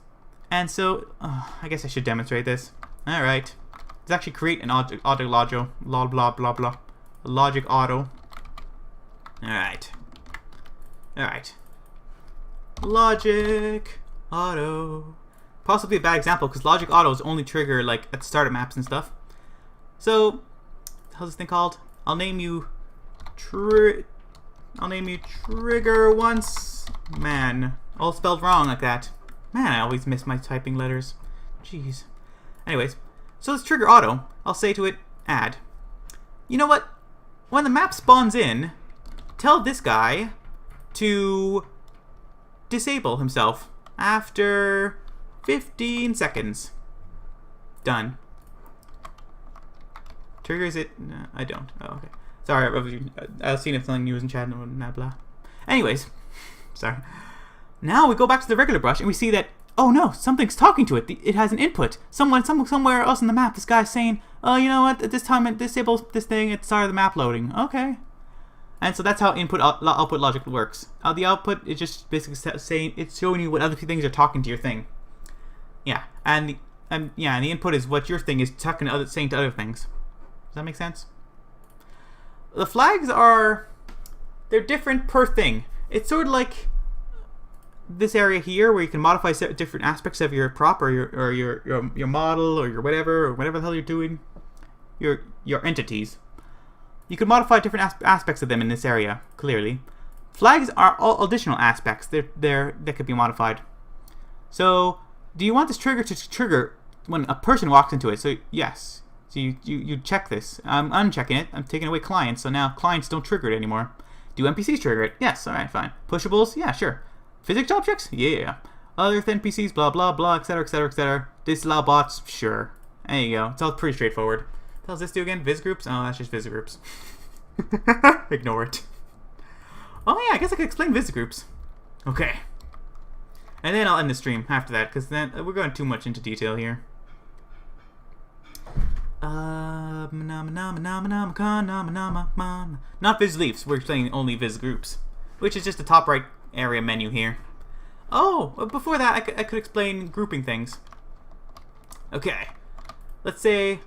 And so, I guess I should demonstrate this. All right. Let's actually create an auto logic, blah blah blah blah, logic auto. All right. Logic auto. Possibly a bad example because logic autos only trigger like at the start of maps and stuff. So, how's this thing called? I'll name you Trigger Once. Man, all spelled wrong like that. Man, I always miss my typing letters. Jeez. Anyways, so this trigger auto, I'll say to it, add. You know what? When the map spawns in, tell this guy to disable himself after 15 seconds. Done. Triggers it? No, I don't. Oh, okay. Sorry, I've seen if something new was in chat and blah blah. Anyways, sorry. Now we go back to the regular brush and we see that, oh no, something's talking to it. It has an input. Somewhere else on the map, this guy's saying, oh, you know what? At this time, it disables this thing at the start of the map loading. Okay. And so that's how output logic works. The output is just basically saying, it's showing you what other things are talking to your thing. Yeah, and the input is what your thing is saying to other things. Does that make sense? The flags they're different per thing. It's sort of like this area here where you can modify different aspects of your prop or your model or your whatever the hell you're doing, your entities. You can modify different aspects of them in this area. Clearly, flags are all additional aspects. That could be modified. So, do you want this trigger to trigger when a person walks into it? So yes. So you check this. I'm unchecking it. I'm taking away clients. So now clients don't trigger it anymore. Do NPCs trigger it? Yes. All right. Fine. Pushables? Yeah. Sure. Physics objects? Yeah. Other NPCs? Blah blah blah. Etc. Etc. Etc. Disallow bots? Sure. There you go. It's all pretty straightforward. What does this do again? Viz groups? Oh, that's just viz groups. Ignore it. Oh yeah. I guess I could explain viz groups. Okay. And then I'll end the stream after that because then we're going too much into detail here. Not viz leaves, we're explaining only viz groups, which is just the top right area menu here. Oh, before that I could explain grouping things. Okay, let's say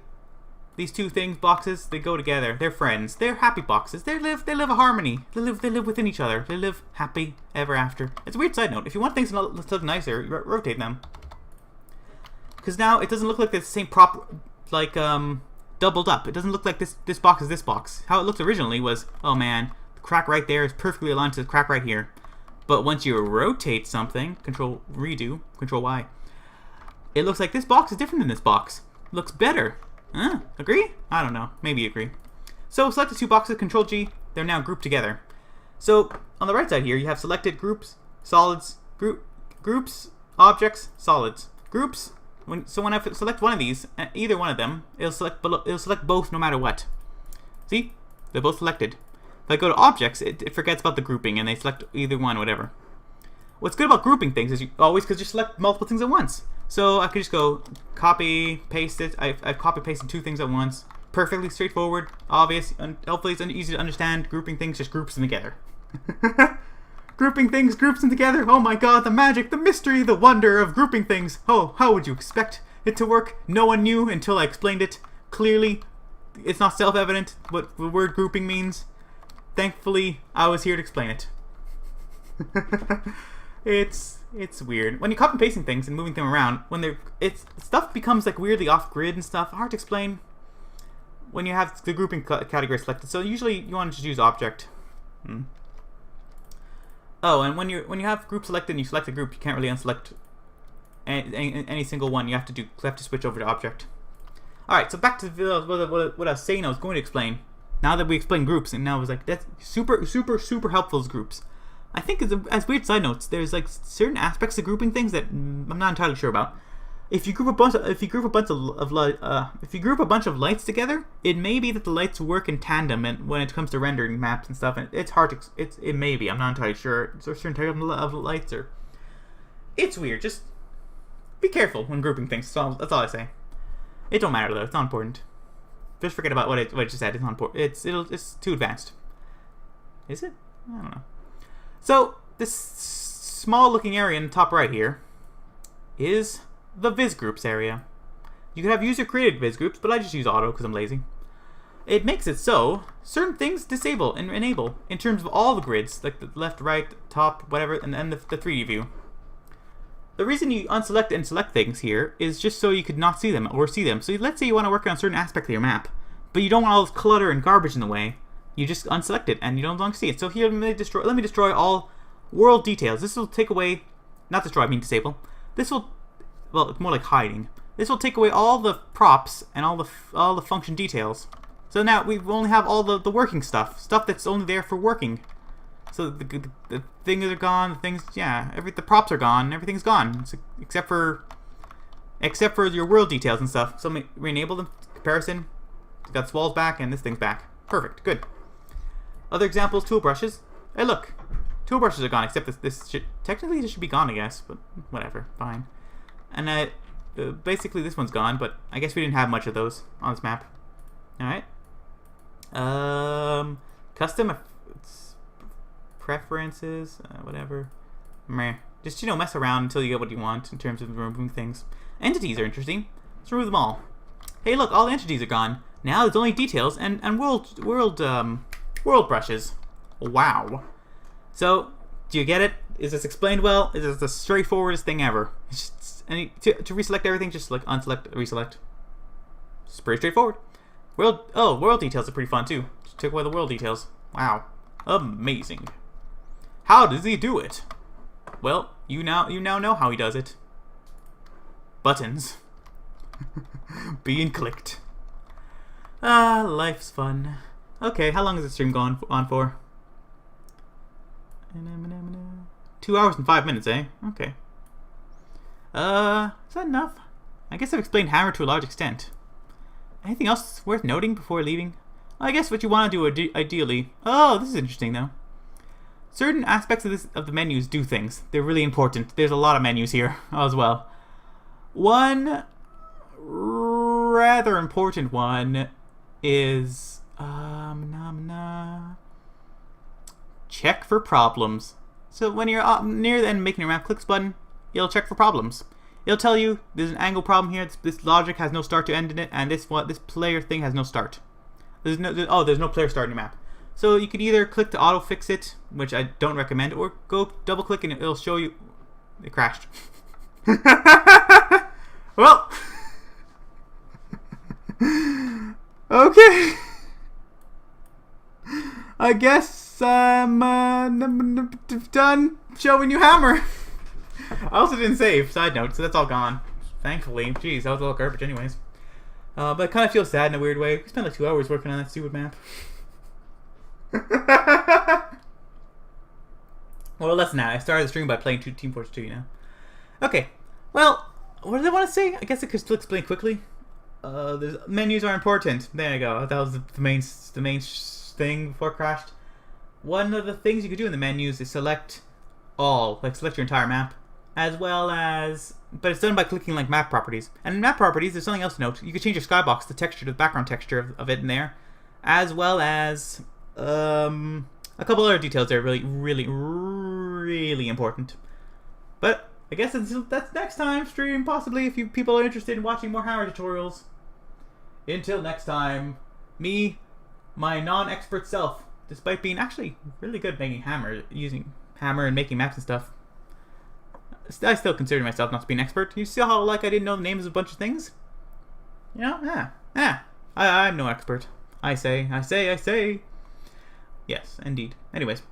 these two boxes, they go together. They're friends. They're happy boxes. They live a harmony. They live within each other. They live happy ever after. It's a weird side note. If you want things to look nicer, rotate them. because now it doesn't look like the same prop, like doubled up. It doesn't look like this box is this box. How it looked originally was, oh man, the crack right there is perfectly aligned to the crack right here. But once you rotate something, Control redo, Control Y, it looks like this box is different than this box. It looks better. Agree? I don't know. Maybe agree. So select the two boxes, Control G. They're now grouped together. So on the right side here, you have selected groups, solids, groups, objects, solids, groups. When I select one of these, either one of them, it'll select both no matter what. See? They're both selected. If I go to objects, it forgets about the grouping and they select either one, whatever. What's good about grouping things is because you select multiple things at once. So I could just go copy, paste it. I've copy pasted two things at once. Perfectly straightforward, obvious, and hopefully it's easy to understand. Grouping things just groups them together. Grouping things groups them together. Oh my god, the magic, the mystery, the wonder of grouping things. Oh, how would you expect it to work? No one knew until I explained it. Clearly, it's not self-evident what the word grouping means. Thankfully, I was here to explain it. It's weird. When you copy and pasting things and moving them around, stuff becomes like weirdly off-grid and stuff. Hard to explain when you have the grouping category selected. So usually you want to just use object. Oh, and when you have group selected and you select a group, you can't really unselect any single one. You have to switch over to object. All right, so back to what I was saying. I was going to explain. Now that we explained groups, and now I was like, that's super helpful as groups. I think as weird side notes, there's like certain aspects of grouping things that I'm not entirely sure about. If you group a bunch of lights together, it may be that the lights work in tandem, and when it comes to rendering maps and stuff, and it's hard to it may be. I'm not entirely sure. Is there a certain type of lights, or it's weird. Just be careful when grouping things. So that's all I say. It don't matter though. It's not important. Just forget about what I just said. It's not important. It's too advanced. Is it? I don't know. So this small looking area in the top right here is the Viz Groups area. You could have user created Viz Groups, but I just use auto because I'm lazy. It makes it so certain things disable and enable in terms of all the grids, like the left, right, top, whatever, and then the 3D view. The reason you unselect and select things here is just so you could not see them or see them. So let's say you want to work on a certain aspect of your map, but you don't want all this clutter and garbage in the way. You just unselect it and you don't want to see it. So here, let me destroy all world details. This will take away, not destroy, I mean disable. This will, well, it's more like hiding. This will take away all the props and all the function details. So now we only have all the working stuff that's only there for working. So the things are gone. The things, yeah, the props are gone. Everything's gone except for your world details and stuff. So we enable them. Comparison. Got walls back and this thing's back. Perfect. Good. Other examples: tool brushes. Hey, look, tool brushes are gone. Except this should be gone, I guess. But whatever, fine. And basically this one's gone. But I guess we didn't have much of those on this map. All right. Custom preferences, whatever. Meh. Just, mess around until you get what you want in terms of removing things. Entities are interesting. Let's remove them all. Hey, look, all the entities are gone. Now there's only details and world brushes. Wow. So, do you get it? Is this explained well? Is this the straightforwardest thing ever? It's just, to reselect everything, just like unselect, reselect. It's pretty straightforward. World details are pretty fun too. Just took away the world details. Wow. Amazing. How does he do it? Well, you now know how he does it. Buttons. Being clicked. Life's fun. Okay, how long has the stream gone on for? 2 hours and 5 minutes, eh? Okay. Is that enough? I guess I've explained Hammer to a large extent. Anything else worth noting before leaving? I guess what you want to do ideally... Oh, this is interesting though. Certain aspects of the menus do things. They're really important. There's a lot of menus here as well. One rather important one is... check for problems. So when you're near the end making your map, click this button, it'll check for problems. It'll tell you there's an angle problem here, this logic has no start to end in it, and this player thing has no start. There's no player start in your map. So you could either click to auto fix it, which I don't recommend, or go double click and it'll show you it crashed. Well. Okay. I guess I'm done showing you Hammer. I also didn't save, side note, so that's all gone. Thankfully. Jeez, that was all garbage anyways. But I kind of feel sad in a weird way. We spent like 2 hours working on that stupid map. Well, less than that. I started the stream by playing Team Fortress 2, you know. Okay. Well, what did I want to say? I guess I could still explain quickly. Menus are important. There you go. That was the main thing before it crashed. One of the things you could do in the menus is select all, like select your entire map, as well as, but it's done by clicking like map properties. And in map properties, there's something else to note. You can change your skybox, the texture, the background texture of it in there, as well as a couple other details that are really important. But I guess that's next time stream, possibly, if you people are interested in watching more Hammer tutorials. Until next time, me, my non-expert self, despite being actually really good making using Hammer and making maps and stuff, I still consider myself not to be an expert. You see how like I didn't know the names of a bunch of things? You know? I'm no expert. I say. Yes, indeed. Anyways,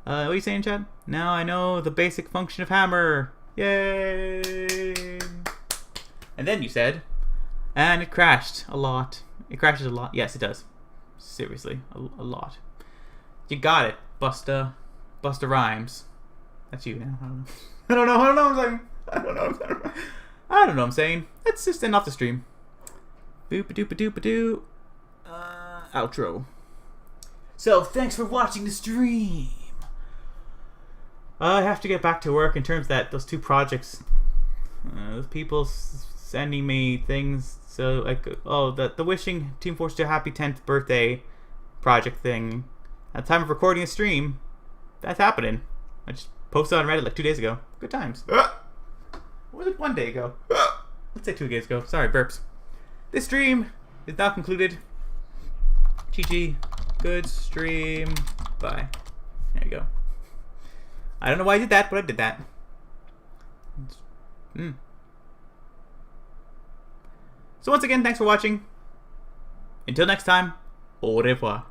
what are you saying, Chad? Now I know the basic function of Hammer. Yay! And then you said, and it crashed a lot. It crashes a lot. Yes, it does. Seriously, a lot. You got it, Busta Rhymes. That's you now. I don't know what I'm saying. Let's just end off the stream. Boop-a-doop-a-doop-a-doo. Outro. So, thanks for watching the stream. I have to get back to work in terms that those 2 projects. Those people sending me things. So, like, the wishing Team Fortress a happy 10th birthday project thing. At the time of recording a stream, that's happening. I just posted on Reddit like 2 days ago. Good times. Or was it 1 day ago? Let's say 2 days ago. Sorry, burps. This stream is now concluded. GG. Good stream. Bye. There you go. I don't know why I did that, but I did that. So once again, thanks for watching. Until next time, au revoir.